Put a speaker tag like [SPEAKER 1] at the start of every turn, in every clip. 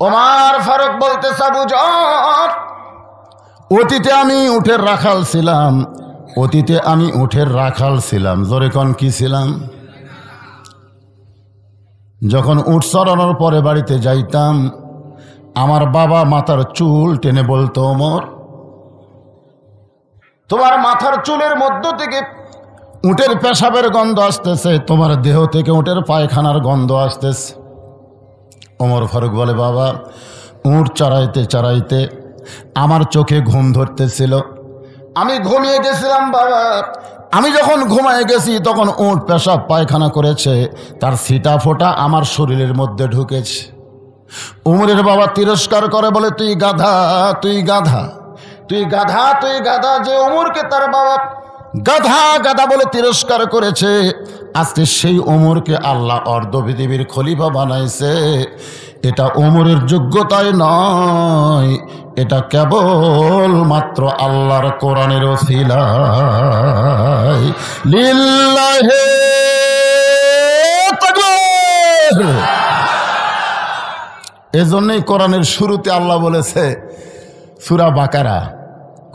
[SPEAKER 1] ওমর ফারুক বলতেছে, আবু যর, অতীতে আমি উটের রাখাল ছিলাম। জোরে কোন কি ছিলাম? যখন উট চড়ানোর পরে বাড়িতে যাইতাম, আমার বাবা মাথার চুল টেনে বলতো, ওমর, তোমার মাথার চুলের মধ্য থেকে উটের পেশাবের গন্ধ আসতেছে, তোমার দেহ থেকে উটের পায়খানার গন্ধ আসতেছে। ওমর ফারুক বলে, বাবা, উট চড়াইতে চড়াইতে আমার চোখে ঘুম ধরতেছিল, আমি ঘুমিয়ে গেছিলাম। বাবা, আমি যখন ঘুমায় গেছি তখন উট পেশাব পায়খানা করেছে, তার ছিটা ফোঁটা আমার শরীরের মধ্যে ঢুকেছে। উমরের বাবা তিরস্কার করে, বলে, তুই গাধা, তুই গাধা, তুই গাধা, তুই গাধা। যে ওমরকে তার বাবা গাধা গাধা বলে তিরস্কার করেছে, আজকে সেই ওমরকে আল্লাহ অর্ধ পৃথিবীর খলিফা বানাইছে। এটা ওমরের যোগ্যতায় নয়, এটা কেবল মাত্র আল্লাহর কোরআনের ওসিলায়। লিল্লাহি তাকবীর। এজন্যই কোরআনের শুরুতে আল্লাহ বলেছে সূরা বাকারা।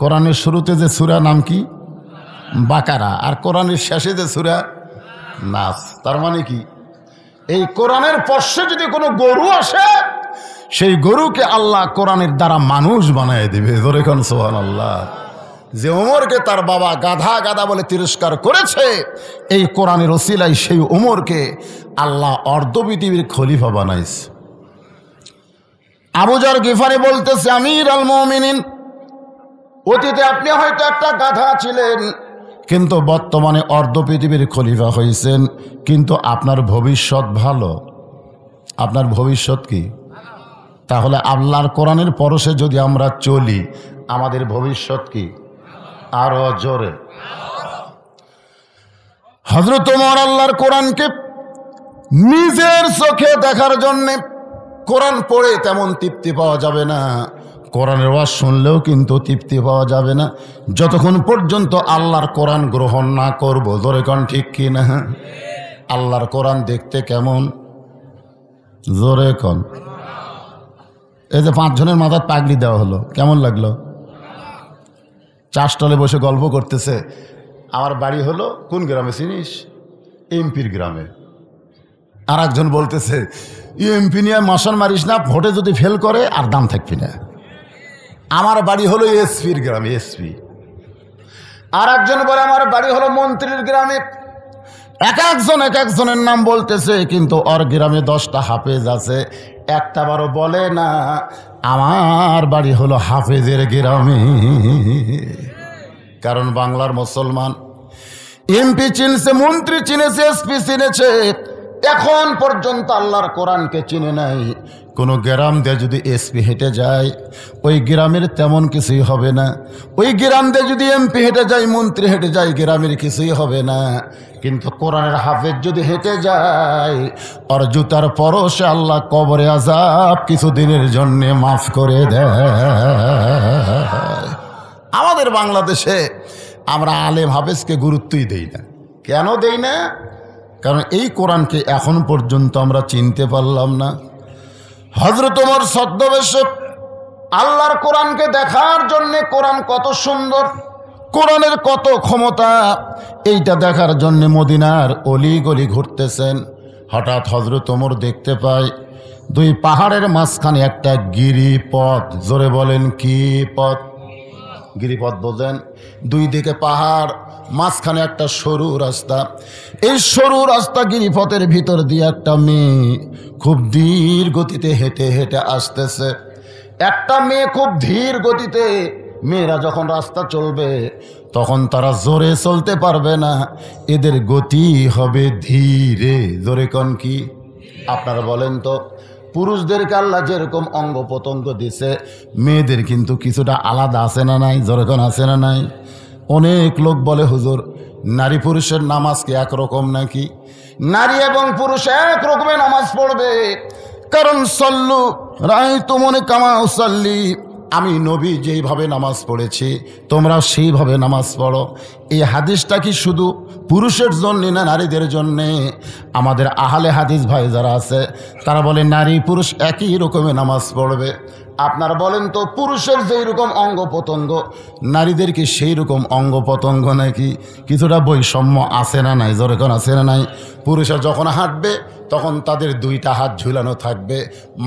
[SPEAKER 1] কোরআনের শুরুতে যে সূরা নাম কি? বাকারা। আর কোরআনের শেষে যে সূরা নাস। তার মানে কি? এই কোরআনের পশ্বে যদি কোনো গরু আসে, সেই গরুকে আল্লাহ কোরআনের দ্বারা মানুষ বানায় দিবে। জোরে কোন সুবহানাল্লাহ। যে ওমরকে তার বাবা গাধা গাধা বলে তিরস্কার করেছে, এই কোরআনের ওসিলায় সেই ওমরকে আল্লাহ অর্ধ পৃথিবীর খলিফা বানাইছে। আবু যর গিফারি বলতেছে, আমির আল মুমিনিন, অতীতে আপনি হয়তো একটা গাধা ছিলেন, কিন্তু বর্তমানে অর্ধ পৃথিবীর খলিফা হয়েছেন, কিন্তু আপনার ভবিষ্যৎ ভালো। আপনার ভবিষ্যৎ কি? তাহলে আল্লাহর কোরআনের পরশে যদি আমরা চলি, আমাদের ভবিষ্যৎ কি? আরো জোরে। হযরত ওমর আল্লাহর কোরআনকে নিজের চোখে দেখার জন্যে, কোরআন পড়ে তেমন তৃপ্তি পাওয়া যাবে না, কোরআনের ওয়াজ শুনলেও কিন্তু তৃপ্তি পাওয়া যাবে না, যতক্ষণ পর্যন্ত আল্লাহর কোরআন গ্রহণ না করব। জোরে কোন ঠিক কি না? আল্লাহর কোরআন দেখতে কেমন? জোরে কোন। এই যে 5 জনের মাথায় পাগড়ি দেওয়া হলো, কেমন লাগলো? চাষটলে বসে গল্প করতেছে, আমার বাড়ি হলো কোন গ্রামে চিনিস? এমপির গ্রামে। আর একজন বলতেছে, এমপি নিয়ে মশান মারিস না, ভোটে যদি ফেল করে আর দাম থাকবি না। আমার বাড়ি হলো এসপির গ্রামে, এসপি। আর একজন বলে, আমার বাড়ি হলো মন্ত্রীর গ্রামে। এক একজনের নাম বলতেছে, কিন্তু ওর গ্রামে 10টা হাফেজ আছে, একটা বারও বলে না আমার বাড়ি হলো হাফেজের গ্রামে। কারণ বাংলার মুসলমান এমপি চিনছে, মন্ত্রী চিনেছে, এসপি চিনেছে, এখন পর্যন্ত আল্লাহর কোরআনকে চিনে নাই। কোনো গ্রাম দিয়ে যদি এসপি হেঁটে যায়, ওই গ্রামের তেমন কিছুই হবে না। ওই গ্রাম দিয়ে যদি এমপি হেঁটে যায়, মন্ত্রী হেঁটে যায়, গ্রামের কিছুই হবে না। কিন্তু কোরআনের হাফেজ যদি হেঁটে যায়, ওর জুতার পরশে আল্লাহ কবরে আযাব কিছুদিনের জন্যে মাফ করে দেয়। আমাদের বাংলাদেশে আমরা আলেম হাফেজকে গুরুত্বই দেই না। কেন দেই না? কারণ এই কোরআনকে এখন পর্যন্ত আমরা চিনতে পারলাম না। হযরত ওমর ছদ্মবেশে আল্লাহর কোরআনকে দেখার জন্যে, কোরআন কত সুন্দর, কোরআনের কত ক্ষমতা, এইটা দেখার জন্যে মদিনার অলি গলি ঘুরতেছেন। হঠাৎ হযরত ওমর দেখতে পায় 2 পাহাড়ের মাঝখানে একটা গিরিপথ। জোরে বলেন, কি পথ? গিরিপথ বোঝেন? 2 দিকে পাহাড়, মাঝখানে একটা সরু রাস্তা। এই সরু রাস্তা গিরিপথের ভিতর দিয়ে একটা মেয়ে খুব ধীর গতিতে হেঁটে হেঁটে আসতেছে। একটা মেয়ে খুব ধীর গতিতে। মেয়েরা যখন রাস্তা চলবে তখন তারা জোরে চলতে পারবে না, এদের গতি হবে ধীরে। জোরে কোন কি? আপনারা বলেন তো, পুরুষদেরকে আল্লাহ যেরকম অঙ্গ প্রত্যঙ্গ দিছে, মেয়েদের কিন্তু কিছুটা আলাদা আছে না নাই? জোরে কোন আছে না নাই? অনেক লোক বলে, হুজুর, নারী পুরুষের নামাজ কি একরকম নাকি? নারী এবং পুরুষ এক রকমের নামাজ পড়বে। কারণ সল্লু রাআইতুমুনি কামা উসাল্লি, আমি নবী যেইভাবে নামাজ পড়েছি তোমরা সেইভাবে নামাজ পড়ো। এই হাদিসটা কি শুধু পুরুষের জন্য না নারীদের জন্যে? আমাদের আহলে হাদিস ভাই যারা আছে তারা বলে নারী পুরুষ একই রকমের নামাজ পড়বে। আপনারা বলেন তো, পুরুষের যেই রকম অঙ্গ প্রত্যঙ্গ নারীদের কি সেই রকম অঙ্গ প্রত্যঙ্গ নাকি? কিছুটা বৈষম্য আছে না নাই? যেরকম আছে না নাই? পুরুষরা যখন হাঁটবে তখন তাদের দুইটা হাত ঝুলানো থাকবে,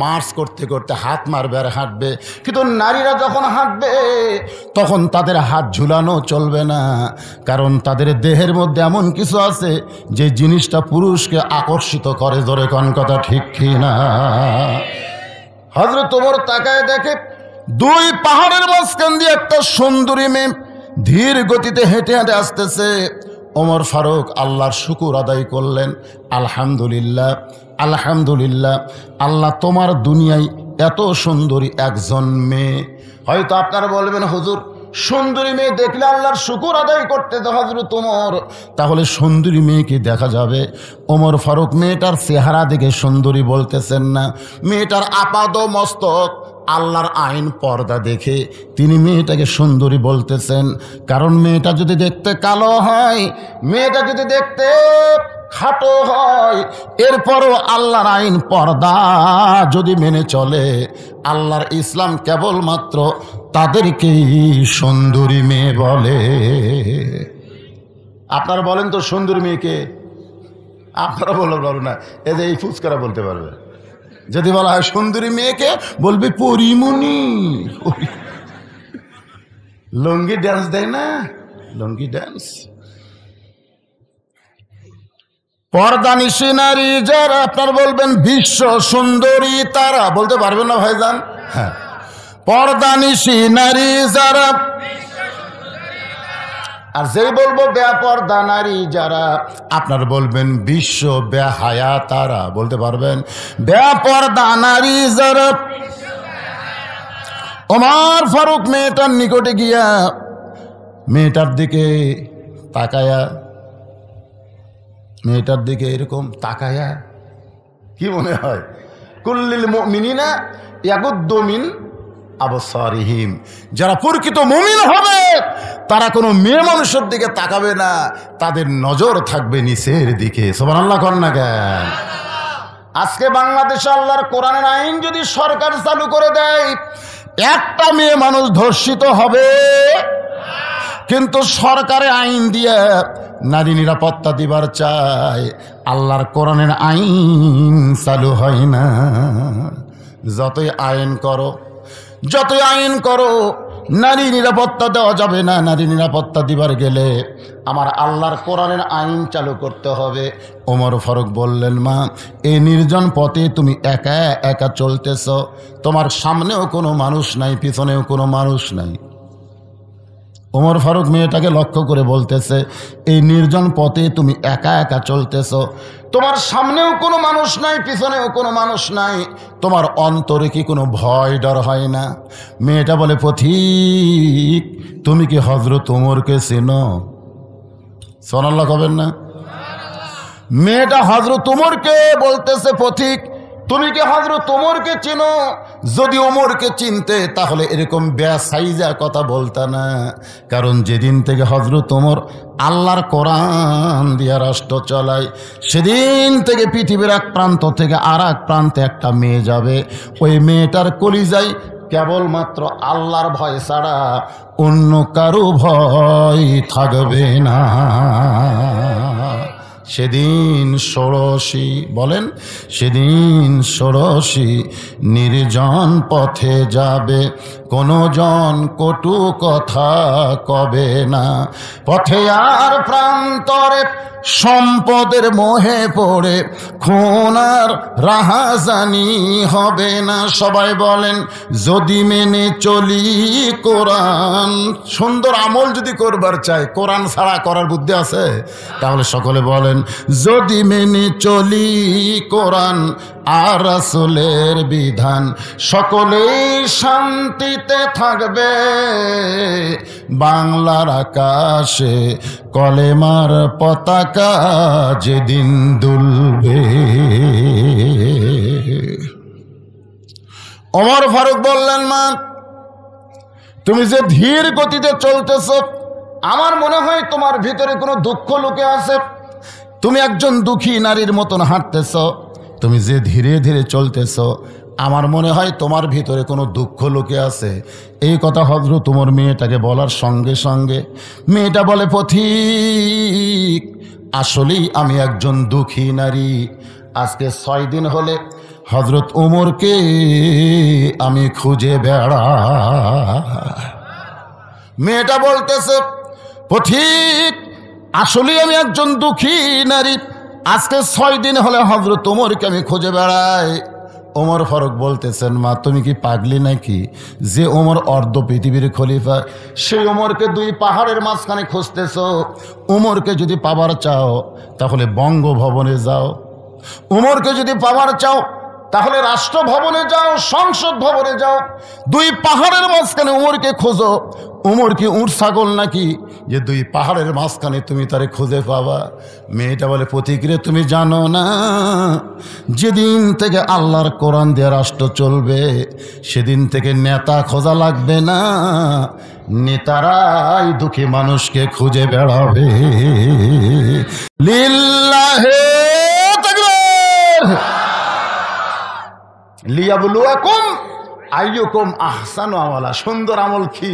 [SPEAKER 1] মার্চ করতে করতে হাত মারবে আর হাঁটবে। কিন্তু নারীরা যখন হাঁটবে তখন তাদের হাত ঝুলানো চলবে না, কারণ তাদের দেহের মধ্যে এমন কিছু আছে যে জিনিসটা পুরুষকে আকর্ষিত করে। জোরে কোন কথা ঠিক কি না? হযরত ওমর তাকায় দেখে দুই পাহাড়ের মাঝখান দিয়ে একটা সুন্দরী মেয়ে ধীর গতিতে হেঁটে হেঁটে আসতেছে। ওমর ফারুক আল্লাহর শুকর আদায় করলেন, আলহামদুলিল্লাহ, আলহামদুলিল্লাহ, আল্লাহ তোমার দুনিয়ায় এত সুন্দরী একজন মেয়ে। হয়তো আপনারা বলবেন, হুজুর সুন্দরী মেয়ে দেখলে আল্লাহর শুকর আদায় করতে তো হযরত ওমর, তাহলে সুন্দরী মেয়েকে দেখা যাবে? ওমর ফারুক মেয়েটার চেহারা দেখে সুন্দরী বলতেছেন না, মেয়েটার আপাদ মস্তক আল্লাহর আইন পর্দা দেখে তিনি মেয়েটাকে সুন্দরী বলতেছেন। কারণ মেয়েটা যদি দেখতে কালো হয়, মেয়েটা যদি দেখতে খাটো হয়, এরপরও আল্লাহর আইন পর্দা যদি মেনে চলে, আল্লাহর ইসলাম কেবলমাত্র তাদেরকেই সুন্দরী মেয়ে বলে। আপনারা বলেন তো সুন্দরী মেয়েকে? আপনারা বলবেন না, এই যে এই ফুচকারা বলতে পারবে। যদি বলা হয় সুন্দরী মেয়েকে, বলবে পরিমণি। লুঙ্গি ড্যান্স দেয় না, লুঙ্গি ড্যান্স। পর্দানিশী নারী যারা, আপনার বলবেন বিশ্ব সুন্দরী তারা, বলতে পারবেন না ভাইজান? হ্যাঁ, পর্দানিশী নারী যারা। আর যেই বলবো বেপর্দা নারী যারা, আপনার বলবেন বিশ্ব বেহায়া তারা, বলতে পারবেন? বেপর্দা নারী যারা। ওমর ফারুক মেয়েটার নিকটে গিয়া মেয়েটার দিকে তাকায়া, মেয়েটার দিকে এরকম তাকায়া কি মনে হয়? কুল্লিল মুমিনিনা ইয়াগুদ্দু মিন আবসারিহিম, যারা প্রকৃত মুমিন হবে তারা কোনো মেয়ে মানুষের দিকে তাকাবে না, তাদের নজর থাকবে নিচের দিকে। সুবহানাল্লাহ কর না কেন? আজকে বাংলাদেশে আল্লাহর কোরআনের আইন যদি সরকার চালু করে দেয়, একটা মেয়ে মানুষ ধর্ষিত হবে, কিন্তু সরকারে আইন দিয়ে নারী নিরাপত্তা দিবার চায়, আল্লাহর কোরআনের আইন চালু হয় না। যতই আইন করো, যতই আইন করো, নারী নিরাপত্তা দেওয়া যাবে না। নারী নিরাপত্তা দিবার গেলে আমার আল্লাহর কোরআনের আইন চালু করতে হবে। ওমর ফারুক বললেন, মা, এই নির্জন পথে তুমি একা একা চলতেছ, তোমার সামনেও কোনো মানুষ নাই, পিছনেও কোনো মানুষ নাই। ওমর ফারুক মেয়েটাকে লক্ষ্য করে বলতেছে, এই নির্জন পথে তুমি একা একা চলতেছ, তোমার সামনেও কোনো মানুষ নাই, পিছনেও কোনো মানুষ নাই, তোমার অন্তরে কি কোনো ভয় ডর হয় না? মেয়েটা বলে, পথিক তুমি কি হযরত ওমরকে চেনো? সুবহানাল্লাহ কবেন না? মেয়েটা হযরত ওমরকে বলতেছে, পথিক তুমি কি হযরত ওমরকে চেনো? যদি ওমরকে চিনতে তাহলে এরকম বেসাইজা কথা বলতা না। কারণ যেদিন থেকে হযরত ওমর আল্লাহর কোরআন দিয়া রাষ্ট্র চালায়, সেদিন থেকে পৃথিবীর এক প্রান্ত থেকে আর এক প্রান্তে একটা মেয়ে যাবে, ওই মেয়েটার কলিজায় কেবলমাত্র আল্লাহর ভয় ছাড়া অন্য কারো ভয় থাকবে না। সেদিন ষোড়শী, বলেন, সেদিন ষোড়শী নির্জন পথে যাবে, কোনো জন কটু কথা কবে না। পথে আর প্রান্তরে সম্পদের মোহে পড়ে খুন আর রাহাজানি হবে না। সবাই বলেন, যদি মেনে চলি কোরআন। সুন্দর আমল যদি করবার চাই, কোরআন ছাড়া করার বুদ্ধি আছে? তাহলে সকলে বলেন, যদি মেনে চলি কোরআন আর রাসূলের বিধান, সকলেই শান্তিতে থাকবে, বাংলার আকাশে কলেমার পতাকা যেদিন দুলবে। ওমর ফারুক বললেন, মা, তুমি যে ধীর গতিতে চলতেছ, আমার মনে হয় তোমার ভিতরে কোনো দুঃখ লুকে আছে। তুমি একজন দুঃখী নারীর মতন হাঁটতেছ, তুমি যে ধীরে ধীরে চলতেছ, আমার মনে হয় তোমার ভিতরে কোনো দুঃখ লুকে আছে। এই কথা হযরত ওমর মেয়েটাকে বলার সঙ্গে সঙ্গে মেয়েটা বলে, পথিক, আসলেই আমি একজন দুঃখী নারী। আজকে 6 দিন হলে হযরত ওমরকে আমি খুঁজে বেড়াই। মেয়েটা বলতেছে, পথিক, আসলেই আমি একজন দুঃখী নারী। আজকে 6 দিন হলে হযরত ওমরকে আমি খুঁজে বেড়াই। ওমর ফারুক বলতেছেন, মা তুমি কি পাগলি নাকি? যে ওমর অর্ধ পৃথিবীর খলিফা, সেই ওমরকে 2 পাহাড়ের মাঝখানে খুঁজতেছ। ওমরকে যদি পাবার চাও তাহলে বঙ্গভবনে যাও, ওমরকে যদি পাবার চাও তাহলে রাষ্ট্রভবনে যাও, সংসদ ভবনে যাও। 2 পাহাড়ের মাঝখানে ওমরকে খোঁজো। ওমর কি উট ছাগল নাকি যে 2 পাহাড়ের মাঝখানে তুমি তারে খুঁজে পাবা? মেয়েটা বলে, পথিকরে, তুমি জানো না, যেদিন থেকে আল্লাহর কোরআন দিয়ে রাষ্ট্র চলবে সেদিন থেকে নেতা খোঁজা লাগবে না, নেতারাই দুঃখী মানুষকে খুঁজে বেড়াবে। লিল্লাহে তাকবীর। লিয়াবলুয়াকুম আইয়ুকুম আহসানু আমালা। সুন্দর আমল কি?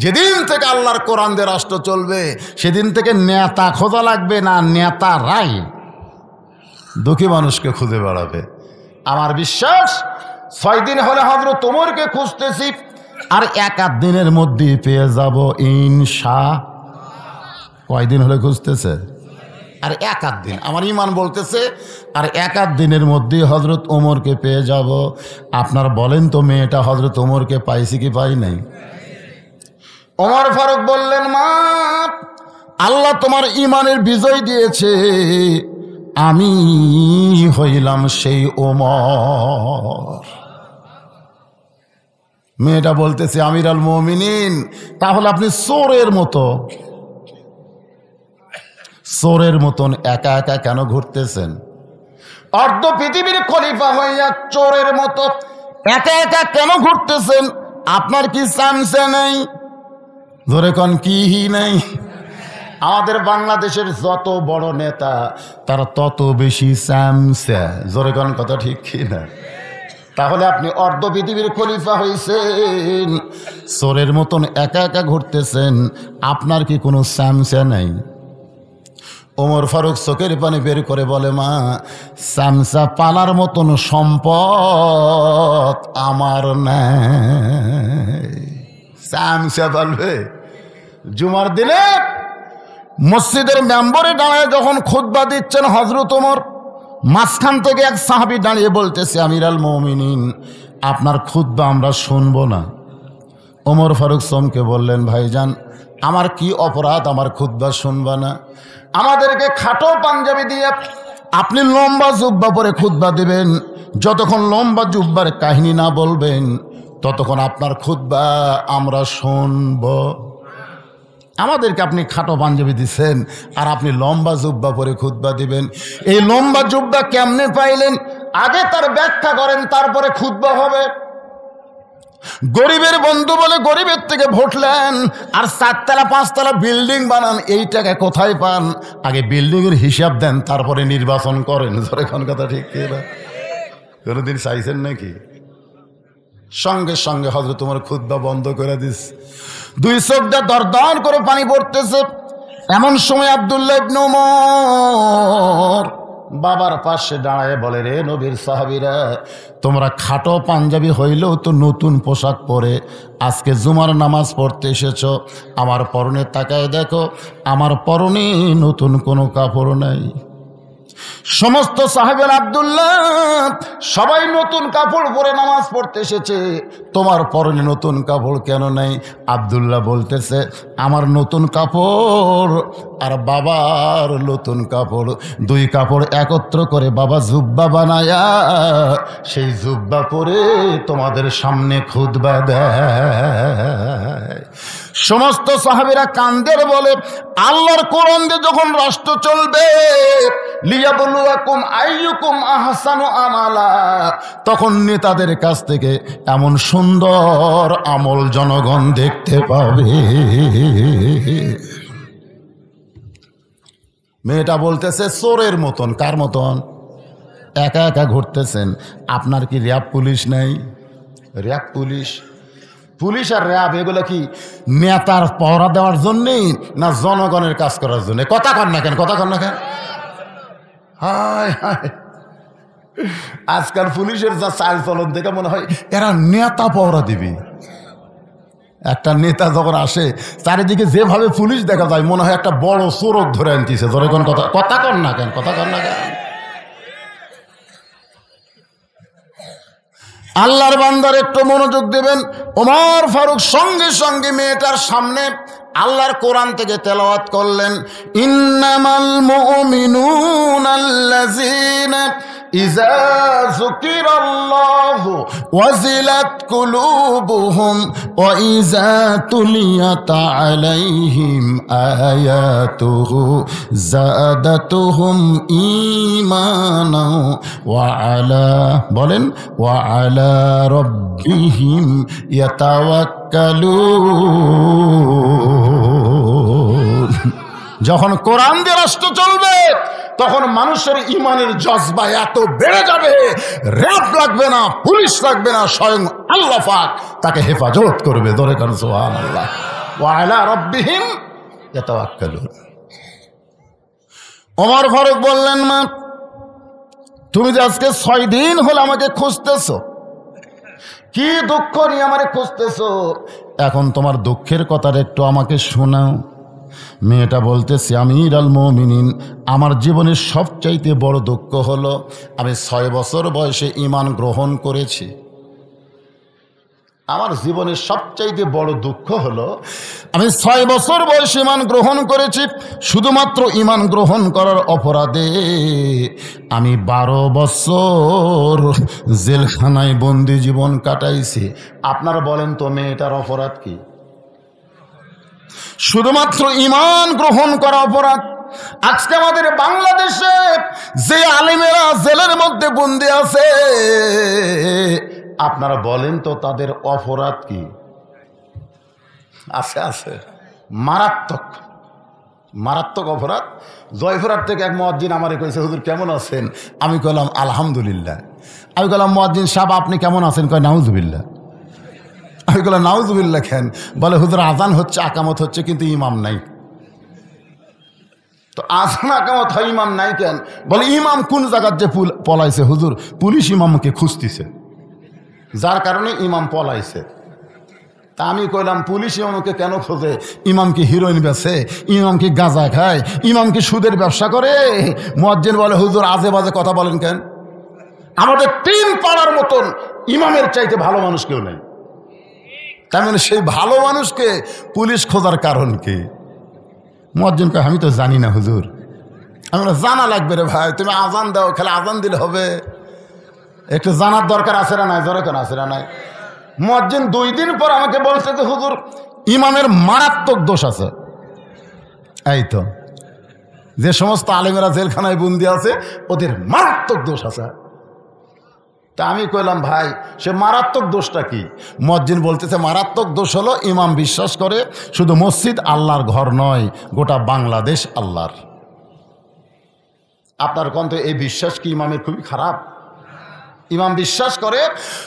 [SPEAKER 1] যেদিন থেকে আল্লাহর কোরআন দিয়ে রাষ্ট্র চলবে সেদিন থেকে নেতা খোঁজা লাগবে না, নেতারাই দুঃখী মানুষকে খুঁজে বেড়াবে। আমার বিশ্বাস 6 দিন হলে হযরত ওমরকে খুঁজতেছি, আর 1-8 দিনের মধ্যেই পেয়ে যাব ইনশাআল্লাহ। কয়দিন হলে খুঁজতেছে? আর 1-8 দিন। আমার ইমান বলতেছে আর 1-8 দিনের মধ্যেই হযরত ওমরকে পেয়ে যাব। আপনার বলেন তো, মেয়েটা হযরত ওমরকে পাইছে কি পাই নাই? ওমর ফারুক বললেন, মা, আল্লাহ তোমার ইমানের বিজয় দিয়েছে, আমি হইলাম সেই ওমর। মেয়েটা বলতেছে, আমিরুল মুমিনিন, তাহলে আপনি চোরের মতন একা একা কেন ঘুরতেছেন? অর্ধ পৃথিবীর খলিফা হইয়া চোরের মতো একা একা কেন ঘুরতেছেন? আপনার কি চামচা নেই? ধরে কোন কি নেই? আমাদের বাংলাদেশের যত বড় নেতা তারা তত বেশি চামচা। জোরে কোন কথা ঠিক কি না? তাহলে আপনি অর্ধ পৃথিবীর খলিফা হইছেন, চোরের মতন একা একা ঘুরতেছেন, আপনার কি কোনো চামচা নাই? ওমর ফারুক চোখের পানি বের করে বলে, মা, চামচা পালার মতন সম্পদ আমার নাই। চামচা পালবে? জুমার দিনে মসজিদের মেম্বরে দাঁড়ায় যখন খুতবা দিচ্ছেন হযরত ওমর, মাঝখান থেকে এক সাহাবী দাঁড়িয়ে বলতেছে, আমিরুল মুমিনিন, আপনার খুতবা আমরা শুনবো না। ওমর ফারুক চমকে বললেন, ভাইজান, আমার কি অপরাধ আমার খুতবা শুনবা না? আমাদেরকে খাটো পাঞ্জাবি দিয়ে আপনি লম্বা জুব্বা পরে খুতবা দেবেন, যতক্ষণ লম্বা জুব্বার কাহিনী না বলবেন ততক্ষণ আপনার খুতবা আমরা শুনব। আমাদেরকে আপনি খাটো পাঞ্জাবি দিচ্ছেন আর আপনি লম্বা জুব্বা পরে খুতবা দিবেন। এই লম্বা জুব্বা কেমনে পাইলেন? আগে তার ব্যাখ্যা করেন, তারপরে খুতবা হবে। গরিবের বন্ধু বলে গরিবের থেকে ভোট নেন আর 4তলা 5তলা বিল্ডিং বানান, এই টাকা কোথায় পান? আগে বিল্ডিং এর হিসাব দেন, তারপরে নির্বাচন করেন। এখন কথা ঠিক না? কোনোদিন চাইছেন নাকি? সঙ্গে সঙ্গে হযরত ওমর খুতবা বন্ধ করে দিস। 2 চোখ দিয়ে দরদর করে পানি পড়তেছে। এমন সময় আব্দুল্লাহ ইবনে ওমর বাবার পাশে দাঁড়ায় বলে, রে নবীর সাহাবীরা, তোমরা খাটো পাঞ্জাবি হইলেও তো নতুন পোশাক পরে আজকে জুমার নামাজ পড়তে এসেছো। আমার পরনে তাকায় দেখো, আমার পরনে নতুন কোনো কাপড় নাই। সমস্ত সাহাবের আব্দুল্লাহ সবাই নতুন কাপড় পরে নামাজ পড়তে এসেছে, তোমার পরনে নতুন কাপড় কেন নাই? আব্দুল্লাহ বলতেছে, আমার নতুন কাপড় আর বাবার নতুন কাপড়, 2 কাপড় একত্র করে বাবা জুব্বা বানায়া সেই জুব্বা পরে তোমাদের সামনে খুতবা দেয়। সমস্ত সাহাবীরা কান্দের বলে, আল্লাহর কোরআন দিয়ে যখন রাষ্ট্র চলবে, লিয়াবলুয়াকুম আইয়ুকুম আহসানু আমালা, তখন নেতাদের কাছ থেকে এমন সুন্দর আমল জনগণ দেখতে পাবে। মেয়েটা বলতেছে চোরের মতন। কার মতন? একা একা ঘুরতেছেন। আপনার কি র্যাব পুলিশ নাই? র্যাব পুলিশ, পুলিশ আর র্যাব এগুলো কি নেতার পহরা দেওয়ার জন্যেই না জনগণের কাজ করার জন্য? কথা কন না কেন, কথা কন না কেন? হায় হায়, আজকাল পুলিশের যা চাল চলন দেখে মনে হয় এরা নেতা পহরা দিবি। একটা নেতা যখন আসে চারিদিকে যেভাবে পুলিশ দেখা যায় মনে হয় একটা বড় চোরক ধরে আনতেছে। ধরে কোন কথা, কথা কন না কেন, কথা কন না কেন? আল্লাহর বান্দার একটু মনোযোগ দেবেন। ওমর ফারুক সঙ্গে সঙ্গে মেয়েটার সামনে আল্লাহর কোরআন থেকে তেলাওয়াত করলেন, ইন্নামাল মুমিনুনা আল্লাযীনা ইযা যুকিরাল্লাহু ওয়াজিলাত কুলুবুহুম ওয়া ইযা তুলিয়াত আলাইহিম আয়াতুহু যাদাতুহুম ঈমানা ওয়া আলা, বলেন, ওয়া আলা রাব্বিহিম ইয়াতাওয়াক্কালুন। যখন কোরআন দিয়ে রাষ্ট্র চলবে তখন মানুষের ইমানের জজবা এত বেড়ে যাবে, র‍্যাব লাগবে না, পুলিশ লাগবে না, স্বয়ং আল্লাহ পাক তাকে হেফাজত করবে। ধরে কারণ সুবহানাল্লাহ, ওয়া আলা রাব্বিহিম ইয়াতাওয়াক্কালুন। ওমর ফারুক বললেন, মা তুমি যে আজকে 6 দিন হলো আমাকে খুঁজতেছো, কি দুঃখ নিয়ে আমারে খুঁজতেছো? এখন তোমার দুঃখের কথাটা একটু আমাকে শোনাও। মেয়েটা বলতেছে, আমির আল মুমিনিন, আমার জীবনের সবচাইতে বড় দুঃখ হলো আমি 6 বছর বয়সে ঈমান গ্রহণ করেছি। আমার জীবনের সবচাইতে বড় দুঃখ হলো আমি 6 বছর বয়সে ঈমান গ্রহণ করেছি। শুধুমাত্র ঈমান গ্রহণ করার অপরাধে আমি 12 বছর জেলখানায় বন্দি জীবন কাটাইছি। আপনারা বলেন তো মেয়েটার অপরাধ কি? শুধুমাত্র ঈমান গ্রহণ করা অপরাধ। আজকে আমাদের বাংলাদেশে যে আলেমেরা জেলের মধ্যে বন্দি আছে, আপনারা বলেন তো তাদের অপরাধ কি? আছে, আছে, মারাত্মক মারাত্মক অপরাধ। জয়পুরহাট থেকে এক মুয়াজ্জিন আমারে কইছে, হুজুর কেমন আছেন? আমি কইলাম আলহামদুলিল্লাহ। আমি কইলাম, মুয়াজ্জিন সাহেব আপনি কেমন আছেন? কয় নাউজুবিল্লাহ। আমি কইলাম নাউজুবিল্লাহ কেন? বলে, হুজুর আজান হচ্ছে, আকামত হচ্ছে, কিন্তু ইমাম নাই। তো আজান আকামত হয়, ইমাম নাই কেন? বলে, ইমাম কোন জায়গার যে পলাইছে হুজুর, পুলিশ ইমামকে খুঁজতেছে, যার কারণে ইমাম পলাইছে। তা আমি কইলাম, পুলিশ ইমামকে কেন খোঁজে? ইমাম কি হিরোইন বেচে? ইমাম কি গাঁজা খায়? ইমাম কি সুদের ব্যবসা করে? মুয়াজ্জিন বলে, হুজুর আজে বাজে কথা বলেন কেন? আমাদের 3 পাড়ার মতন ইমামের চাইতে ভালো মানুষ কেউ নেই। তার মানে সেই ভালো মানুষকে পুলিশ খোঁজার কারণ কি? মুয়াজ্জিন কয়, আমি তো জানি না হুজুর। আমি বলি, জানা লাগবে রে ভাই, তুমি আজান দাও, খেলে আজান দিলে হবে? একটু জানার দরকার আছে না নাই? জোরে কেন আছে না নাই? মুয়াজ্জিন 2 দিন পর আমাকে বলছে যে হুজুর ইমামের মারাত্মক দোষ আছে। এই তো যে সমস্ত আলেমেরা জেলখানায় বন্দি আছে ওদের মারাত্মক দোষ আছে। তা আমি কইলাম, ভাই সে মারাত্মক দোষটা কি? মুয়াজ্জিন বলতেছে, মারাত্মক দোষ হলো ইমাম বিশ্বাস করে শুধু মসজিদ আল্লাহর ঘর নয়, গোটা বাংলাদেশ আল্লাহর। আপনার কন্ত এই বিশ্বাস কি ইমামের খুবই খারাপ? ইমাম বিশ্বাস করে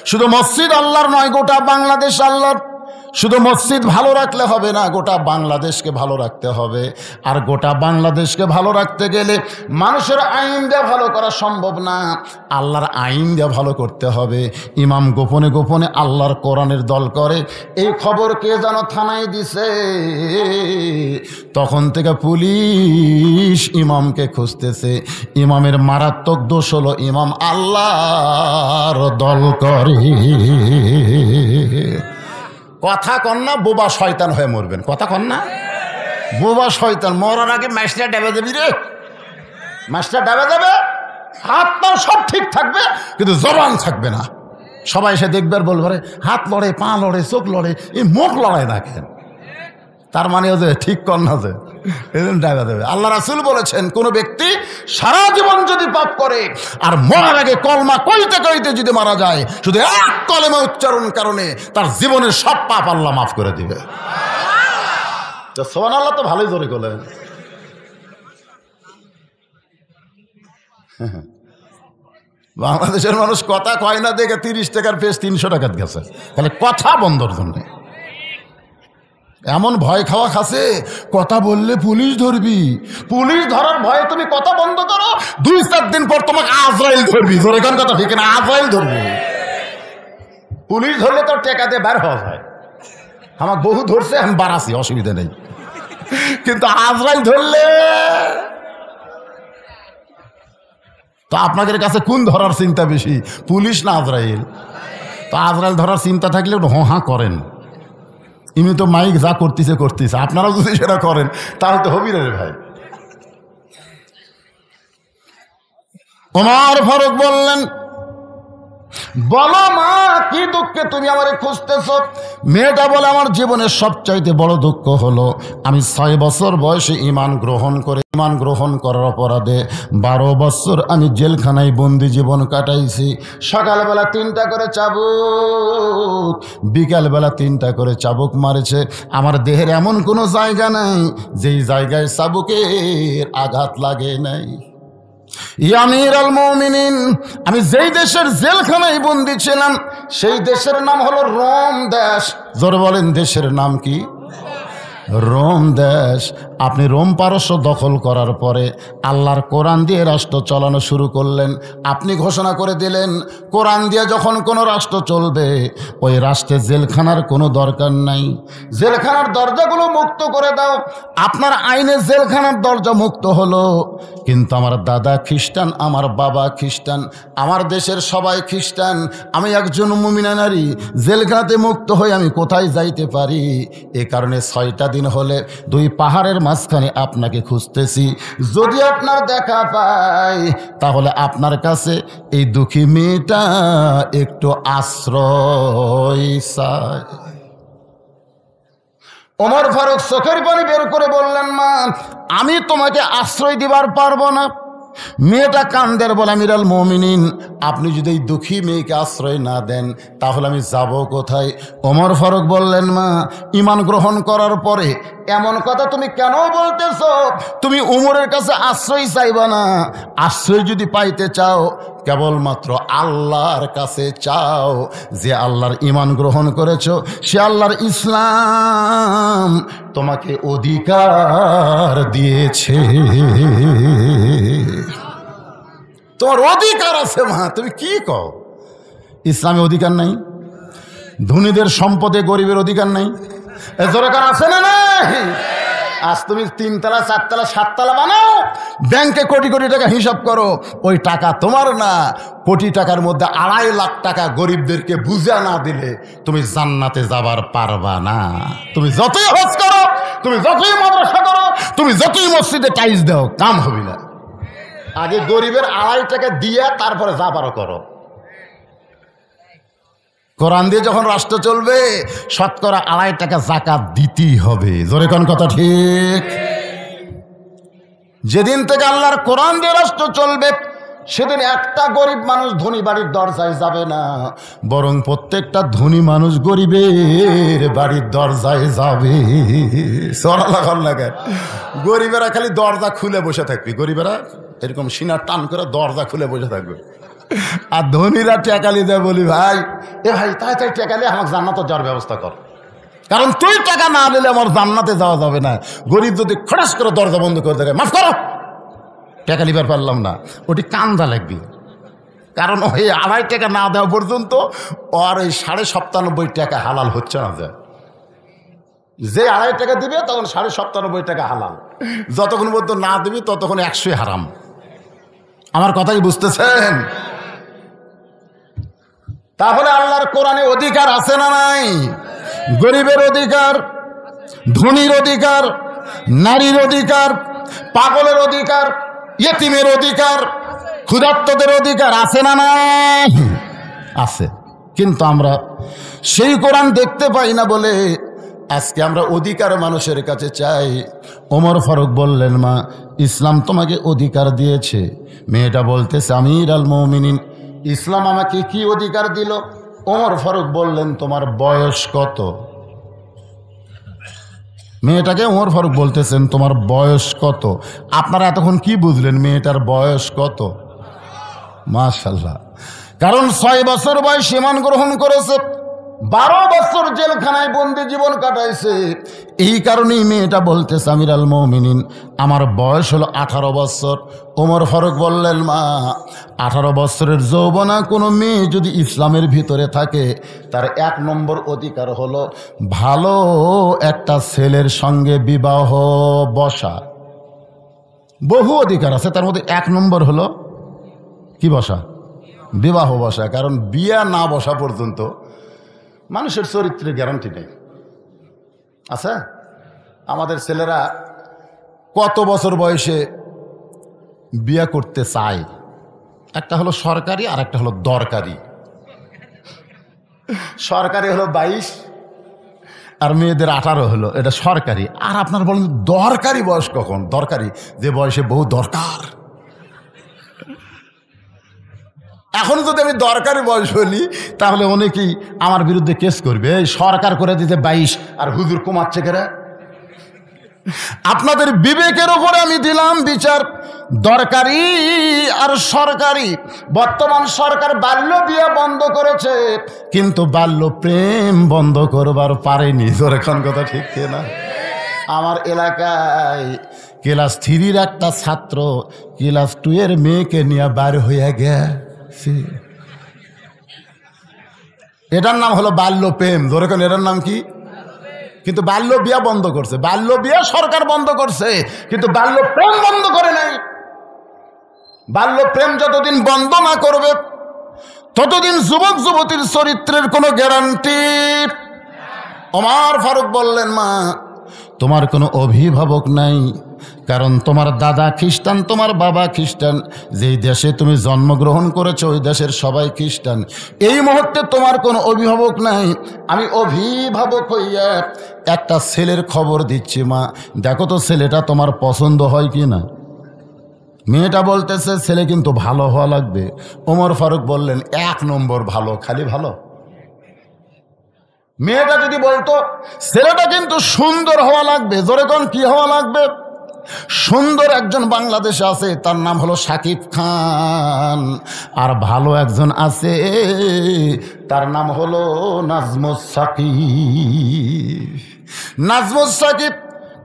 [SPEAKER 1] শুধু মসজিদ আল্লাহর নয়, গোটা বাংলাদেশ আল্লাহর। শুধু মসজিদ ভালো রাখলে হবে না, গোটা বাংলাদেশকে ভালো রাখতে হবে। আর গোটা বাংলাদেশকে ভালো রাখতে গেলে মানুষের আইন দিয়ে ভালো করা সম্ভব না, আল্লাহর আইন দিয়ে ভালো করতে হবে। ইমাম গোপনে গোপনে আল্লাহর কোরআনের দল করে, এই খবর কে যেন থানায় দিছে, তখন থেকে পুলিশ ইমামকে খুঁজতেছে। ইমামের মারাত্মক দোষ হলো ইমাম আল্লাহর দল করে। কথা কন না, বোবা শয়তান হয়ে মরবেন। কথা কন না, বোবা শয়তান। মরার আগে মাস্টার ডাবে দেবি রে, মাস্টার ডাবে দেবে, হাত পা সব ঠিক থাকবে কিন্তু জবান থাকবে না। সবাই এসে দেখবে আর বলবে, হাত লড়ে, পা লড়ে, চোখ লড়ে, এই মুখ লড়াই না কেন? তার মানে যে ঠিক কর না, যে এদিন ডাবে দেবে। আল্লাহ রাসূল বলেছেন, কোন ব্যক্তি সারা জীবন যদি পাপ করে আর মরার আগে কলমা কইতে কইতে যদি মারা যায়, শুধু এক কলেমা উচ্চারণ কারণে তার জীবনের সব পাপ আল্লাহ মাফ করে দিবে। তো সুবহানাল্লাহ তো ভালোই জোরে করলেন। বাংলাদেশের মানুষ কথা কয় না দেখে 30 টাকার পেজ 300 টাকার গেছে, তাহলে কথা বন্ধর জন্য এমন ভয় খাওয়া খাসে। কথা বললে পুলিশ ধরবি, পুলিশ ধরার ভয়ে তুমি কথা বন্ধ করো, 2-4 দিন পর তোমাকে আজরাইল ধরবি। তোর এখান কথা ঠিক না, আজরাইল ধরবি। পুলিশ ধরলে তোর টেকা দিয়ে বের হওয়া যায়। আমার বহু ধরছে, আমি বাড়াছি, অসুবিধা নেই, কিন্তু আজরাইল ধরলে তো আপনাদের কাছে কোন ধরার চিন্তা বেশি, পুলিশ না আজরাইল? তো আজরাইল ধরার চিন্তা থাকলে হ্যাঁ করেন, ইনি তো মাইক যা করতেছে, আপনারাও যদি সেটা করেন তাহলে তো হবি রে ভাই। ওমর ফারুক বললেন, বলো মা কি দুঃখে তুমি আমারে খুঁজতেছ? মেয়েটা বলে, আমার জীবনের সবচাইতে বড় দুঃখ হলো আমি 6 বছর বয়সে ঈমান গ্রহণ করার অপরাধে 12 বছর আমি জেলখানায় বন্দি জীবন কাটাইছি। সকালবেলা 3টা করে চাবুক, বিকালবেলা 3টা করে চাবুক মারেছে। আমার দেহের এমন কোনো জায়গা নাই যেই জায়গায় চাবুকের আঘাত লাগে নাই। আমির আল মুমিনিন, আমি যেই দেশের জেলখানায় বন্দী ছিলাম সেই দেশের নাম হলো রোম দেশ। জোরে বলেন, দেশের নাম কি? রোম দেশ। আপনি রোম পারস্য দখল করার পরে আল্লাহর কোরআন দিয়ে রাষ্ট্র চালানো শুরু করলেন। আপনি ঘোষণা করে দিলেন, কোরআন দিয়ে যখন কোনো রাষ্ট্র চলবে ওই রাষ্ট্রে জেলখানার কোনো দরকার নাই, জেলখানার দরজাগুলো মুক্ত করে দাও। আপনার আইনে জেলখানার দরজা মুক্ত হলো, কিন্তু আমার দাদা খ্রিস্টান, আমার বাবা খ্রিস্টান, আমার দেশের সবাই খ্রিস্টান, আমি একজন মুমিনা নারী, জেলখানাতে মুক্ত হয়ে আমি কোথায় যাইতে পারি? এ কারণে 6টা দিন হলে 2 পাহাড়ের মাঝখানে আপনাকে খুঁজতেছি। যদি আপনার দেখা পাই তাহলে আপনার কাছে এই দুঃখী মেয়েটা একটু আশ্রয় চায়। ওমর ফারুক চোখের পানি বের করে বললেন, মা আমি তোমাকে আশ্রয় দিবার পারবো না। মেয়েটা কান্দের বলে, আমির আল মুমিনিন, আপনি যদি এই দুঃখী মেয়েকে আশ্রয় না দেন তাহলে আমি যাব কোথায়? ওমর ফারুক বললেন, মা ঈমান গ্রহণ করার পরে এমন কথা তুমি কেন বলতেছ? তুমি উমরের কাছে আশ্রয় চাইবা না, আশ্রয় যদি পাইতে চাও কেবলমাত্র আল্লাহর কাছে চাও। যে আল্লাহর ঈমান গ্রহণ করেছো সে আল্লাহর ইসলাম তোমাকে অধিকার দিয়েছে, তোমার অধিকার আছে। মা তুমি কি কও? ইসলামে অধিকার নাই? ধনীদের সম্পদে গরিবের অধিকার নাই? এ দরকার আছে না নাই? আজ তুমি 3 তলা 4 তলা 7 তলা বানাও, ব্যাংকে কোটি কোটি টাকা হিসাব করো, ওই টাকা তোমার না। কোটি টাকার মধ্যে 2.5 লাখ টাকা গরিবদেরকে বুঝা না দিলে তুমি জান্নাতে যাবার পারবা না। তুমি যতই হজ করো, তুমি যতই মাদ্রাসা করো, তুমি যতই মসজিদে টাইলস দাও, কাম হবে না। আগে গরিবের 2.5 টাকা দিয়ে তারপরে যা পারো করো। কোরআন দিয়ে যখন রাষ্ট্র চলবে শতকরা 2.5 টাকা যাকাত দিতেই হবে। জোরে কোন কথা ঠিক? যেদিন থেকে আল্লাহর কোরআন দিয়ে রাষ্ট্র চলবে সেদিন একটা গরিব মানুষ ধনী বাড়ির দরজায় যাবে না, বরং প্রত্যেকটা ধনী মানুষ গরিবের বাড়ির দরজায় যাবে। গরিবেরা খালি দরজা খুলে বসে থাকবে, গরিবেরা এরকম সিনার টান করে দরজা খুলে বসে থাকবে, আর ধনীরা টেকালি দেয়, বলি ভাই এ ভাই তাড়াতাড়ি টেকালে আমাকে জান্নাতে যাওয়ার ব্যবস্থা কর, কারণ তুই টাকা না দিলে আমার জান্নাতে যাওয়া যাবে না। গরিব যদি খড়াস করে দরজা বন্ধ করে দেয়, মাফ করো টাকা লিবার পারলাম না, ওটি কান্দা লাগবে। কারণ ওই 2.5 টাকা না দেওয়া পর্যন্ত আর ওই 97.5 টাকা হালাল হচ্ছে না। যায় যে 2.5 টাকা দিবে তখন 97.5 টাকা হালাল, যতক্ষণ পর্যন্ত না দিবি ততক্ষণ 100 হারাম। আমার কথাই বুঝতেছেন? তাহলে আল্লাহর কোরআনে অধিকার আছে না নাই? গরিবের অধিকার, ধনীর অধিকার, নারীর অধিকার, পাগলের অধিকার, ইয়েতিমের অধিকার, ক্ষুধার্তদের অধিকার আছে না নাই? আছে। কিন্তু আমরা সেই কোরআন দেখতে পাই না বলে আজকে আমরা অধিকার মানুষের কাছে চাই। ওমর ফারুক বললেন, মা ইসলাম তোমাকে অধিকার দিয়েছে। মেয়েটা বলতেছে, আমির আল মুমিনিন, ইসলাম আমাকে কি অধিকার দিল? ওমর ফারুক বললেন, তোমার বয়স কত? মেয়েটাকে ওমর ফারুক বলতেছেন, তোমার বয়স কত? আপনারা এতক্ষণ কি বুঝলেন? মেয়েটার বয়স কত? মাশাআল্লাহ। কারণ 6 বছর বয়সে ঈমান গ্রহণ করেছে, 12 বছর জেলখানায় বন্দি জীবন কাটাইছে। এই কারণেই মেয়েটা বলতেছে আমিরুল মুমিনিন আমার বয়স হলো 18 বছর। ওমর ফারুক বললেন মা 18 বছরের যৌবনা কোনো মেয়ে যদি ইসলামের ভিতরে থাকে তার 1 নম্বর অধিকার হলো ভালো একটা ছেলের সঙ্গে বিবাহ বসা। বহু অধিকার আছে, তার মধ্যে 1 নম্বর হলো কি বসা? বিবাহ বসা। কারণ বিয়া না বসা পর্যন্ত মানুষের চরিত্রের গ্যারান্টি নেই। আচ্ছা, আমাদের ছেলেরা কত বছর বয়সে বিয়া করতে চায়? একটা হলো সরকারি আর একটা হলো দরকারি। সরকারি হলো 22 আর মেয়েদের 18 হলো, এটা সরকারি। আর আপনার বলেন দরকারি বয়স কখন? দরকারি যে বয়সে বহু দরকার। এখন যদি আমি দরকারি বয়স বলি তাহলে অনেকেই আমার বিরুদ্ধে কেস করবে, এই সরকার করে দিতে 22 আর হুজুর কমাচ্ছে কেরা। আপনাদের বিবেকের ওপরে আমি দিলাম বিচার, দরকারি আর সরকারি। বর্তমান সরকার বাল্য বিয়ে বন্ধ করেছে কিন্তু বাল্য প্রেম বন্ধ করবার পারেনি। এখন কথা ঠিক না? আমার এলাকায় ক্লাস 3-র একটা ছাত্র ক্লাস 2 এর মেয়েকে নিয়ে বার হয়ে গেছে। এটার নাম হলো বাল্য প্রেম। ধরে কোন এটার নাম কি? কিন্তু বাল্য বিয়া বন্ধ করছে। বাল্য বিয়া সরকার বন্ধ করছে কিন্তু বাল্য প্রেম বন্ধ করে নাই। বাল্য প্রেম যতদিন বন্ধ না করবে ততদিন যুবক যুবতীর চরিত্রের কোনো গ্যারান্টি। ওমর ফারুক বললেন মা তোমার কোনো অভিভাবক নাই, কারণ তোমার দাদা খ্রিস্টান, তোমার বাবা খ্রিস্টান, যেই দেশে তুমি জন্মগ্রহণ করেছো ওই দেশের সবাই খ্রিস্টান। এই মুহূর্তে তোমার কোনো অভিভাবক নাই। আমি অভিভাবক হইয়া একটা ছেলের খবর দিচ্ছি মা, দেখো তো ছেলেটা তোমার পছন্দ হয় কি না। মেয়েটা বলতেছে ছেলে কিন্তু ভালো হওয়া লাগবে। ওমর ফারুক বললেন 1 নম্বর ভালো, খালি ভালো। মেয়েটা যদি বলতো ছেলেটা কিন্তু সুন্দর হওয়া লাগবে, জোরে কোন কি হওয়া লাগবে? সুন্দর একজন বাংলাদেশে আছে, তার নাম হলো শাকিব খান। আর ভালো একজন আছে, তার নাম হলো নাজমুস সাকিব। নাজমুস সাকিব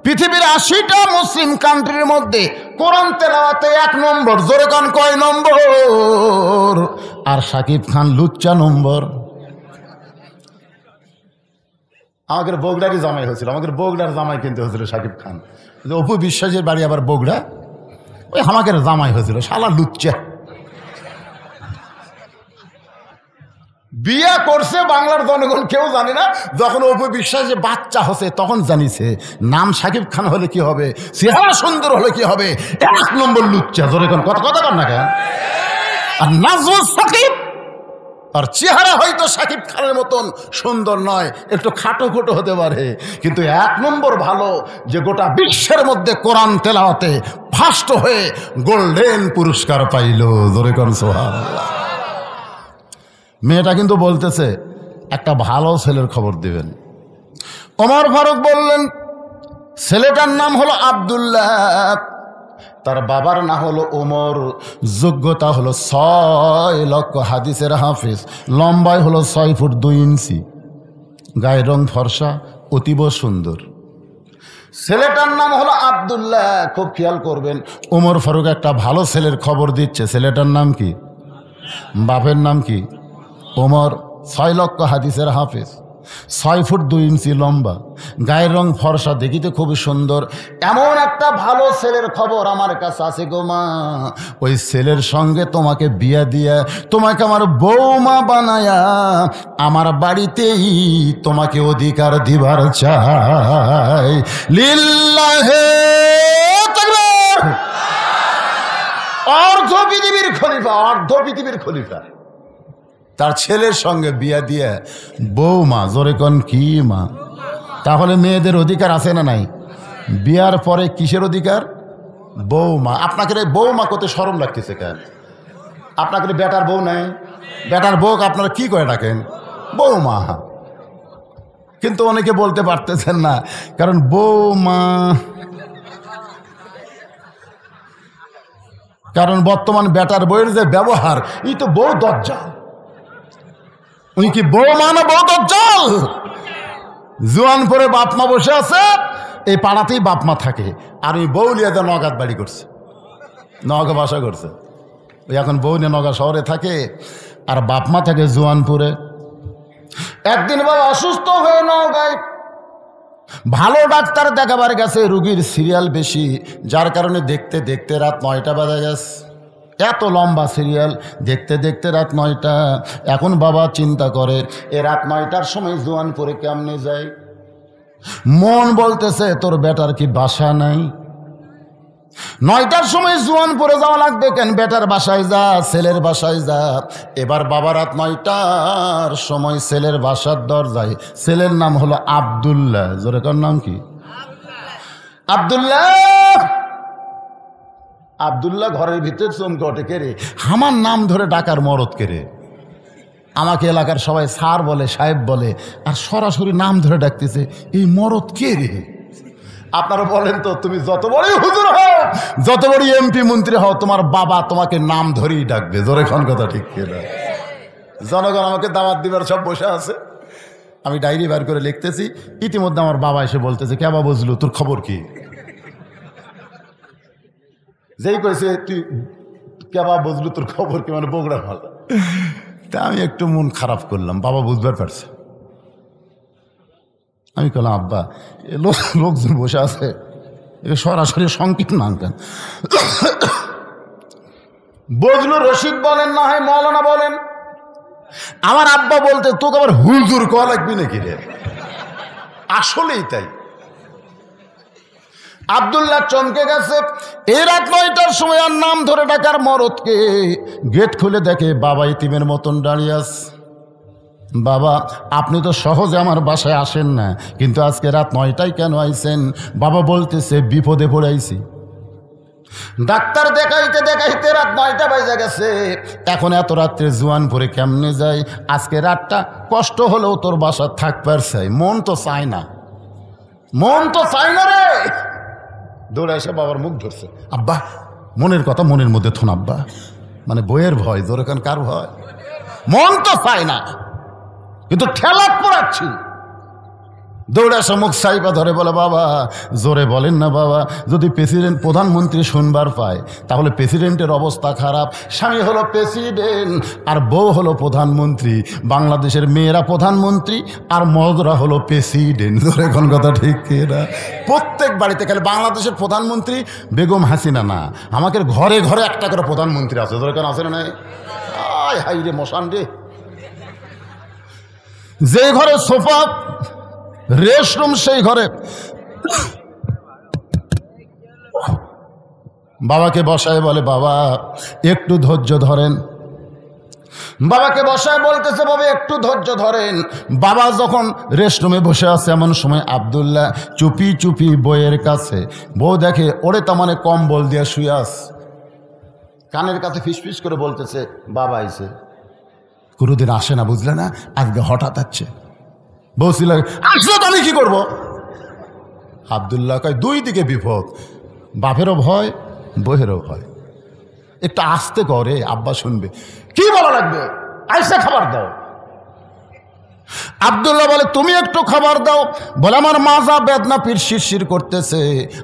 [SPEAKER 1] পৃথিবীর 80টা মুসলিম কান্ট্রির মধ্যে কোরআন তেলাওয়াতে 1 নম্বর। জোরে কোন কয় নম্বর? আর শাকিব খান লুচ্চা নম্বর। আমাদের বগুড়ারই জামাই হয়েছিল, আমাদের বগুড়ার জামাই কিনতে হয়েছিল শাকিব খান। অপু বিশ্বাসের বাড়ি আবার বগুড়া, ওই আমাদের জামাই হয়েছিল, শালা লুচ্চা। বিয়া করছে বাংলার জনগণ কেউ জানে না। যখন অপু বিশ্বাসে বাচ্চা হচ্ছে তখন জানিছে নাম শাকিব খান হলে কি হবে, চেহারা সুন্দর হলে কি হবে। 1 নম্বর লুচ্চা। জোরে কোন কথা কর না কেন? আর নাজমুস সাকিব আর চেহারা হয়তো শাকিব খানের মতন সুন্দর নয়, একটু খাটো খোটো হতে পারে, কিন্তু 1 নম্বর ভালো, যে গোটা বিশ্বের মধ্যে কোরআন তেলাওয়াতে ফার্স্ট হয়ে গোল্ডেন পুরস্কার পাইল। জোরে কোন সুবহানাল্লাহ। মেয়েটা কিন্তু বলতেছে একটা ভালো ছেলের খবর দিবেন। ওমর ফারুক বললেন ছেলেটার নাম হলো আব্দুল্লাহ, তার বাবার নাম হলো ওমর, যোগ্যতা হলো 6 লক্ষ হাদিসের হাফিজ, লম্বায় হলো 6 ফুট 2 ইঞ্চি, গায়ের রং ফর্সা, অতীব সুন্দর। ছেলেটার নাম হলো আব্দুল্লাহ। খুব খেয়াল করবেন, ওমর ফারুক একটা ভালো ছেলের খবর দিচ্ছে। ছেলেটার নাম কি? বাপের নাম কি? ওমর। 6 লক্ষ হাদিসের হাফিজ, 6 ফুট 2 ইঞ্চি লম্বা, গায়ের রং ফর্সা, দেখিতে খুবই সুন্দর। এমন একটা ভালো ছেলের খবর আমার কাছে আছে গো মা। ওই ছেলের সঙ্গে তোমাকে বিয়া দিয়া তোমাকে আমার বৌমা বানায়া আমার বাড়িতেই তোমাকে অধিকার দিবার চাই। লিল্লাহে তাকবীর। অর্ধ পৃথিবীর খলিফা, অর্ধ পৃথিবীর খলিফা তার ছেলের সঙ্গে বিয়া দিয়ে বৌমা। জোরে কোন কি মা? তাহলে মেয়েদের অধিকার আছে না নাই? বিয়ার পরে কিসের অধিকার? বৌমা। আপনাকে বৌমা কত শরম লাগতেছে কেন? আপনাকে বেটার বউ নাই? বেটার বউ আপনারা কি করে ডাকেন? বৌমা। কিন্তু অনেকে বলতে পারতেছেন না, কারণ বৌমা কারণ বর্তমান বেটার বইয়ের যে ব্যবহার, এই তো বউ দজ্জাল। উনি কি বউ মানে বউ দজ্জাল? জোয়ান পরে বাপ মা বসে আছে, এই পাড়াতেই বাপ মা থাকে, আর ওই বউ লিয়ে নগাদ বাড়ি করছে, নগা বাসা করছে। ওই এখন বউ নিয়ে নগা শহরে থাকে, আর বাপ মা থাকে জোয়ানপুরে। একদিন বাবা অসুস্থ হয়ে নগায় ভালো ডাক্তার দেখাবার গেছে, রুগীর সিরিয়াল বেশি, যার কারণে দেখতে দেখতে রাত 9টা বাজে গেছে। এত লম্বা সিরিয়াল, দেখতে দেখতে রাত 9টা। এখন বাবা চিন্তা করে, এ রাত 9টার সময় জোয়ানপুরে কেমনে যায়? মন বলতেছে তোর বেটার কি বাসা নাই? 9টার সময় জোয়ানপুরে যাওয়া লাগবে কেন? বেটার বাসায় যা, ছেলের বাসায় যা। এবার বাবা রাত 9টার সময় ছেলের বাসার দরজায়, ছেলের নাম হলো আব্দুল্লাহ। জোরে কার নাম কি? আব্দুল্লাহ। আব্দুল্লাহ ঘরের ভিতরে চমকে ওঠে, কে রে? আমার নাম ধরে ডাকার মরদ কে রে? আমাকে এলাকার সবাই স্যার বলে, সাহেব বলে, আর সরাসরি নাম ধরে ডাকতেছে, এই মরদ কে রে? আপনারা বলেন তো, তুমি যত বড়ই হুজুর হও, যত বড়ই এমপি মন্ত্রী হও, তোমার বাবা তোমাকে নাম ধরেই ডাকবে। জোরে খান কথা ঠিক কিনা? জনগণ আমাকে দাওয়াত দিবার সব বসে আছে, আমি ডায়েরি বের করে লিখতেছি। ইতিমধ্যে আমার বাবা এসে বলতেছে, কেবা বুঝলু, তোর খবর কি? যেই কইছে তুই কেবা বুঝলু, তোর খবর কি, মানে বগুড়া ভালো। তা আমি একটু মন খারাপ করলাম, বাবা বুঝবার পারছে। আমি বললাম, আব্বা লোকজন বসে আছে, সরাসরি সংকীর্ণ নাম কেন? বজলুর রশিদ বলেন, না হয় মৌলানা বলেন। আমার আব্বা বলতে, তোকে আবার হুজুর কওয়া লাগবি নাকি রে? আসলেই তাই। আব্দুল্লাহ চমকে গেছে। এই রাত 9টার সময় আর নাম ধরে ডাকার মরদকে। গেট খুলে দেখে বাবা ইতিমের মতন দাঁড়িয়ে আছে। বাবা, আপনি তো সহজে আমার বাসায় আসেন না, কিন্তু আজকে রাত 9টায় কেন আইছেন? বাবা বলতেছে, বিপদে পড়ে আইছি। ডাক্তার দেখাইতে দেখাইতে রাত 9টা বাজে গেছে। এখন এত রাত্রে জোয়ানপুরে কেমনে যায়? আজকে রাতটা কষ্ট হলেও তোর বাসা থাকবার চাই, মন তো চায় না, মন তো চায় না রে। দৌড়ে এসে বাবার মুখ ধরছে। আব্বা, মনের কথা মনের মধ্যে থন আব্বা, মানে বইয়ের ভয়। জোরে কান কার ভয়? মন তো চায় না, কিন্তু ঠেলা পড়াচ্ছি। দৌড়ে এসে মুখ সাইবা ধরে বলে, বাবা জোরে বলেন না বাবা, যদি প্রেসিডেন্ট প্রধানমন্ত্রী শুনবার পায় তাহলে প্রেসিডেন্টের অবস্থা খারাপ। স্বামী হলো প্রেসিডেন্ট আর বউ হলো প্রধানমন্ত্রী, বাংলাদেশের মেয়েরা প্রধানমন্ত্রী আর মদরা হলো প্রেসিডেন্ট। জোরে কোন কথা ঠিক কিনা? প্রত্যেক বাড়িতে খালি বাংলাদেশের প্রধানমন্ত্রী বেগম হাসিনা না, আমাদের ঘরে ঘরে একটা করে প্রধানমন্ত্রী আছে। জোরে কেন আছে না? নাই? আয় হাই রে মশান রে। যে ঘরে সোফা রেস্টরুম, সেই ঘরে বাবাকে বসায় বলে, বাবা একটু ধৈর্য ধরেন। বাবাকে বসায় বলতেছে, বাবা একটু ধৈর্য ধরেন। বাবা যখন রেস্টরুমে বসে আছে, এমন সময় আব্দুল্লাহ চুপি চুপি বইয়ের কাছে, বউ দেখে ওরে তার মানে কম্বল দিয়ে শুয়ে আছে, কানের কাছে ফিসফিস করে বলতেছে, বাবা আইছে। কোনোদিন আসে না, বুঝলে না, আজকে হঠাৎ আসছে। বলছিল, আসলে তো আমি কি করবো? আব্দুল্লাহ কয়, দুই দিকে বিপদ, বাপেরও ভয়, বইয়েরও ভয়। একটু আস্তে করে, আব্বা শুনবে। কি বলা লাগবে? আইসা খাবার দাও। আব্দুল্লাহ বলে, তুমি একটু খাবার দাও। বলে, আমার মাজা বেদনা পিঠ শিরশির করতেছে,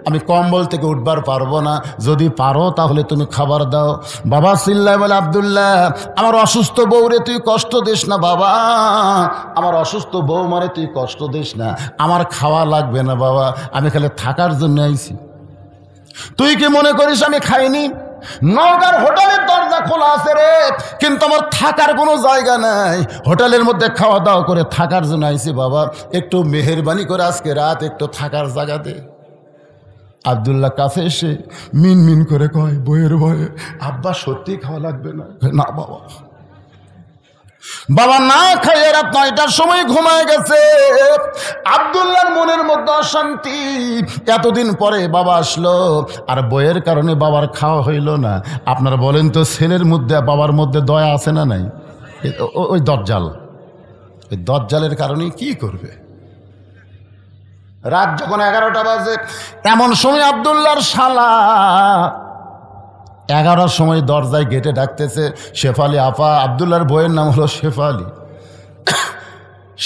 [SPEAKER 1] আমি কম্বল থেকে উঠবার পারবো না, যদি পারো তাহলে তুমি খাবার দাও। বাবা চিল্লায় বলে, আব্দুল্লাহ আমার অসুস্থ বউরে তুই কষ্ট দিস না বাবা, আমার অসুস্থ বউ মারে তুই কষ্ট দিস না, আমার খাওয়া লাগবে না বাবা, আমি খালি থাকার জন্য আইছি। তুই কি মনে করিস আমি খাইনি? নওগাঁর হোটেলের দরজা খোলা আছে রে, কিন্তু আমার থাকার কোনো জায়গা নাই। হোটেলের মধ্যে খাওয়া দাওয়া করে থাকার জন্য আইছি বাবা, একটু মেহেরবানি করে আজকে রাত একটু থাকার জায়গা দে। আব্দুল্লাহ কাছে এসে মিন মিন করে কয়, বইয়ের ভয়ে আব্বা সত্যি খাওয়া লাগবে না? না বাবা। বাবা না খাইয়ে রাত 9টার সময় ঘুমায় গেছে। আব্দুল্লাহর মনের মধ্যে অশান্তি। এতদিন পরে বাবা আসলো, আর বইয়ের কারণে বাবার খাওয়া হইল না। আপনারা বলেন তো, ছেলের মধ্যে বাবার মধ্যে দয়া আছে না নাই? ওই দজ্জাল, ওই দজ্জালের কারণে কি করবে? রাত যখন 11টা বাজে, এমন সময় আব্দুল্লাহর শালা 11টার সময় দরজায় গেটে ডাকতেছে শেফালি আপা, আবদুল্লাহর বইয়ের নাম হলো শেফালি।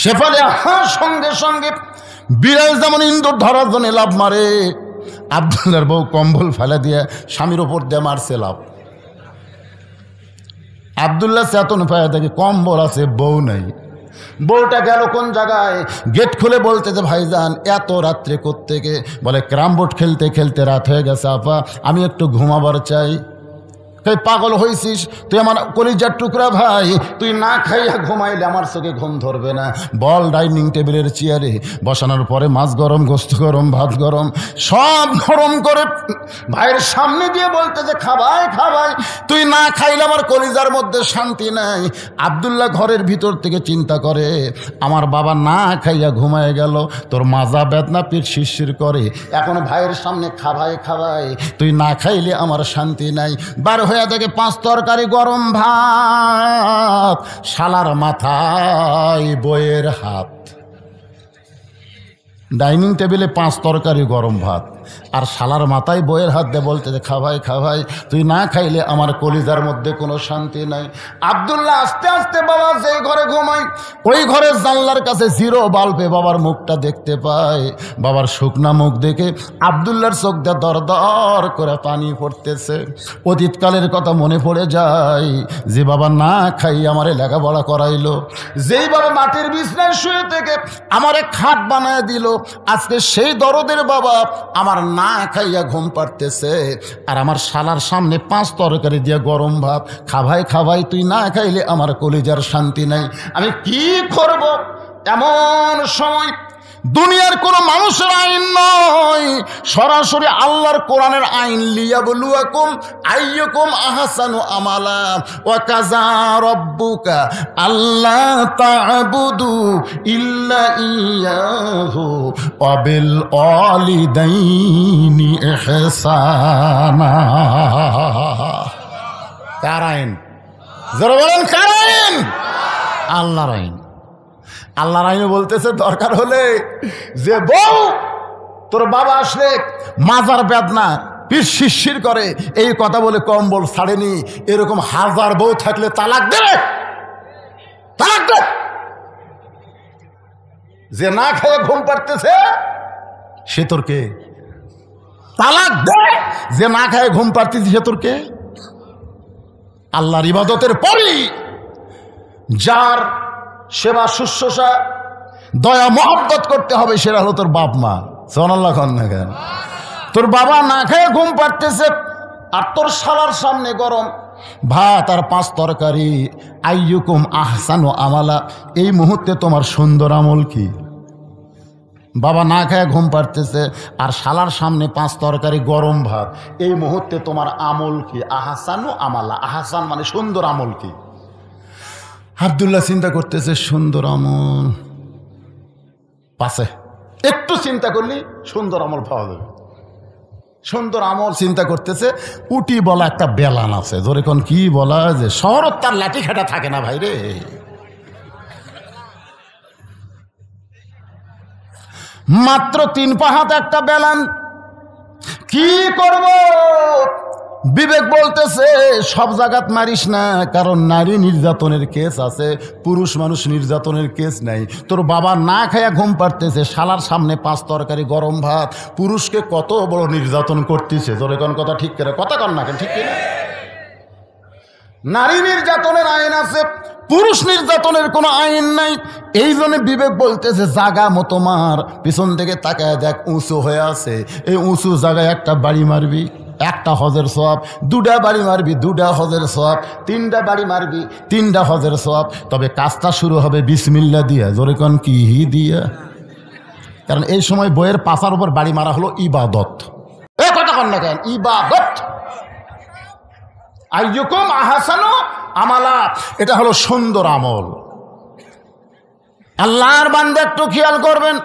[SPEAKER 1] শেফালি আপার সঙ্গে সঙ্গে বিড়াল যেমন ইন্দুর ধরার জন্য লাভ মারে, আবদুল্লাহর বউ কম্বল ফেলে দিয়ে স্বামীর ওপর দিয়ে মারছে লাভ। আবদুল্লাহ চেতন পায় দেখে কম্বল আছে, বউ নেই। বউটা গেল কোন জায়গায়, গেট খুলে বলতেছে ভাইজান এত রাত্রে কোত্থেকে? বলে ক্যারাম বোর্ড খেলতে খেলতে রাত হয়ে গেছে আপা, আমি একটু ঘুমাবার চাই। তুই পাগল হয়েছিস, তুই আমার কলিজার টুকরা ভাই, তুই না খাইয়া ঘুমাইলে আমার চোখে ঘুম ধরবে না। বল ডাইনিং টেবিলের চেয়ারে বসানোর পরে মাছ গরম, গোস্ত গরম, ভাত গরম, সব গরম করে ভাইয়ের সামনে দিয়ে বলতে যে খাবাই খাবাই, তুই না খাইলে আমার কলিজার মধ্যে শান্তি নাই। আবদুল্লাহ ঘরের ভিতর থেকে চিন্তা করে আমার বাবা না খাইয়া ঘুমায় গেল, তোর মাজা বেদনা পিঠ শিরশির করে, এখন ভাইয়ের সামনে খাবাই খাবাই, তুই না খাইলে আমার শান্তি নাই। বার হয়ে দেখে 5 তরকারি গরম ভাত, শালার মাথায় বইয়ের হাত। ডাইনিং টেবিলে 5 তরকারি গরম ভাত, আর শালার মাথায় বইয়ের হাত দিয়ে বলতে যে খাবাই খাবাই, তুই না খাইলে আমার কলিজার মধ্যে কোনো শান্তি নাই। আবদুল্লাহ আস্তে আস্তে বাবা যেই ঘরে ঘুমাই ওই ঘরের জানলার কাছে জিরো বাল্বে বাবার মুখটা দেখতে পায়। বাবার শুকনা মুখ দেখে আবদুল্লাহর চোখ দিয়ে দর দর করে পানি পড়তেছে। অতীতকালের কথা মনে পড়ে যায়, যে বাবা না খাই আমারে লেখাপড়া করাইলো, যেই বাবা মাটির বিছনায় শুয়ে থেকে আমারে খাট বানায় দিল, আজকে সেই দরদের বাবা আমার না খাইয়া ঘুম পাড়তেছে, আর আমার শালার সামনে 5 তরকারি দিয়ে গরম ভাত, খাবাই খাবাই, তুই না খাইলে আমার কলিজার শান্তি নাই, আমি কি করব? এমন সময় দুনিয়ার কোনো মানুষের আইন নয়, সরাসরি আল্লাহর কোরআনের আইন, লিয়াবলুয়াকুম আইয়ুকুম আহসানু আমালা ওয়া কাযা রাব্বুকা আল্লা তা'বুদু ইল্লা ইয়াহু ওয়া বিল ওয়ালিদাইনি ইহসানা। কার আইন? যারা বলেন কার আইন? আল্লাহর আইন। আল্লাহর আইনে বলতেছে দরকার হলে যে বউ তোর বাবা আসলে মাজার বেদনা পিঠ শিরশির করে এই কথা বলে কম্বল ছাড়েনি, এরকম 1000 বউ থাকলে তালাক দে, তালাক দে। যে না খেয়ে ঘুম পাড়তেছে সে তোর কে? তালাক দে। যে না খায় ঘুম পাড়তেছে সে তোর কে? আল্লাহর ইবাদতের পরই যার সেবা শুশ্রূষা দয়া মহব্বত করতে হবে, সেটা হলো তোর বাপ মা। সুবহানাল্লাহ খান না কেন? তোর বাবা না খেয়ে ঘুম পাড়তেছে আর তোর শালার সামনে গরম ভাত আর 5 তরকারি, আইয়ুকুম আহসানু আমালা, এই মুহূর্তে তোমার সুন্দর আমল কি? বাবা না খেয়ে ঘুম পাড়তেছে আর শালার সামনে 5 তরকারি গরম ভাত, এই মুহূর্তে তোমার আমল কি? আহসানু আমালা, আহসান মানে সুন্দর আমল কি? আবদুল্লাহ চিন্তা করতেছে সুন্দর আমল পাশে, একটু চিন্তা করলি সুন্দর আমল পাওয়া যাবে। সুন্দর আমল চিন্তা করতেছে, উটি বলা একটা বেলান আছে, ধরে কোন কি বলা যে শহরত তার লাঠি খাটা থাকে না ভাই রে। মাত্র 3 পা হাত একটা বেলান, কি করব? বিবেক বলতেছে সব জায়গাত মারিস না, কারণ নারী নির্যাতনের কেস আছে, পুরুষ মানুষ নির্যাতনের কেস নাই। তোর বাবা না খায়া ঘুম পাড়তেছে, শালার সামনে 5 তরকারি গরম ভাত, পুরুষকে কত বড় নির্যাতন করতেছে। তোরে কোন কথা ঠিক করে কথা কর না কেন? ঠিক কিনা? নারী নির্যাতনের আইন আছে, পুরুষ নির্যাতনের কোনো আইন নাই। এই জন্য বিবেক বলতেছে জাগা মতো মার, পিছন থেকে তাকায় দেখ উঁচু হয়ে আছে, এই উঁচু জায়গায় একটা বাড়ি মারবি, 1টা হজের সওয়াব, 2টা বাড়ি মারবি 2টা হজের সওয়াব, 3টা বাড়ি মারবি 3টা হজের সওয়াব। তবে কাজটা শুরু হবে বিসমিল্লাহ দিয়া, জোরে কোন কি দিয়া? কারণ এই সময় বইয়ের পাছার উপর বাড়ি মারা হলো ইবাদত। এ কথা কন না কেন? ইবাদত। আইয়ুকুম আহসানু আমালা, এটা হলো সুন্দর আমল। আল্লাহর বান্দা একটু খেয়াল করবেন,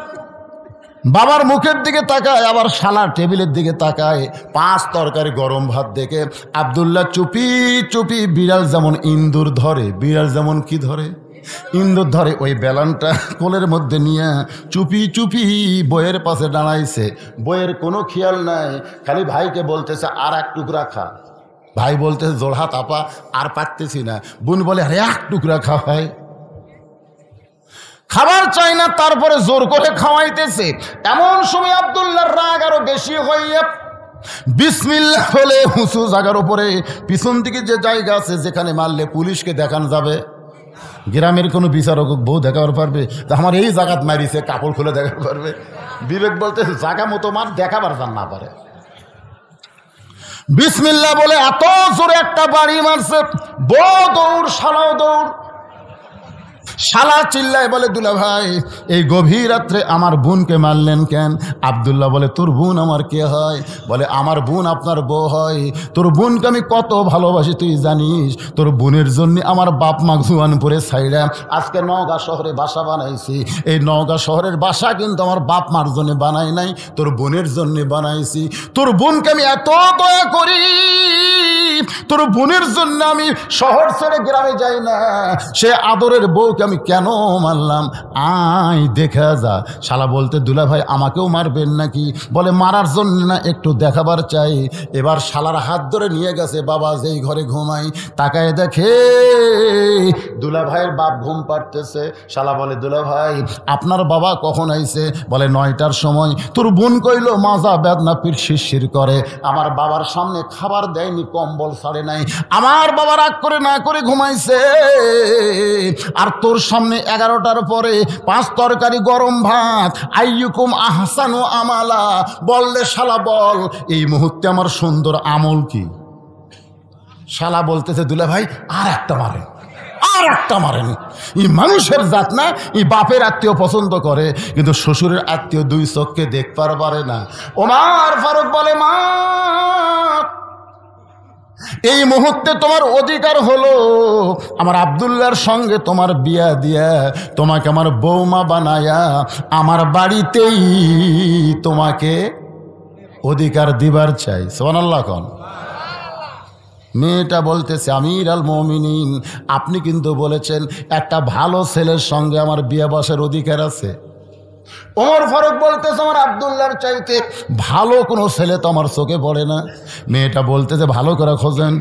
[SPEAKER 1] বাবার মুখের দিকে তাকায়, আবার শালার টেবিলের দিকে তাকায়, 5 তরকারি গরম ভাত দেখে আবদুল্লাহ চুপি চুপি, বিড়াল যেমন ইন্দুর ধরে, বিড়াল যেমন কি ধরে? ইন্দুর ধরে, ওই বেলানটা কোলের মধ্যে নিয়ে চুপি চুপি বইয়ের পাশে দাঁড়াইছে। বইয়ের কোনো খেয়াল নাই, খালি ভাইকে বলতেছে আর 1 টুকরা খা, ভাই বলতেছে জোড়হাত আপা আর পারতেছি না। বোন বলে আরে এক টুকরা খাওয়াই, খাবার চাই না, তারপরে জোর করে খাওয়াইতেছে। এমন সময় আব্দুল্লাহর রাগ আরো বেশি হইয়া বিসমিল্লাহ বলে উঁচু জায়গার উপরে পিছন দিকে যে জায়গা আছে যেখানে মারলে পুলিশকে দেখানো যাবে, গ্রামের কোনো বিচারক বউ দেখাবার পারবে আমার এই জায়গাত মারিছে, কাপড় খুলে দেখাতে পারবে? বিবেক বলতে জায়গা মতো মার দেখাবার যান না পারে। বিসমিল্লাহ বলে এত জোরে একটা বাড়ি মারছে, বউ দৌড়, শালাও দৌড়। শালা চিল্লায় বলে দুলা ভাই এই গভীর রাত্রে আমার বোনকে মারলেন কেন? আব্দুল্লাহ বলে তোর বোন আমার কে হয়? বলে আমার বোন আপনার বউ হয়। তোর বোনকে আমি কত ভালোবাসি তুই জানিস? তোর বোনের জন্য আমার বাপ মা জুয়ানপুরে ছাইড়া আজকে নওগাঁ শহরে বাসা বানাইছি। এই নওগাঁ শহরের বাসা কিন্তু আমার বাপ মার জন্য বানাই নাই, তোর বোনের জন্য বানাইছি। তোর বোনকে আমি এত দয়া করি, তোর বোনের জন্য আমি শহর ছেড়ে গ্রামে যাই না। সে আদরের বউকে আমি কেন মারলাম? আয় দেখা যা। শালা বলতে দুলা ভাই আমাকেও মারবেন নাকি? বলে মারার জন্য না, একটু দেখাবার চাই। এবার শালার হাত ধরে নিয়ে গেছে বাবা যেই ঘরে ঘুমাই, তাকায় দেখে দুলা ভাইয়ের বাপ ঘুম পাড়তেছে। শালা বলে দুলা ভাই আপনার বাবা কখন আইছে? বলে 9টার সময়। তোর বোন কইল মাজা বেদনা পিঠ শিরশির করে, আমার বাবার সামনে খাবার দেয়নি, কম্বল ছাড়ে নাই, আমার বাবা রাগ করে না করে ঘুমাইছে। আর তোর সামনে 11টার পরে 5 তরকারি গরম ভাত, আইয়ুকুম আহসানু আমালা। বললে শালা বল এই মুহূর্তে আমার সুন্দর আমল কি? শালা বলতেছে দুলা ভাই আর একটা মারেন, আর একটা মারেন। এই মানুষের জাত না, এই বাপের আত্মীয় পছন্দ করে কিন্তু শ্বশুরের আত্মীয় 2 চোখকে দেখবার পারে না। ওমর ফারুক বলে মা এই মুহূর্তে তোমার অধিকার হলো আমার আব্দুল্লাহর সঙ্গে তোমার বিয়া দিয়া তোমাকে আমার বৌমা বানায়া আমার বাড়িতেই তোমাকে অধিকার দিবার চাই। সুবহানাল্লাহ কোন? মেয়েটা বলতেছে আমির আল মুমিনিন আপনি কিন্তু বলেছেন একটা ভালো ছেলের সঙ্গে আমার বিয়ে বসার অধিকার আছে। ওমর ফারুক বলতেছে আমার আব্দুল্লাহর চাইতে ভালো কোনো ছেলে তো আমার চোখে পড়ে না। মেয়েটা বলতেছে ভালো করে খোঁজেন,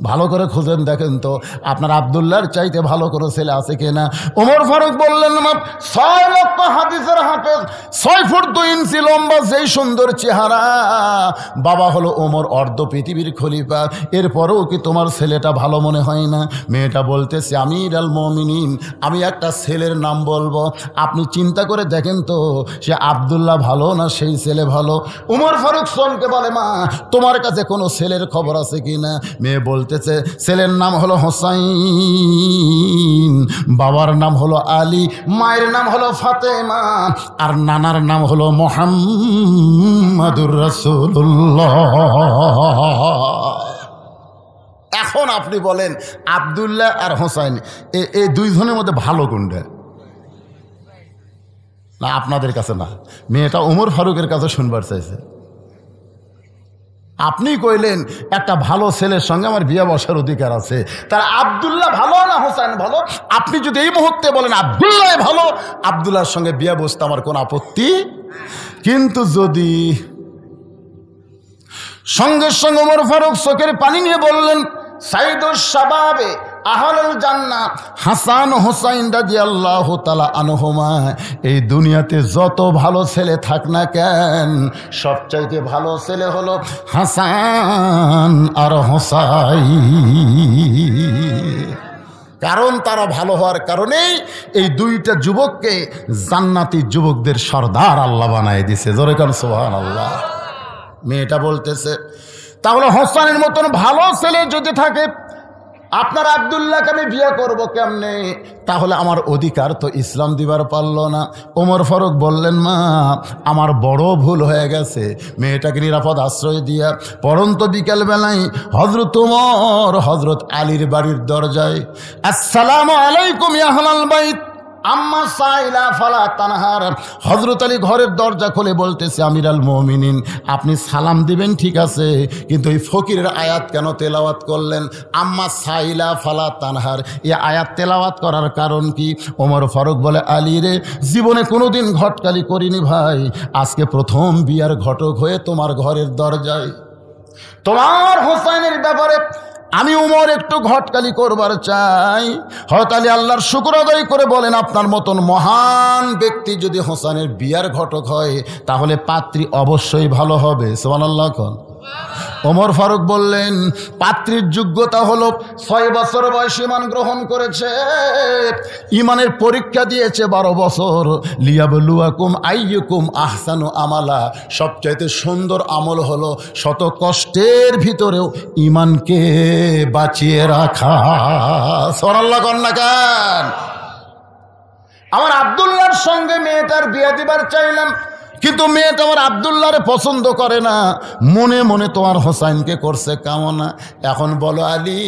[SPEAKER 1] ভালো করে খুঁজেন দেখেন তো আপনার আব্দুল্লাহর চাইতে ভালো কোনো ছেলে আছে কিনা। ওমর ফারুক বললেন 6 লক্ষ হাদিসের হাফেজ, 6 ফুট 2 ইঞ্চি লম্বা, যেই সুন্দর চেহারা, বাবা হলো ওমর অর্ধ পৃথিবীর খলিফা, এরপরেও কি তোমার ছেলেটা ভালো মনে হয় না? মেয়েটা বলতেছে আমির আল মুমিনিন আমি একটা ছেলের নাম বলবো, আপনি চিন্তা করে দেখেন তো সে আব্দুল্লাহ ভালো না সেই ছেলে ভালো? ওমর ফারুক সোনকে বলে মা তোমার কাছে কোনো ছেলের খবর আছে কিনা? মেয়ে বলতেছে ছেলের নাম হলো হোসাইন, বাবার নাম হলো আলী, মায়ের নাম হলো ফাতেমা, আর নানার নাম হলো মুহাম্মাদুর রাসূলুল্লাহ। এখন আপনি বলেন আব্দুল্লাহ আর হোসাইন এই 2 জনের মধ্যে ভালো কোনটা? না আপনাদের কাছে না, মেয়েটা ওমর ফারুকের কাছে শুনবার চাইছে। আপনি কইলেন একটা ভালো ছেলের সঙ্গে আমার বিয়ে বসার অধিকার আছে, তারা আব্দুল্লাহ ভালো না হোসেন ভালো? আপনি যদি এই মুহূর্তে বলেন আব্দুল্লাহ ভালো, আব্দুল্লাহর সঙ্গে বিয়ে বসতে আমার কোনো আপত্তি। কিন্তু যদি সঙ্গে সঙ্গে ওমর ফারুক চোখের পানি নিয়ে বললেন সাইদুস শাবাবে আহলুল জান্নাহ হাসান হোসাইন রাদিয়াল্লাহু তাআলা আনহুমা, এই দুনিয়াতে যত ভালো ছেলে থাক না কেন সবচাইতে ভালো ছেলে হলো হাসান আর হোসাইন। কারণ তারা ভালো হওয়ার কারণেই এই 2টা যুবককে জান্নাতি যুবকদের সর্দার আল্লাহ বানায় দিয়েছে। জোরে কান সুবহানাল্লাহ। মেয়েটা বলতেছে তাহলে হোসেনের মতন ভালো ছেলে যদি থাকে আপনার আব্দুল্লাহকে আমি বিয়ে করব কেমনে? তাহলে আমার অধিকার তো ইসলাম দিবার পারল না। ওমর ফারুক বললেন মা আমার বড় ভুল হয়ে গেছে। মেয়েটাকে নিরাপদ আশ্রয় দিয়া পরন্ত বিকেলবেলায় হজরত ওমর হজরত আলীর বাড়ির দরজায় আসসালামু আলাইকুম ইয়া আহলাল বাইত আম্মা সাইলা ফালা তানহার, হযরত আলী ঘরের দরজা খুলে বলতেছে আমির আল মুমিনিন আপনি সালাম দিবেন ঠিক আছে, কিন্তু এই ফকিরের আয়াত কেন তেলাওয়াত করলেন? আম্মা সাইলা ফালা তানহার, এই আয়াত তেলাওয়াত করার কারণ কি? ওমর ফারুক বলে আলী রে জীবনে কোনোদিন ঘটকালি করিনি ভাই, আজকে প্রথম বিয়ার ঘটক হয়ে তোমার ঘরের দরজায় তোমার হোসাইনের ব্যাপারে আমি উমর একটু ঘটকালি করবার চাই। হয়তো আলী আল্লাহর শুকর আদায় করে বলেন, আপনার মতন মহান ব্যক্তি যদি হোসেনের বিয়ার ঘটক হয় তাহলে পাত্রী অবশ্যই ভালো হবে। সুবহানাল্লাহ। ওমর ফারুক বললেন, পাত্রীর যোগ্যতা হলো 6 বছর বয়সে ইমান গ্রহণ করেছে, ইমানের পরীক্ষা দিয়েছে 12 বছর। লিয়াবলুয়াকুম আইয়ুকুম আহসানু আমালা, সবচাইতে সুন্দর আমল হলো শত কষ্টের ভিতরেও ইমানকে বাঁচিয়ে রাখা। সুবহানাল্লাহ কন্যা গান। আমার আব্দুল্লাহর সঙ্গে মেয়েটার বিয়ে দিবার চাইলাম, কিন্তু মেয়েটা আমার আব্দুল্লাহরে পছন্দ করে না, মনে মনে তোমার হোসাইনকে করছে কামনা। এখন বলো আলী,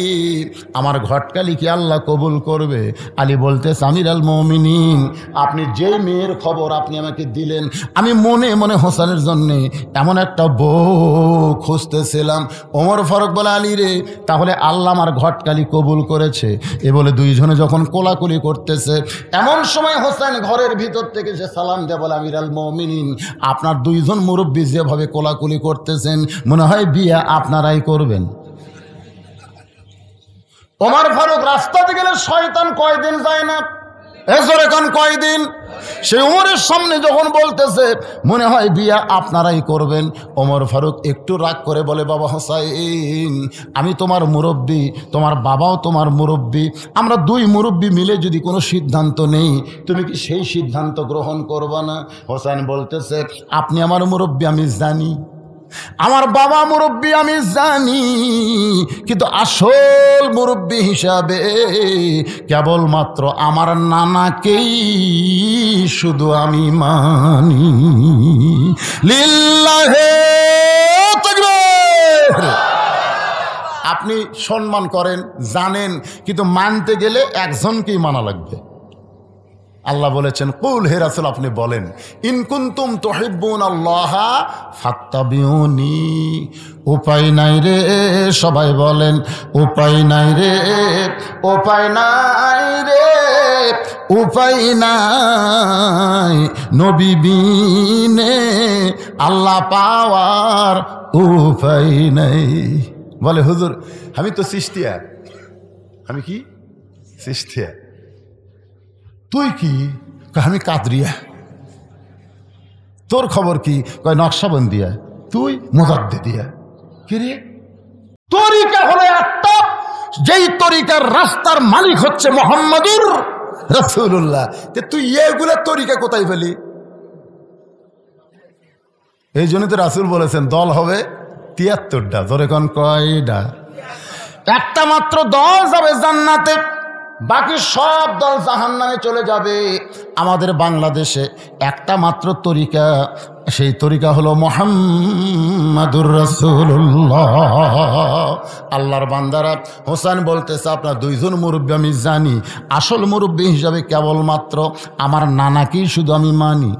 [SPEAKER 1] আমার ঘটকালি কি আল্লাহ কবুল করবে? আলী বলতেছে, আমির আল মুমিনিন, আপনি যে মেয়ের খবর আপনি আমাকে দিলেন, আমি মনে মনে হোসেনের জন্যে এমন একটা বউ খুঁজতেছিলাম। ওমর ফারুক বলে, আলী রে, তাহলে আল্লাহ আমার ঘটকালি কবুল করেছে। এ বলে দুইজনে যখন কোলাকুলি করতেছে, এমন সময় হোসেন ঘরের ভিতর থেকে সে সালাম দেয়, বলে, আমির আল মুমিনিন, আপনার দুইজন মুরব্বী যেভাবে কোলাকুলি করতেছেন, মনে হয় বিয়ে আপনারাই করবেন। ওমর ফারুক রাস্তাতে গেলে শয়তান কয়দিন যায় না, এখন কয়দিন। সে উমরের সামনে যখন বলতেছে মনে হয় বিয়া আপনারাই করবেন, ওমর ফারুক একটু রাগ করে বলে, বাবা হোসাইন, আমি তোমার মুরব্বী, তোমার বাবাও তোমার মুরব্বী, আমরা দুই মুরব্বী মিলে যদি কোনো সিদ্ধান্ত নেই, তুমি কি সেই সিদ্ধান্ত গ্রহণ করবা না? হোসাইন বলতেছে, আপনি আমার মুরব্বী আমি জানি, আমার বাবা মুরব্বী আমি জানি, কিন্তু আসল মুরব্বী হিসাবে কেবলমাত্র আমার নানাকেই শুধু আমি মানি। লিল্লাহে তাকবীর। আপনি সম্মান করেন জানেন, কিন্তু মানতে গেলে একজনকেই মানা লাগবে। আল্লাহ বলেছেন, কুল হে রাসূল, আপনি বলেন, ইন কুনতুম তুহিব্বুনাল্লাহ ফাত্তাবিউনি। উপায় নাই রে, সবাই বলেন, উপায় নাই রে, উপায় নাই রে, উপায় নাই, নবী বিনে আল্লাহ পাওয়ার উপায় নাই। বলে, হুজুর আমি তো চিশতিয়া। আমি কি চিশতিয়া? তুই কি? আমি কাদরিয়া। তোর খবর কি? কয় নকশাবন্দিয়া। তুই মুজাদ্দিদিয়া। কি রে? তরিকা হলো একটা, যেই তরিকার রাস্তার মালিক হচ্ছে মুহাম্মাদুর রাসূলুল্লাহ। তুই এগুলা তরিকা কোথায় পেলি? এই জন্য তো রাসূল বলেছেন, দল হবে 73টা। ধরে কোন কয়টা? একটা মাত্র দল যাবে জান্নাতে, বাকি সব দল জাহান্নামে চলে যাবে। আমাদের বাংলাদেশে একটা মাত্র তরিকা, সেই তরিকা হলো মুহাম্মাদুর রাসূলুল্লাহ। আল্লাহর বান্দারা, হোসেন বলতেছে, আপনার দুইজন মুরব্বী আমি জানি, আসল মুরব্বী হিসাবে কেবলমাত্র আমার নানাকেই শুধু আমি মানি।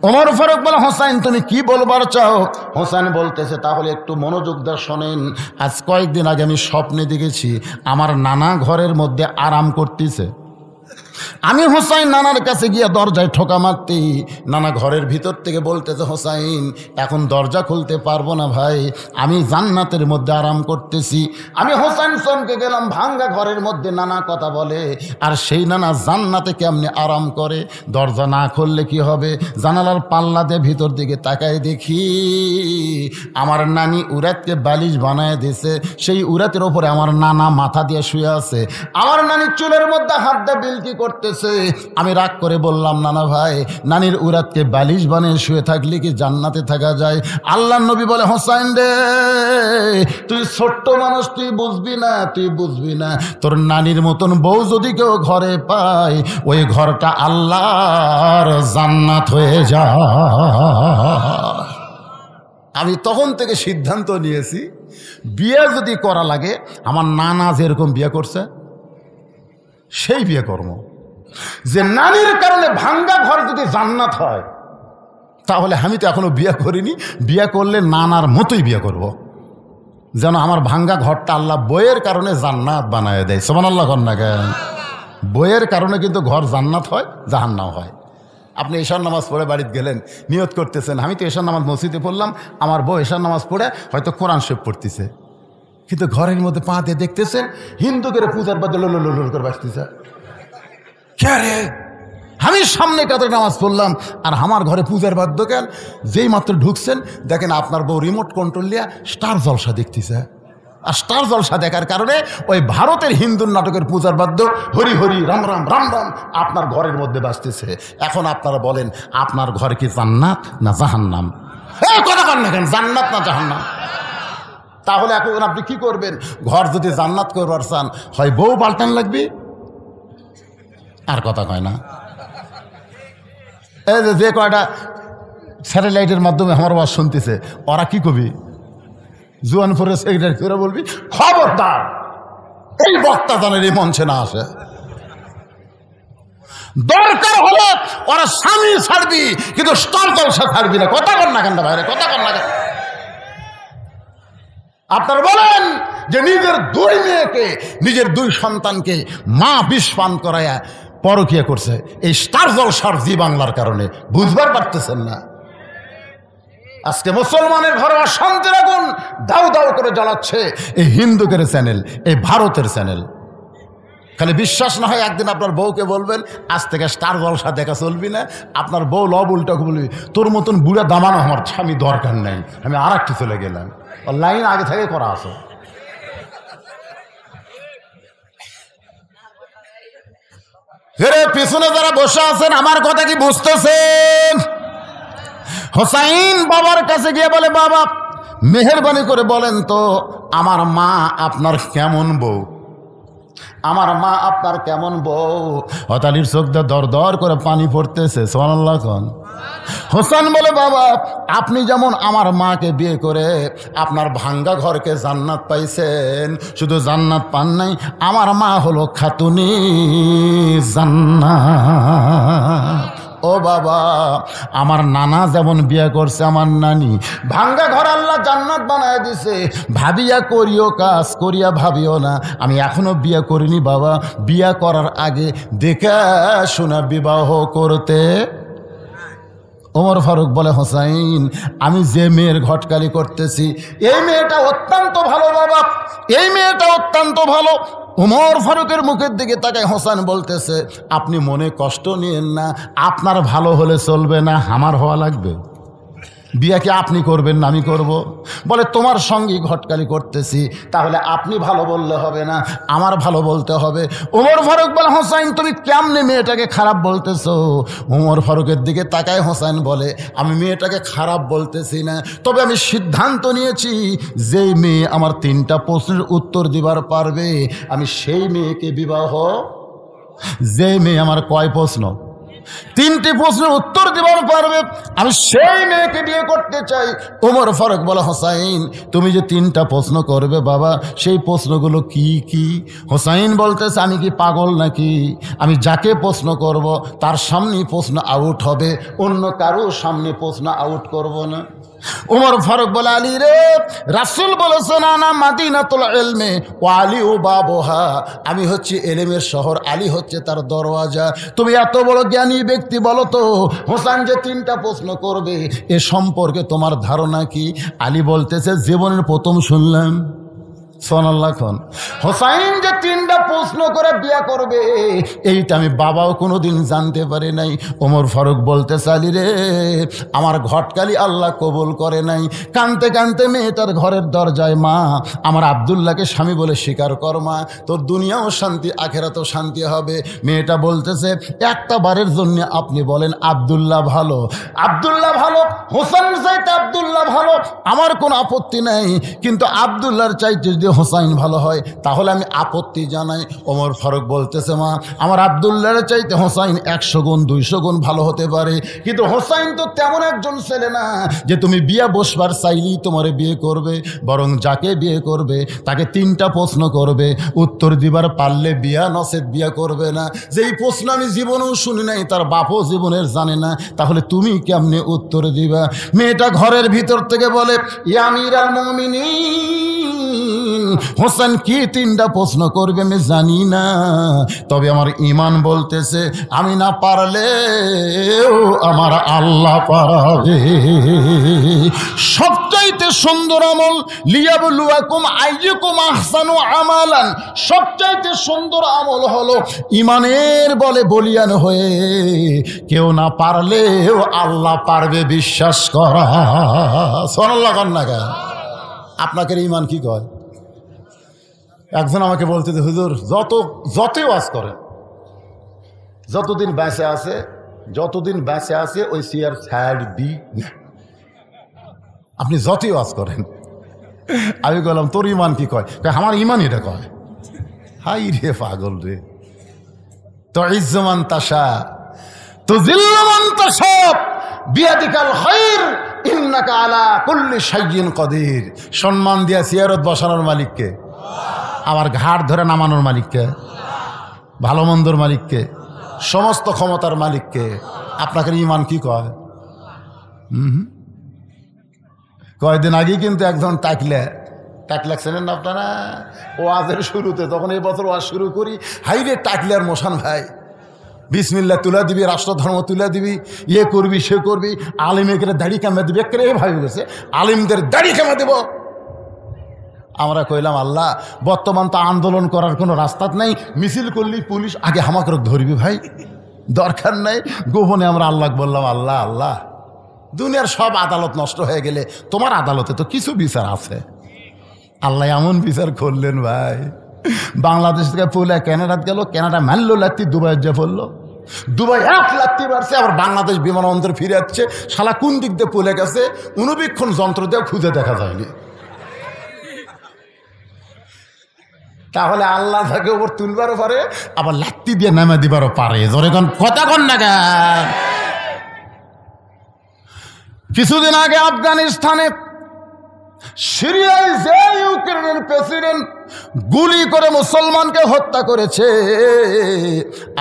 [SPEAKER 1] ওমর ফারুক বলে, হোসেন তুমি কি বলবার চাও? হোসেন বলতেছে, তাহলে একটু মনোযোগ দিয়ে শোনেন। আজ কয়েকদিন আগে আমি স্বপ্নে দেখেছি আমার নানা ঘরের মধ্যে আরাম করতেছে। আমি হোসাইন নানার কাছে গিয়ে দরজায় ঠোকা মারতে, নানা ঘরের ভিতর থেকে বলতেছে, হোসাইন এখন দরজা খুলতে পারবো না ভাই, আমি জান্নাতের মধ্যে আরাম করতেছি। আমি হোসাইন চমকে গেলাম, ভাঙ্গা ঘরের মধ্যে নানা কথা বলে, আর সেই নানা জান্নাতে কেমনে আরাম করে? দরজা না খুললে কি হবে? জানালার পাল্লা দিয়ে ভিতর দিকে তাকায় দেখি আমার নানি উরাতকে বালিশ বানায় দিয়েছে, সেই উরাতের ওপরে আমার নানা মাথা দিয়ে শুয়ে আছে। আমার নানি চুলের মধ্যে হাত দিয়ে বিলকি করতেছে। আমি রাগ করে বললাম, নানা ভাই, নানির উরাতকে বালিশ বানিয়ে শুয়ে থাকলে কি জান্নাতে থাকা যায়? আল্লাহর নবী বলে, হোসাইন রে, তুই ছোট্ট মানুষ, তুই বুঝবি না, তুই বুঝবি না। তোর নানির মতন বউ যদি কেউ ঘরে পায়, ওই ঘরটা আল্লাহর জান্নাত হয়ে যায়। আমি তখন থেকে সিদ্ধান্ত নিয়েছি, বিয়ে যদি করা লাগে, আমার নানা যেরকম বিয়ে করছে সেই বিয়ে কর্ম। যে নানির কারণে ভাঙ্গা ঘর যদি জান্নাত হয়, তাহলে আমি তো এখনো বিয়ে করিনি, বিয়ে করলে নানার মতোই বিয়ে করব, যেন আমার ভাঙ্গা ঘরটা আল্লাহ বইয়ের কারণে জান্নাত বানায় দেয়। সুবহানাল্লাহ কন্যা। বইয়ের কারণে কিন্তু ঘর জান্নাত হয়, জাহান্নাম হয়। আপনি এশার নামাজ পড়ে বাড়িতে গেলেন, নিয়ত করতেছেন আমি তো এশার নামাজ মসজিদে পড়লাম, আমার বউ এশার নামাজ পড়ে হয়তো কোরআন শরীফ পড়তেছে, কিন্তু ঘরের মধ্যে পা দিয়ে দেখতেছেন হিন্দু করে পূজার বাদে লোল করে বাঁচতেছে। কে রে, আমি সামনে কাতারে নামাজ পড়লাম আর আমার ঘরে পূজার বাদ্য কেন? যেই মাত্র ঢুকছেন দেখেন আপনার বউ রিমোট কন্ট্রোল নিয়ে স্টার জলসা দেখতেছে। আর স্টার জলসা দেখার কারণে ওই ভারতের হিন্দুর নাটকের পূজার বাদ্য হরি হরি রাম রাম রাম রাম আপনার ঘরের মধ্যে বাজতেছে। এখন আপনারা বলেন আপনার ঘর কি জান্নাত না জাহান্নাম? কথা বল না কেন, জান্নাত না জাহান্নাম? তাহলে এখন আপনি কি করবেন? ঘর যদি জান্নাত করবার চান হয় বউ পাল্টান লাগবে, আর কথা কয় না। এই যে কয়টা স্যাটেলাইটের মাধ্যমে আমার আওয়াজ শুনতেছে, ওরা কি কবি জুয়ানপুরের সেক্রেটারি বলবি খবরদার এই বক্তা জানের এই মঞ্চে না আসে। দরকার হলে ওরা স্বামী ছাড়বি, কিন্তু স্টার জলসা ছাড়বি না। কথা কর না কেন ভাইরে, কথা কর না কেন? আপনারা বলেন যে নিজের দুই মেয়েকে, নিজের দুই সন্তানকে মা বিষ পান করায়া পরকিয়া করছে এই স্টার জলসার জি বাংলার কারণে। বুঝবার পারতেছেন না? আজকে মুসলমানের ঘরে অশান্তির আগুন দাউ দাউ করে জ্বালাচ্ছে এই হিন্দুদের চ্যানেল, এই ভারতের চ্যানেল। খালি বিশ্বাস না হয় একদিন আপনার বউকে বলবেন আজ থেকে স্টার জলসা দেখা চলবি না। আপনার বউ লব উল্টাকে বলবি তোর মতন বুড়া দামানো আমার স্বামী দরকার নাই, আমি আর একটু চলে গেলাম। লাইন আগে থেকে করা আছে। পিছনে যারা বসে আছেন আমার কথা কি বুঝতেছেন? হোসাইন বাবার কাছে গিয়ে বলে বাবা মেহেরবানি করে বলেন তো আমার মা আপনার কেমন বউ, আমার মা আপনার কেমন বউ? হতালির চোখ দিয়ে দর দর করে পানি পড়তেছে। সুবহানাল্লাহ খান। হোসেন বলে বাবা আপনি যেমন আমার মাকে বিয়ে করে আপনার ভাঙ্গা ঘরকে জান্নাত পাইছেন, শুধু জান্নাত পান নাই, আমার মা হলো খাতুনি জান্নাত। ও বাবা আমার নানা যেমন বিয়ে করছে আমার নানি, ভাঙ্গা ঘর আল্লাহ জান্নাত বানায় দিছে। ভাবিয়া করিও কাজ, করিয়া ভাবিও না। আমি এখনো বিয়ে করিনি বাবা, বিয়ে করার আগে দেখে শোনা বিবাহ করতে। ওমর ফারুক বলে হোসাইন আমি যে মেয়ের ঘটকালি করতেছি এই মেয়েটা অত্যন্ত ভালো বাবা, এই মেয়েটা অত্যন্ত ভালো। ওমর ফারুকের মুখের দিকে তাকায় হোসেন বলতেছে আপনি মনে কষ্ট নিয়েন না, আপনার ভালো হলে চলবে না, আমার হওয়া লাগবে। বিয়ে কি আপনি করবেন না আমি করব? বলে তোমার সঙ্গে ঘটকালি করতেছি, তাহলে আপনি ভালো বললে হবে না, আমার ভালো বলতে হবে। ওমর ফারুক বলে হোসাইন তুমি কেমনে মেয়েটাকে খারাপ বলতেছো? ওমর ফারুকের দিকে তাকায় হোসেন বলে আমি মেয়েটাকে খারাপ বলতেছি না, তবে আমি সিদ্ধান্ত নিয়েছি যেই মেয়ে আমার 3টা প্রশ্নের উত্তর দিবার পারবে আমি সেই মেয়েকে বিবাহ। যে মেয়ে আমার কয় প্রশ্ন? 3টি প্রশ্নের উত্তর দিবার পারবে আমি সেই মেয়েকে বিয়ে করতে চাই। ওমর ফারুক বলে হোসাইন তুমি যে 3টা প্রশ্ন করবে বাবা সেই প্রশ্নগুলো কি কি? হোসাইন বলতেছে আমি কি পাগল নাকি? আমি যাকে প্রশ্ন করব তার সামনেই প্রশ্ন আউট হবে, অন্য কারো সামনে প্রশ্ন আউট করব না। ওমর ফারুক বলে আলী রে রাসূল বলেছেন আনা মাদিনাতুল ইলমি ওয়া আলী ও বাবুহা, আমি হচ্ছে এলেমের শহর, আলী হচ্ছে তার দরওয়াজা। তুমি এত বড় জ্ঞানী ব্যক্তি, বলো তো হোসেন যে 3টা প্রশ্ন করবে এ সম্পর্কে তোমার ধারণা কি? আলী বলতেছে জীবনের প্রথম শুনলাম। সুবহানাল্লাহ খান। হোসাইন যে 3টা প্রশ্ন করে বিয়ে করবে এইটা আমি বাবাও কোনোদিন জানতে পারি নাই। ওমর ফারুক বলতে চালি রে আমার ঘটকালি আল্লাহ কবুল করে নাই। কানতে কানতে মেয়েটার ঘরের দরজায় মা আমার আব্দুল্লাহকে স্বামী বলে স্বীকার কর মা, তোর দুনিয়াও শান্তি আখেরাতেও শান্তি হবে। মেয়েটা বলতেছে একটা বারের জন্য আপনি বলেন আব্দুল্লাহ ভালো, আব্দুল্লাহ ভালো, হোসেন চাইতে আব্দুল্লাহ ভালো, আমার কোনো আপত্তি নাই, কিন্তু আব্দুল্লাহর চাইতে যদি হোসাইন ভালো হয় তাহলে আমি আপত্তি জানাই। ওমর ফারুক বলতেছে মা আমার আব্দুল্লাহর চাইতে হোসাইন 100 গুণ 200 গুণ ভালো হতে পারে, কিন্তু হোসাইন তো তেমন একজন ছেলে না যে তুমি বিয়ে বসবার চাইলেই তোমার বিয়ে করবে, বরং যাকে বিয়ে করবে তাকে 3টা প্রশ্ন করবে, উত্তর দিবার পারলে বিয়া, নসেদ বিয়া করবে না। যেই প্রশ্ন আমি জীবনেও শুনি নাই, তার বাপও জীবনের জানে না, তাহলে তুমি কেমনে উত্তর দিবা? মেয়েটা ঘরের ভিতর থেকে বলে ইয়া আমিরাল মুমিনিন হোসেন কি 3টা প্রশ্ন করবে আমি জানি না, তবে আমার ইমান বলতেছে আমি না পারলেও আমার আল্লাহ পারাবে। সবচাইতে সুন্দর আমল লিয়াবলুয়াকুম আইয়ুকুম আহসানু আমালান, সবচাইতে সুন্দর আমল হলো ইমানের বলে বলিয়ান হয়ে কেউ না পারলেও আল্লাহ পারবে বিশ্বাস করা। সুবহানাল্লাহ না কেন? আপনাকে ইমান কি কয়? একজন আমাকে বলতে যে হুজুর যতই ওয়াজ করেন, যতদিন বেঁচে আছে ওই চেয়ার ছাড়বি না, আপনি যতই ওয়াজ করেন। আমি বললাম তোর ইমান কি কয়? আমার ইমান এটা কয়। হাই রে পাগল রে, তো ইজ্জমান তাশা তো জিল্লমান তাশা বিয়াদিকাল খায়র ইন্নাকা আলা কুল্লি শাইইন কাদির। সম্মান দিয়া চেয়ারত বসানোর মালিককে, আবার ঘাড় ধরে নামানোর মালিককে, ভালো মন্দর মালিককে, সমস্ত ক্ষমতার মালিককে। আপনাকে ইমান কি কয়? কয়েকদিন আগে কিন্তু একজন টাকলা ছিলেন না আপনারা ওয়াজের শুরুতে, তখন এই বছর ওয়াজ শুরু করি, হাইরে টাকলার মোশান ভাই, বিসমিল্লাহ তুলে দিবি, রাষ্ট্রধর্ম তুলে দিবি, ইয়ে করবি সে করবি, আলিমের দাড়ি কামে দিবি, একেবারে ভাই গেছে আলিমদের দাড়ি কামে দেব। আমরা কইলাম আল্লাহ, বর্তমান তো আন্দোলন করার কোনো রাস্তা নেই, মিছিল করলি পুলিশ আগে হামাকে ধরবি ভাই, দরকার নাই। গোপনে আমরা আল্লাহ বললাম আল্লাহ আল্লাহ, দুনিয়ার সব আদালত নষ্ট হয়ে গেলে তোমার আদালতে তো কিছু বিচার আছে। আল্লাহ এমন বিচার করলেন ভাই, বাংলাদেশ থেকে পড়লে ক্যানাডাত গেল, ক্যানাডা মারলো লাত্তি, দুবাই যা পড়লো, দুবাই 1 লাত্তি মারছে, আবার বাংলাদেশ বিমানবন্দর ফিরে যাচ্ছে, শালা কোন দিক দিয়ে পড়ে গেছে অনুবীক্ষণ যন্ত্র দিয়ে খুঁজে দেখা যায়নি। তাহলে আল্লাহ তাকে ওপর তুলবারও পারে, আবার লাত্তি দিয়ে নামে দিবারও পারে। জোরে কোন কথা কোন না কেন? কিছুদিন আগে আফগানিস্তানে সিরিয়ায় যে ইউক্রেনের প্রেসিডেন্ট গুলি করে মুসলমানকে হত্যা করেছে,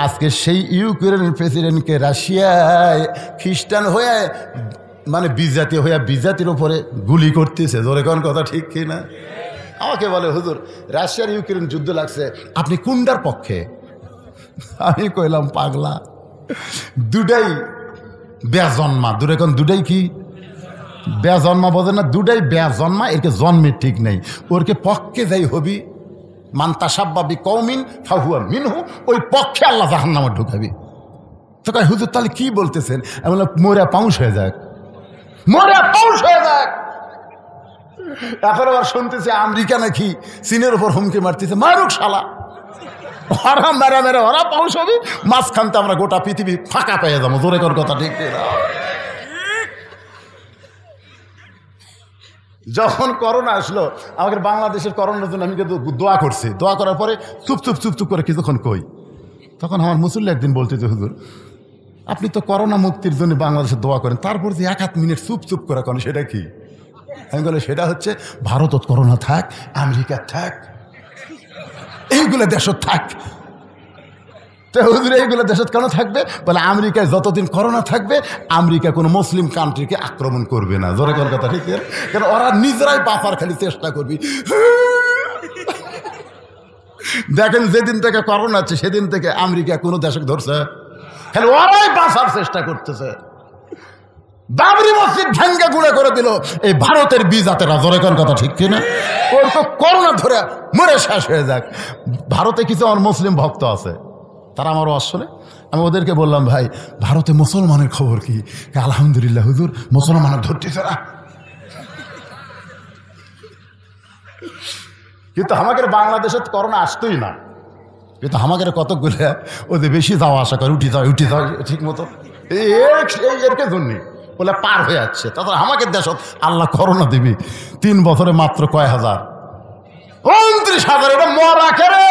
[SPEAKER 1] আজকে সেই ইউক্রেনের প্রেসিডেন্টকে রাশিয়ায় খ্রিস্টান হয়ে মানে বিজাতির উপরে গুলি করতেছে। জোরে কোন কথা ঠিক কিনা? আমাকে বলে হুজুর রাশিয়ার ইউক্রেন যুদ্ধ লাগছে, আপনি কোনটার পক্ষে? আমি কইলাম পাগলা, দুটাই বেজন্মা। দুটাই কি বেজন্মা? বোঝে না, দুটাই বেজন্মা, এরকে জন্মের ঠিক নেই। ওরকে পক্ষে যাই হবি, মান তাসাব্বাবি কওমিন ফাহুয়া মিনহু, ওই পক্ষে আল্লাহ জাহান্নামে ঢুকাবি। তো কয় হুজুর তাহলে কি বলতেছেন? আমি বললাম মোরা পাউস হয়ে যাক, মোরা পাউস হয়ে যাক। এখন আবার শুনতেছে আমেরিকা নাকি চীনের উপর হুমকি মারতেছে, মারুক শালা, ওরা মেরে ওরা পাউস হবে, মাঝখানতে আমরা গোটা পৃথিবী ফাঁকা পেয়ে যাবো। জোরে কর কথা ঠিক না? যখন করোনা আসলো, আমাদের বাংলাদেশের করোনার জন্য আমি কিন্তু দোয়া করছি, দোয়া করার পরে চুপ করে কিছুক্ষণ কই, তখন আমার মুসল্লি একদিন বলতেছে হুজুর আপনি তো করোনা মুক্তির জন্য বাংলাদেশে দোয়া করেন, তারপর যে 1-8 মিনিট চুপ করে করেন, সেটা কি? আমি বলি সেটা হচ্ছে ভারতত করোনা থাক, আমেরিকা থাক, এইগুলো দেশত থাক। তো হুজুর এইগুলো দেশত কেন থাকবে? বলে আমেরিকায় যতদিন করোনা থাকবে আমেরিকা কোনো মুসলিম কান্ট্রিকে আক্রমণ করবে না। জোরে কোন কথা ঠিক? কারণ ওরা নিজেরাই বাঁচার খালি চেষ্টা করবি। দেখেন যেদিন থেকে করোনা আছে সেদিন থেকে আমেরিকা কোনো দেশকে ধরছে, খালি ওরাই বাঁচার চেষ্টা করতেছে। বাবরি মসজিদ ভাঙ্গা গুঁড়া করে দিল এই ভারতের বিজাতেরা। জোরে কোন কথা ঠিক কিনা? ওর তো করোনা ধরে মরে শেষ হয়ে যাক। ভারতে কিছু আমার মুসলিম ভক্ত আছে, তারা আমারও আসলে, আমি ওদেরকে বললাম ভাই ভারতে মুসলমানের খবর কি? আলহামদুলিল্লাহ হুজুর মুসলমানের ধরতেছে না, কিন্তু আমাদের বাংলাদেশে করোনা আসতোই না, কিন্তু আমাদের কতগুলো ওদের বেশি যাওয়া আসা করে, উঠি যাও ঠিক মতো এরকে জন্যে বলে পার হয়ে যাচ্ছে। তারপর আমাদের দেশত আল্লাহ করোনা দিবি 3 বছরে মাত্র কয় হাজার, 29,000। এটা মরা খেলে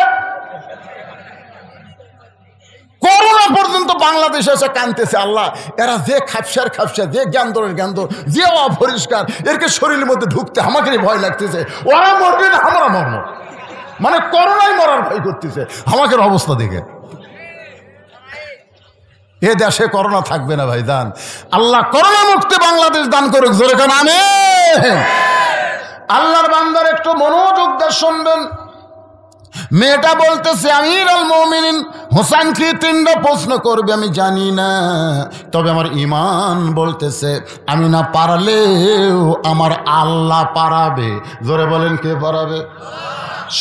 [SPEAKER 1] করোনা পর্যন্ত বাংলাদেশে এসে কানতেছে। আল্লাহ এরা যে খাপসার যে জ্ঞানদরের যে অপরিষ্কার, এরকে শরীরের মধ্যে ঢুকতে আমাকে ভয় লাগতেছে। ওরা মরবে না আমরা মরব, মানে করোনায় মরার ভয় করতেছে আমাকে অবস্থা দেখে। এ দেশে করোনা থাকবে না ভাই দান। আল্লাহ করোনা মুক্তি বাংলাদেশ দান করুক। জোরে কান আমিন। আল্লাহর বান্দার একটু মনোযোগ দিয়ে শুনবেন। মেয়েটা বলতেছে আমিরুল মুমিনিন হোসেন কি তিনটা প্রশ্ন করবে আমি জানি না, তবে আমার ঈমান বলতেছে আমি না পারলেও আমার আল্লাহ পারাবে। জোরে বলেন কে পারাবে?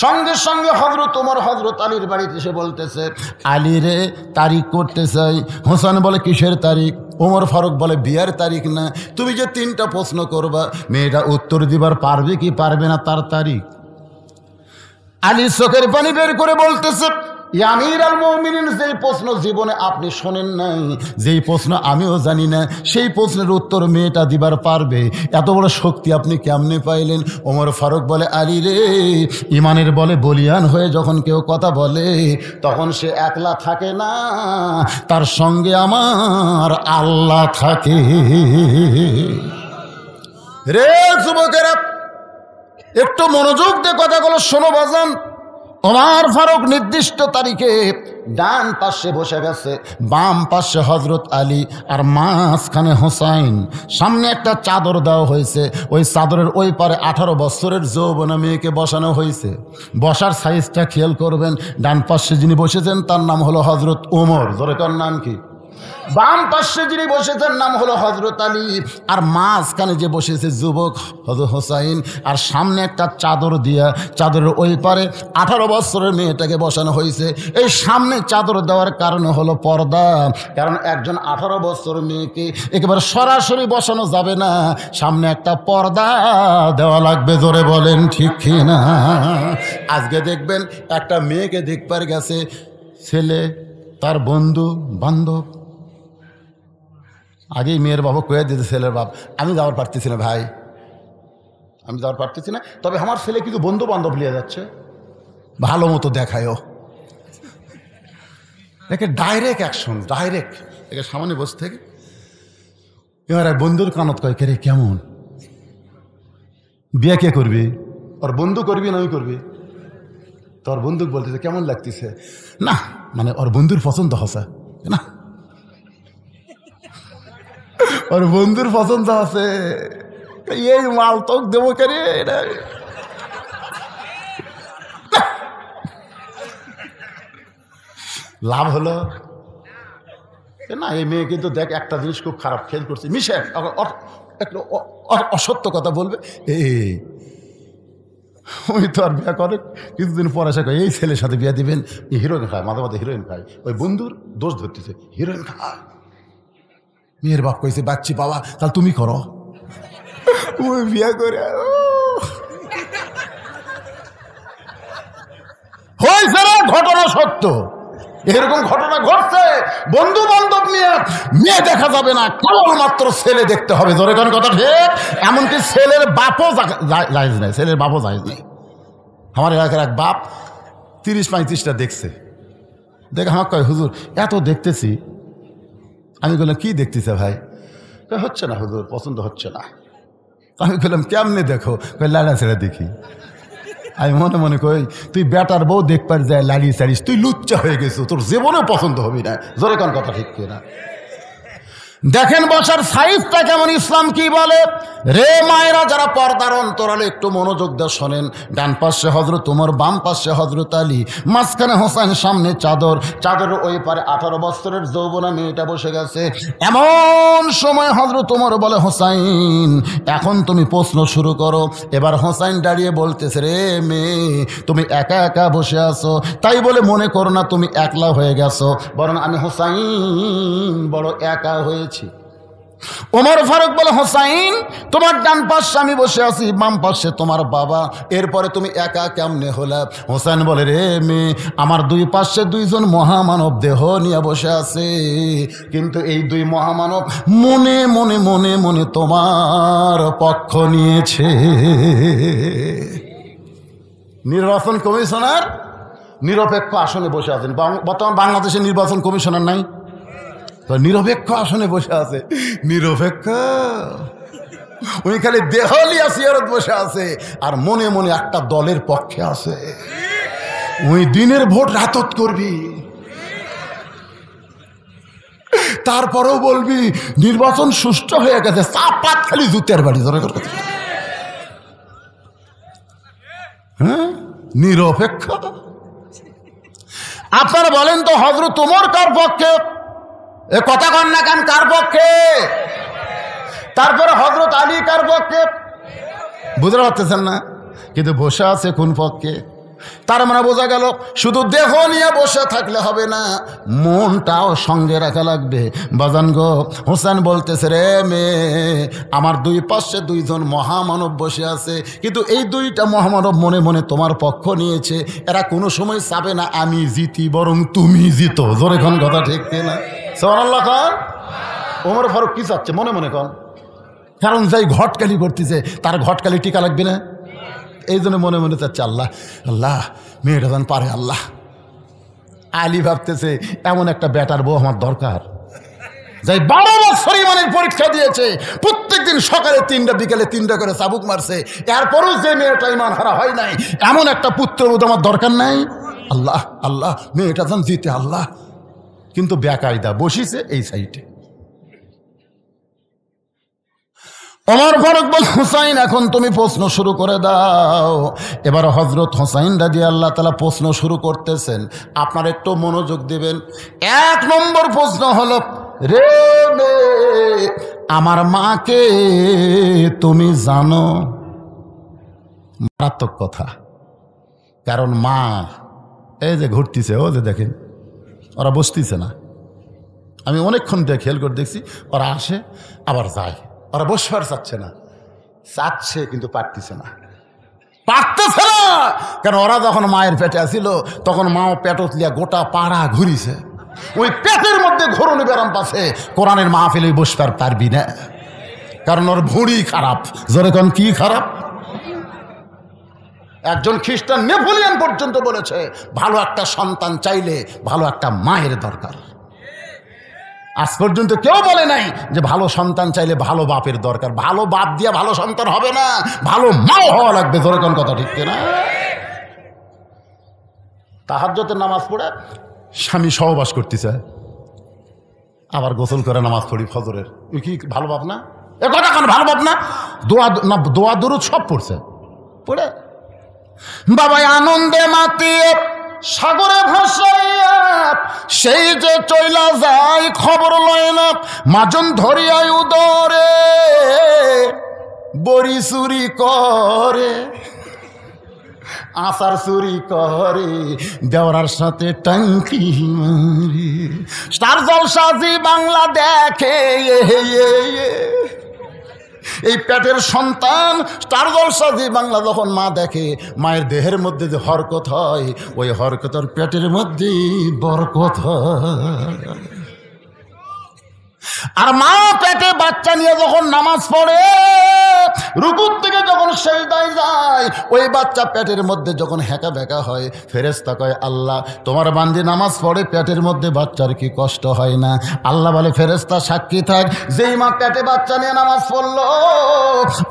[SPEAKER 1] সঙ্গে সঙ্গে হযরত ওমর হযরত আলীর বাড়িতে এসে বলতেছে আলী রে তারিখ করতে চাই। হোসেন বলে কিসের তারিখ? ওমর ফারুক বলে বিয়ার তারিখ না, তুমি যে তিনটা প্রশ্ন করবা মেয়েটা উত্তর দিবার পারবে কি পারবে না তার তারিখ। আলী চোখের পানি বের করে বলতেছে আমিরুল মুমিনিন, যেই প্রশ্ন জীবনে আপনি শোনেন নাই, যেই প্রশ্ন আমিও জানি না, সেই প্রশ্নের উত্তর মেয়েটা দিবার পারবে, এত বড় শক্তি আপনি কেমনে পাইলেন? ওমর ফারুক বলে আলী রে, ইমানের বলে বলিয়ান হয়ে যখন কেউ কথা বলে তখন সে একলা থাকে না, তার সঙ্গে আমার আল্লাহ থাকে। রে যুবকেরা, একটু মনোযোগ দিয়ে কথাগুলো শোনো বাজান। ওমর ফারুক নির্দিষ্ট তারিখে ডান পাশে বসে গেছে, বাম পাশে হযরত আলী, আর মাঝখানে হোসাইন। সামনে একটা চাদর দেওয়া হয়েছে, ওই চাদরের ওই পারে 18 বছরের যৌবনা মেয়েকে বসানো হয়েছে। বসার সাইজটা খেয়াল করবেন। ডান পাশে যিনি বসেছেন তার নাম হলো হযরত ওমর। জোরে কার নাম কি? বাম পাশে যিনি বসেছেন নাম হলো হযরত আলী, আর মাঝখানে যে বসেছে যুবক হযরত হোসাইন, আর সামনে একটা চাদর দিয়া চাদরের ওই পারে 18 বছরের মেয়েটাকে বসানো হয়েছে। এই সামনে চাদর দেওয়ার কারণ হলো পর্দা, কারণ একজন 18 বছরের মেয়েকে একেবারে সরাসরি বসানো যাবে না, সামনে একটা পর্দা দেওয়া লাগবে। জোরে বলেন ঠিক কি না? আজকে দেখবেন একটা মেয়েকে দেখবার গেছে ছেলে, তার বন্ধু বান্ধব, আগেই মেয়ের বাবা কয়ে দিতে ছেলের বাপ আমি যাওয়ার পারতেছি না ভাই, আমি যাওয়ার পারতেছি না, তবে আমার ছেলে কিন্তু বন্ধু বান্ধব নিয়ে যাচ্ছে, ভালো মতো দেখায়ও। একে ডাইরেক্ট অ্যাকশন, ডাইরেক্ট একে সামনে বসে থেকে এবার বন্ধুর কানত কয় কে রে কেমন, বিয়ে কে করবি? ওর বন্ধু করবি না আমি করবি? তোর বন্ধু বলতেছে কেমন লাগতেছে না, মানে ওর বন্ধুর পছন্দ হচ্ছে না, ওর বন্ধুর পছন্দ আছে, এই মাল তো দেবো কে রে? লাভ হলো না। এই মেয়ে কিন্তু দেখ একটা জিনিস খুব খারাপ খেয়াল করছে, মিশে একটু অসত্য কথা বলবে, ওই তো আর বিয়ে করে কিছুদিন পরে সে এই ছেলের সাথে বিয়ে দিবেন, হিরোইন খায়, মাঝে মাঝে হিরোইন খায়, ওই বন্ধুর দোষ ধরতেছে হিরোইন খায়। মেয়ের বাপ কইছে বাচ্চি বাবা তাহলে তুমি করো, ওই বিয়ে করে হয়েছে রে। ঘটনা সত্য, এরকম ঘটনা ঘটছে। বন্ধু বান্ধব নিয়ে মেয়ে দেখা যাবে না, কেবলমাত্র ছেলে দেখতে হবে। জোরে কোন কথা ঠিক? এমনকি ছেলের বাপও জায়েজ নাই, ছেলের বাপও জায়েজ নাই। আমার এলাকার এক বাপ 30-35টা দেখছে, দেখে আমাকে কয় হুজুর এত দেখতেছি। আমি বললাম কি দেখতেছে ভাই? হচ্ছে না হুজুর, পছন্দ হচ্ছে না। আমি বললাম কেমনে দেখো? লাড়া ছেড়ে দেখি। আমি মনে মনে কই তুই বেটার বউ দেখবার যায় লাড়িয়ে ছাড়িস, তুই লুচ্চা হয়ে গেছো, তোর জীবনেও পছন্দ হবি না। জোরে কোন কথা ঠিক কিনা? দেখেন বসার সাইজটা কেমন, ইসলাম কি বলে রে মায়েরা, যারা পর্দার অন্তরালে একটু মনোযোগ দিয়ে শোনেন। ডান পাশে হযরত ওমর, বাম পাশে হযরত আলী, মাঝখানে হোসেন, সামনে চাদর, চাদরের ওই পারে 18 বছরের যৌবনা মেয়েটা বসে গেছে। এমন সময় হযরত ওমর বলে হোসাইন এখন তুমি প্রশ্ন শুরু করো। এবার হোসাইন দাঁড়িয়ে বলতেছে রে মেয়ে, তুমি একা একা বসে আছো, তাই বলে মনে করো না তুমি একলা হয়ে গেছো, বরং আমি হোসাইন বড় একা হয়েছি। ওমর ফারুক বলে হোসাইন তোমার ডান পাশে আমি বসে আছি, বাম পাশে তোমার বাবা, এরপরে তুমি একা কেমনে হলা? হোসেন বলে রে মেয়ে, আমার দুই পাশে দুইজন মহামানব দেহ নিয়ে বসে আছে, কিন্তু এই দুই মহামানব মনে মনে মনে মনে তোমার পক্ষ নিয়েছে। নির্বাচন কমিশনার নিরপেক্ষ আসনে বসে আছেন। বর্তমান বাংলাদেশের নির্বাচন কমিশনার নাই, নিরপেক্ষ আসনে বসে আছে। নিরপেক্ষ উনি খালি দেহলিয়া সিয়ারত বসে আছে, আর মনে মনে একটা দলের পক্ষে আছে। ওই দিনের ভোট রাতত করবি, তারপরেও বলবি নির্বাচন সুষ্ঠু হয়ে গেছে, চাপাত খালি জুতের বাড়ি। নিরপেক্ষ। আপনারা বলেন তো হযরত ওমর কার পক্ষে? এ কথা কন না কেন, কার পক্ষে? তারপরে হযরত আলী কার পক্ষে? বুঝতে পারতেছেন না? কিন্তু বসে আছে কোন পক্ষে? তার মানে বোঝা গেল শুধু দেহ নিয়ে বসে থাকলে হবে না, মনটাও সঙ্গে রাখা লাগবে। বাজান গো, হোসেন বলতেছে, রে মেয়ে, আমার দুই পাশে দুইজন মহামানব বসে আছে, কিন্তু এই দুইটা মহামানব মনে মনে তোমার পক্ষ নিয়েছে। এরা কোনো সময় চাবে না আমি জিতি, বরং তুমি জিতো। জোরে কোন কথা ঠিক না? সুবহানাল্লাহ খান। ওমর ফারুক কি চাচ্ছে মনে মনে কন? কারণ যাই ঘটকালি করতেছে তার ঘটকালি টিকা লাগবে না, এই জন্য মনে মনে চাচ্ছে আল্লাহ আল্লাহ মেয়েটা যেন পারে। আল্লাহ আলী ভাবতেছে এমন একটা বেটার বউ আমার দরকার, যাই 12 বছর ইমানের পরীক্ষা দিয়েছে, প্রত্যেকদিন সকালে 3টা বিকেলে 3টা করে চাবুক মারছে, এরপরও যে মেয়েটা ইমান হারা হয় নাই, এমন একটা পুত্রবোধ আমার দরকার নাই। আল্লাহ আল্লাহ মেয়েটা যেন জিতে আল্লাহ। কিন্তু বেকায়দা বসিছে এই সাইডে। ওমর ফারুক বল, হুসাইন এখন তুমি প্রশ্ন শুরু করে দাও। এবার হযরত হুসাইন রাদিয়াল্লাহু তাআলা প্রশ্ন শুরু করতেছেন। আপনারা একটু মনোযোগ দিবেন। 1 নম্বর প্রশ্ন হলো, রে মেয়ে, আমার মাকে তুমি জানো? মারাত্মক কথা, কারণ মা এই যে ঘুরতেছে, ও যে দেখেন ওরা বসতেছে না। আমি অনেকক্ষণ দিয়ে খেয়াল করে দেখছি, ওরা আসে আবার যায়, ওরা বসবার চাচ্ছে না, চাচ্ছে কিন্তু পারতেছে না, পারতেছে না। কারণ ওরা যখন মায়ের পেটে আসিল তখন মাও পেটত লিয়া গোটা পাড়া ঘুরিছে, ওই পেটের মধ্যে ঘোরণে বেরাম পাছে। কোরআনের মাহফিলে বসবার পারবি না, কারণ ওর ভুঁড়ি খারাপ। জোরে কোন কি খারাপ? একজন খ্রিস্টান নেপোলিয়ন পর্যন্ত বলেছে ভালো একটা সন্তান চাইলে ভালো একটা মায়ের দরকার। আজ পর্যন্ত কেউ বলে নাই যে ভালো সন্তান চাইলে ভালো বাপের দরকার। ভালো বাপ দিয়ে ভালো সন্তান হবে না, ভালো মাও হওয়া লাগবে। ধরে কোন কথা ঠিক না? তাহাজ্জুদের নামাজ পড়ে স্বামী সহবাস করতেছে, আবার গোসল করে নামাজ পড়ি ফজরের, কি ভালো বাপ না? এ কথা কেন ভালো বাপ না? দোয়া দরুদ সব পড়ছে, পড়ে বাবাই আনন্দে মাতিয়ে সাগরে ভাসাইয়া সেই যে চইলা যায় খবর লয় না, মাজন ধরিয়ায় উদরে বড়ি চুরি করে, আচার চুরি করে, দেওয়ার সাথে টাঙ্কি মারি। স্টার জলসা জি বাংলা দেখে, এই পেটের সন্তান স্টার জলসা জি বাংলা যখন মা দেখে, মায়ের দেহের মধ্যে যে হরকত হয়, ওই হরকতের পেটের মধ্যে বরকত হয়। আর মা পেটে বাচ্চা নিয়ে যখন নামাজ পড়ে, রুকুর থেকে যখন সেজদায় যায়, ওই বাচ্চা পেটের মধ্যে যখন হেঁকা বেঁকা হয়, ফেরেশতা কয় আল্লাহ তোমার বান্দি নামাজ পড়ে, পেটের মধ্যে বাচ্চার কি কষ্ট হয় না? আল্লাহ বলে ফেরেশতা সাক্ষী থাক, যেই মা পেটে বাচ্চা নিয়ে নামাজ পড়লো,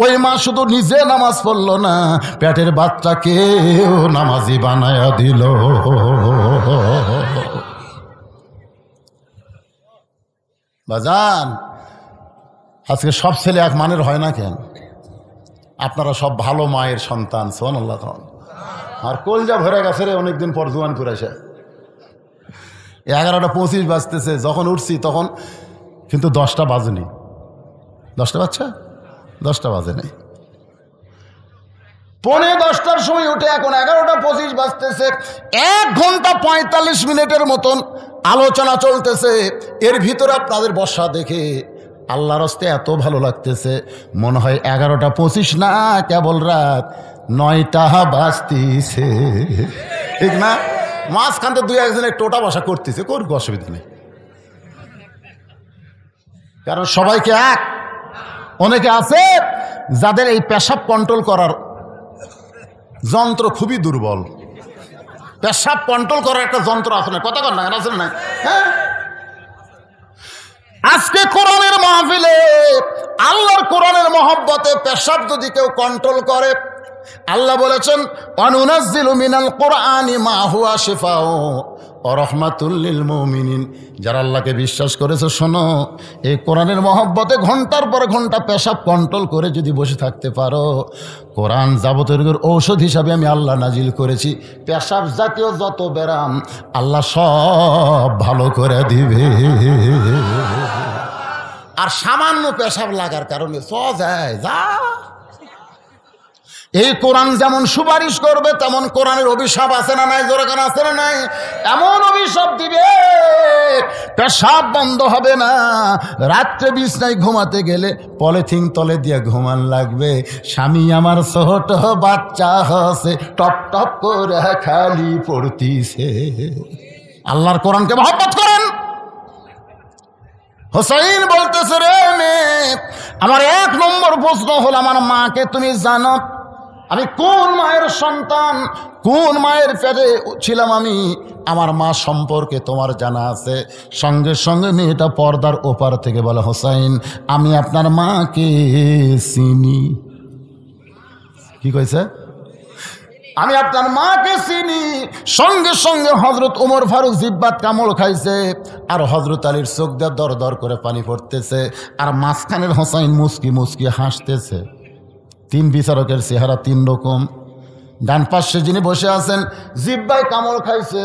[SPEAKER 1] ওই মা শুধু নিজে নামাজ পড়লো না, পেটের বাচ্চাকেও নামাজি বানায়া দিল। বাজান, আজকে সব ছেলে এক মানের হয় না কেন? আপনারা সব ভালো মায়ের সন্তান, সুবহানাল্লাহ। আর কলজা ভরে গেছে রে, অনেকদিন পর জোয়ান করেছে। 11:25 বাজতেছে, যখন উঠছি তখন কিন্তু 10টা বাজেনি। 10টা বাজছে? 10টা বাজে নাই। 10:45 সময় উঠে এখন 11:25 বাজতেছে। 1 ঘন্টা 45 মিনিটের মতন আলোচনা চলতেছে। এর ভিতরে আপনাদের বসা দেখে আল্লাহর হস্তে এত ভালো লাগতেছে, মনে হয় 11:25 না, কেবল রাত 9টা বাজতেছে, ঠিক না? মাঝখান থেকে 2-1 টোটা বসা করতেছে, করুক, অসুবিধা নেই। কারণ সবাইকে এক, অনেকে আছে যাদের এই পেশাব কন্ট্রোল করার যন্ত্র খুবই দুর্বল। পেশাব কন্ট্রোল করার একটা যন্ত্র আছে না, কথা কর না, আছে না? হ্যাঁ, আজকে কোরআনের মাহফিলে আল্লাহর কোরআনের মহব্বতে পেশাব যদি কেউ কন্ট্রোল করে, আল্লাহ বলেছেন অনুনাজ্জিলু মিনাল কোরআনি মা হুয়া শিফাউ ওয়া রাহমাতুল লিল মুমিনিন। যারা আল্লাহকে বিশ্বাস করেছে শোনো, এই কোরআনের মহব্বতে ঘন্টার পর ঘন্টা পেশাব কন্ট্রোল করে যদি বসে থাকতে পারো, কোরআন যাবতীয় ঔষধ হিসাবে আমি আল্লাহ নাজিল করেছি। পেশাব জাতীয় যত ব্যারাম আল্লাহ সব ভালো করে দিবে। আর সামান্য পেশাব লাগার কারণে যায় যা। এই কোরআন যেমন সুপারিশ করবে তেমন কোরআনের অভিশাপ আছে না নাই? জোরে কান আছে না নাই? এমন অভিশাপ দিবে পেশাব বন্ধ হবে না। রাত্রে বিছনায় ঘুমাতে গেলে পলিথিন তলে দিয়ে ঘুমান লাগবে। স্বামী আমার ছোট বাচ্চা হসে টপ টপ করে খালি পড়তিছে। আল্লাহর কোরআনকে মহব্বত করেন। হোসাইন বলতেছে, রে মেয়ে, আমার 1 নম্বর প্রশ্ন হলো, আমার মাকে তুমি জানো? আমি কোন মায়ের সন্তান, কোন মায়ের পেটে ছিলাম আমি? আমার মা সম্পর্কে তোমার জানা আছে? সঙ্গে সঙ্গে মেয়েটা পর্দার ওপার থেকে বলে, হোসাইন আমি আপনার মাকে চিনি। কি কইছে? আমি আপনার মাকে চিনি। সঙ্গে সঙ্গে হজরত ওমর ফারুক জিব্বাত কামড় খাইছে, আর হজরত আলীর চোখ দিয়ে দর দর করে পানি পড়তেছে, আর মাঝখানের হোসাইন মুস্কি মুস্কি হাসতেছে। 3 বিচারকের চেহারা 3 রকম। ডান পাশে যিনি বসে আছেন জিব্বায় কামড় খাইছে,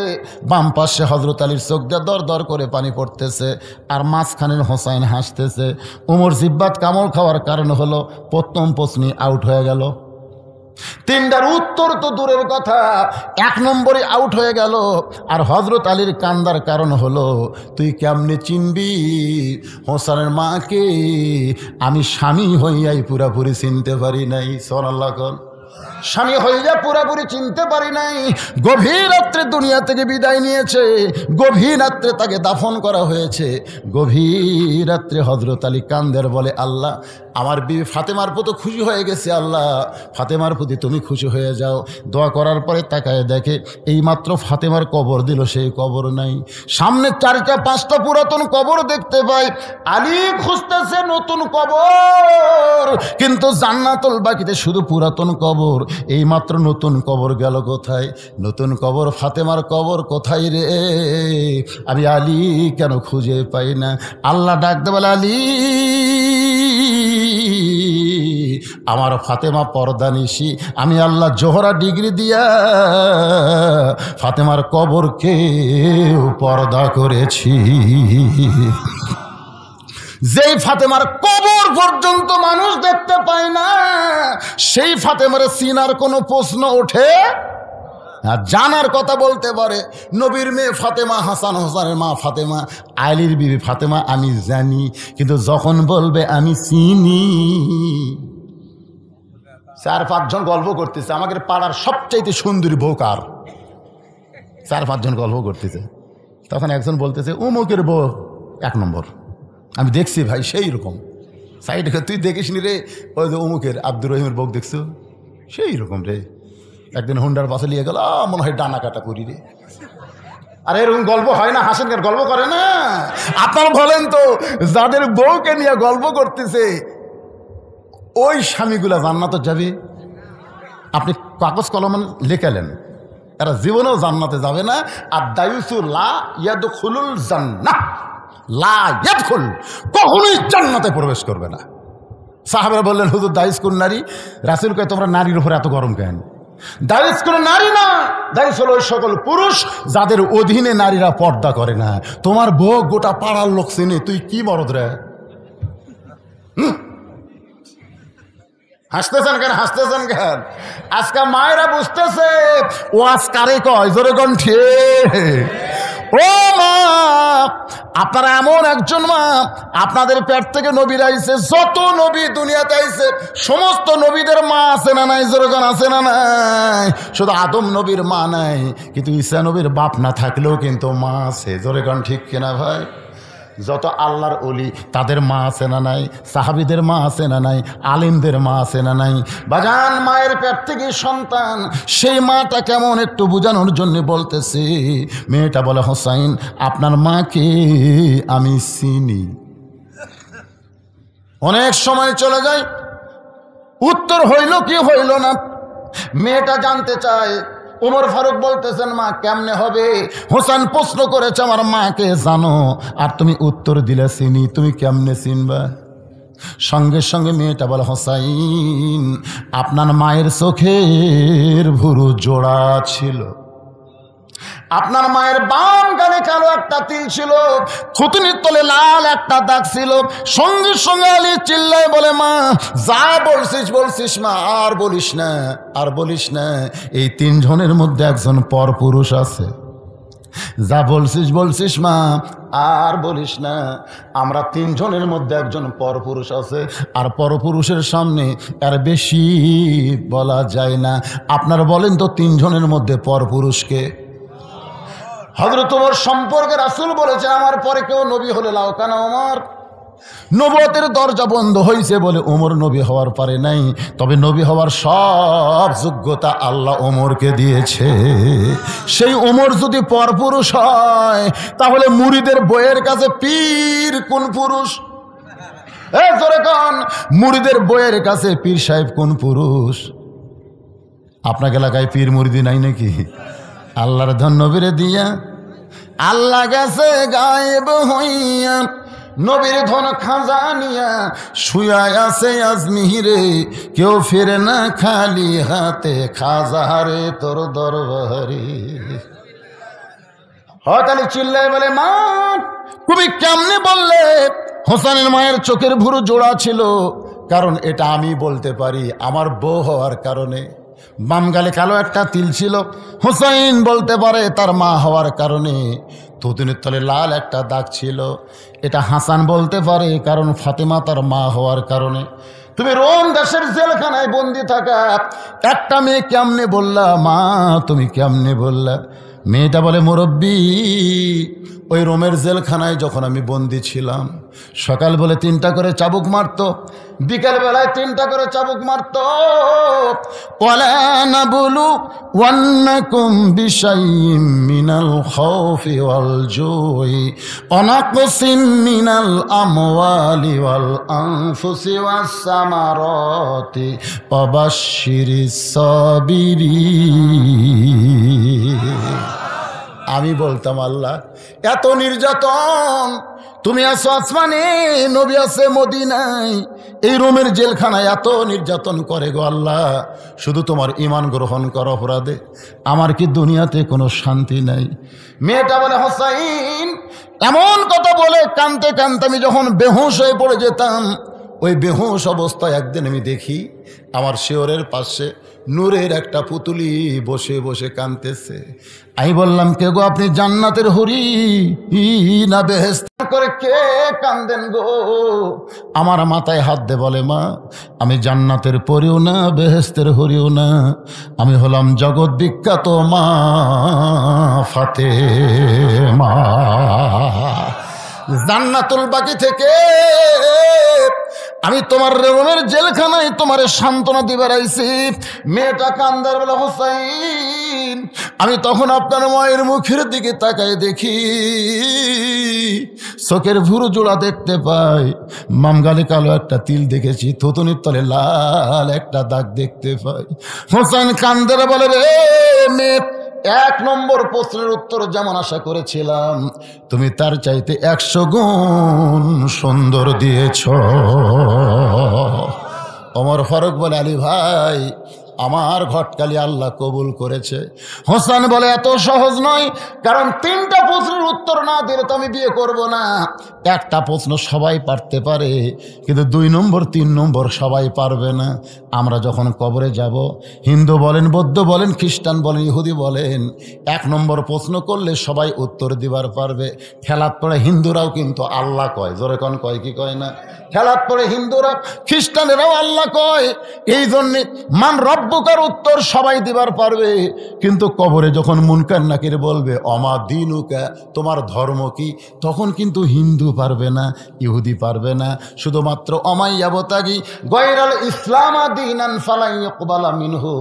[SPEAKER 1] বাম পাশে হজরত আলীর চোখ দিয়ে দর দর করে পানি পড়তেছে, আর মাঝখানের হোসাইন হাসতেছে। ওমর জিব্বাত কামড় খাওয়ার কারণ হলো প্রথম প্রশ্নই আউট হয়ে গেল। 3টার উত্তর তো দূরের কথা, 1 নম্বরে আউট হয়ে গেল। আর হজরত আলীর কান্দার কারণ হলো, তুই কেমনে চিনবি হোসেনের মাকে? আমি স্বামী হইয়াই পুরাপুরি চিনতে পারি নাই। সুবহানাল্লাহ। স্বামী হইয়া পুরাপুরি চিনতে পারি নাই। গভীর রাত্রে দুনিয়া থেকে বিদায় নিয়েছে, গভীর রাত্রে তাকে দাফন করা হয়েছে। গভীর রাত্রে হজরত আলী কান্দের বলে, আল্লাহ আমার বিবি ফাতেমার প্রতি খুশি হয়ে গেছে, আল্লাহ ফাতেমার প্রতি তুমি খুশি হয়ে যাও। দোয়া করার পরে তাকায় দেখে এইমাত্র ফাতেমার কবর দিল, সেই কবর নাই। সামনে 4টা 5টা পুরাতন কবর দেখতে পাই। আলী খুঁজতেছে নতুন কবর, কিন্তু জান্নাতুল বাকিতে শুধু পুরাতন কবর। এইমাত্র নতুন কবর গেল কোথায়? নতুন কবর ফাতেমার কবর কোথায় রে? আমি আলী কেন খুঁজে পাই না? আল্লাহ ডাকতে বলে, আলী আমার ফাতেমা পর্দানিশি। আমি আল্লাহ জোহরা ডিগ্রি দিয়া ফাতেমার কবরকে পর্দা করেছি। যেই ফাতেমার কবর পর্যন্ত মানুষ দেখতে পায় না, সেই ফাতেমার চিনার কোনো প্রশ্ন ওঠে আর জানার কথা বলতে পারে। নবীর মেয়ে ফাতেমা, হাসান হোসেনের মা ফাতেমা, আলীর বিবি ফাতেমা আমি জানি, কিন্তু যখন বলবে আমি চিনি। 4-5 জন গল্প করতেছে, আমাদের পাড়ার সবচাইতে সুন্দরী বউ কার? 4-5 জন গল্প করতেছে। তখন একজন বলতেছে অমুকের বউ 1 নম্বর। আমি দেখছি ভাই সেই রকম। সাইড তুই দেখিস নি রে? ওই যে অমুকের আব্দুর রহিমের বউ দেখছো, সেই রকম রে। একদিন হুন্ডার পাশে নিয়ে গেল, মনে হয় ডানা কাটা করি রে। আর এরকম গল্প হয় না? হাসেনকার গল্প করে না? আপনার বলেন তো, যাদের বউকে নিয়ে গল্প করতেছে ওই স্বামীগুলা জান্নাতে যাবে? আপনি কাগজ কলম লেখালেন, এরা জীবনেও জান্নাতে যাবে না। আর দায়ুসু লা ইয়াদখুলুল জান্নাহ, লা ইয়াদখুল, কখনোই জান্নাতে প্রবেশ করবে না। সাহাবারা বললেন, হুজুর দায়ুস কোন নারী? রাসূল কয়, তোমরা নারীর উপরে এত গরম কেন? দায়ুস কোন নারী না, দায়ুস হলো ওই সকল পুরুষ যাদের অধীনে নারীরা পর্দা করে না। তোমার বউ গোটা পাড়ার লোক চেনে, তুই কি মরদ রে? হাসতেছেন কেন? হাসতেছেন কেন? আজকে মায়েরা বুঝতেছে ও আজকারে কয়, জোরে কণ্ঠে। ও মা, আপনারা এমন একজন মা, আপনাদের পেট থেকে নবীরা আইছে, যত নবী দুনিয়াতে আইছে সমস্ত নবীদের মা আছে না নাই? জোরে কোন আছে না নাই? শুধু আদম নবীর মা নাই, কিন্তু ঈসা নবীর বাপ না থাকলেও কিন্তু মা আছে। জোরে কোন ঠিক কিনা ভাই? যত আল্লাহর ওলি তাদের মা আছে না নাই? সাহাবীদের মা আছে না নাই? আলিমদের মা আছে না নাই? বাজান, মায়ের পেট থেকে সন্তান, সেই মাটা কেমন একটু বোঝানোর জন্য বলতেছি। মেয়েটা বলে, হোসাইন আপনার মাকে আমি চিনি। অনেক সময় চলে যায়, উত্তর হইল কি হইল না। মেয়েটা জানতে চায় ওমর ফারুক বলতেছেন মা কেমনে হবে? হোসেন প্রশ্ন করেছে আমার মাকে জানো, আর তুমি উত্তর দিলে চিনি, তুমি কেমনে চিনবা? সঙ্গে সঙ্গে মেয়েটা বলে হোসাইন আপনার মায়ের চোখের ভুরু জোড়া ছিল, আপনার মায়ের বাম গালে কালো একটা তিল ছিল, থুতনির তলে লাল একটা দাগ ছিল। সঙ্গে সঙ্গে আলী চিল্লায় বলে মা যা বলছিস বলছিস মা, আর বলিস না, আর বলিস না, এই তিনজনের মধ্যে একজন পরপুরুষ আছে। যা বলছিস বলছিস মা, আর বলিস না, আমরা তিনজনের মধ্যে একজন পরপুরুষ আছে, আর পরপুরুষের সামনে আর বেশি বলা যায় না। আপনারা বলেন তো তিনজনের মধ্যে পরপুরুষকে? হযরত ওমর সম্পর্কে রাসূল বলেছেন আমার পরে কেউ নবী হলে লাউকানা ওমর। নবুয়তের দরজা বন্ধ হয়েছে বলে ওমর নবী হওয়ার পারে নাই, তবে নবী হওয়ার সব যোগ্যতা আল্লাহ ওমরকে দিয়েছে। সেই ওমর যদি পরপুরুষ হয় তাহলে মুরিদের বইয়ের কাছে পীর কোন পুরুষ? জোরে কোন, মুরিদের বইয়ের কাছে পীর সাহেব কোন পুরুষ? আপনার এলাকায় পীর মুরিদি নাই নাকি? আল্লাহর ধন নবীরে দিয়া আল্লাহ গেছে গায়েব হইয়া, নবীর ধন খাজানিয়া শুয়ায় আছে আজমিরে, কেউ ফিরে না খালি হাতে, খাজারে তোর দরবারে। হঠাৎ চিল্লায় বলে মা তুমি কেমনে বললে হোসেনের মায়ের চোখের ভুরু জোড়া ছিল? কারণ এটা আমি বলতে পারি, আমার বউ হওয়ার কারণে। বাম গালে কালো একটা তিল ছিল, হোসাইন বলতে পারে তার মা হওয়ার কারণে। থুতনির তলে লাল একটা দাগ ছিল, এটা হাসান বলতে পারে কারণ ফাতেমা তার মা হওয়ার কারণে। তুমি রোম দেশের জেলখানায় বন্দি থাকা একটা মেয়ে কেমনে বললা মা, তুমি কেমনে বললা? মেয়েটা বলে মুরব্বী ওই রোমের জেলখানায় যখন আমি বন্দি ছিলাম, সকাল বলে 3টা করে চাবুক মারত, বিকাল বেলায় 3টা করে চাবুক মারত। ওয়ালা নাবলু ওয়ান্নাকুম বিশাইইম মিনাল খাউফি ওয়াল জুই ওয়া নাকসিম মিনাল আমওয়ালি ওয়াল আনফুসি ওয়াস সামারাতি ওয়া বাশশিরিস সাবিরিন। আমি বলতাম আল্লাহ এত নির্যাতন, তুমি আছো আসমানে, নবী আছে মদিনায়, এই রোমের জেলখানায় এত নির্যাতন করে গো আল্লাহ, শুধু তোমার ঈমান গ্রহণ কর অপরাধে আমার কি দুনিয়াতে কোনো শান্তি নাই? মেয়েটা বলে হোসাইন এমন কথা বলে কানতে কানতে আমি যখন বেহুশ হয়ে পড়ে যেতাম, ওই বেহুশ অবস্থায় একদিন আমি দেখি আমার শিয়রের পাশে নূরের একটা পুতুলি বসে বসে কাঁদতেছে। আমি বললাম কে গো আপনি? জান্নাতের হরি না বেহেশত করে কে কান্দেন গো? আমার মাথায় হাত দে বলে মা আমি জান্নাতের পরিও না বেহেশতের হরিও না, আমি হলাম জগৎ বিখ্যাত মা ফাতেমা। জান্নাতুল বাকি থেকে আমি তোমার রোমের জেলখানায় তোমার সান্ত্বনা দিবার আইছি। মেয়েটা কান্দার বলে হোসাইন আমি তখন আপনার মায়ের মুখের দিকে তাকাই দেখি চোখের ভুরু জোড়া দেখতে পাই, মাম গালে কালো একটা তিল দেখেছি, থুতনির তলে লাল একটা দাগ দেখতে পাই। হোসাইন কান্দার বলে রে মেয়ে 1 নম্বর প্রশ্নের উত্তর যেমন আশা করেছিলাম তুমি তার চাইতে 100 গুণ সুন্দর দিয়েছ। ওমর ফারুক বলে আলী ভাই আমার ঘটকালি আল্লাহ কবুল করেছে। হোসেন বলে এত সহজ নয়, কারণ 3টা প্রশ্নের উত্তর না দিলে তো আমি বিয়ে করব না। একটা প্রশ্ন সবাই পারতে পারে, কিন্তু 2 নম্বর 3 নম্বর সবাই পারবে না। আমরা যখন কবরে যাব, হিন্দু বলেন, বৌদ্ধ বলেন, খ্রিস্টান বলেন, ইহুদি বলেন, 1 নম্বর প্রশ্ন করলে সবাই উত্তর দিবার পারবে। খেলার পরে হিন্দুরাও কিন্তু আল্লাহ কয়, জোরে কোন কয় কি কয় না? খেলার পরে হিন্দুরা খ্রিস্টানেরাও আল্লাহ কয়। এই জন্যে মান রব্বুকার উত্তর সবাই দিবার পারবে, কিন্তু কবরে যখন মুনকার নাকির বলবে অমা দিনুকা তোমার ধর্ম কি, তখন কিন্তু হিন্দু পারবে না, ইহুদি পারবে না, শুধুমাত্র অমাইয়াবতাগি গয়রাল ইসলাম দীনান ফালাই ইকবালা মিনহু,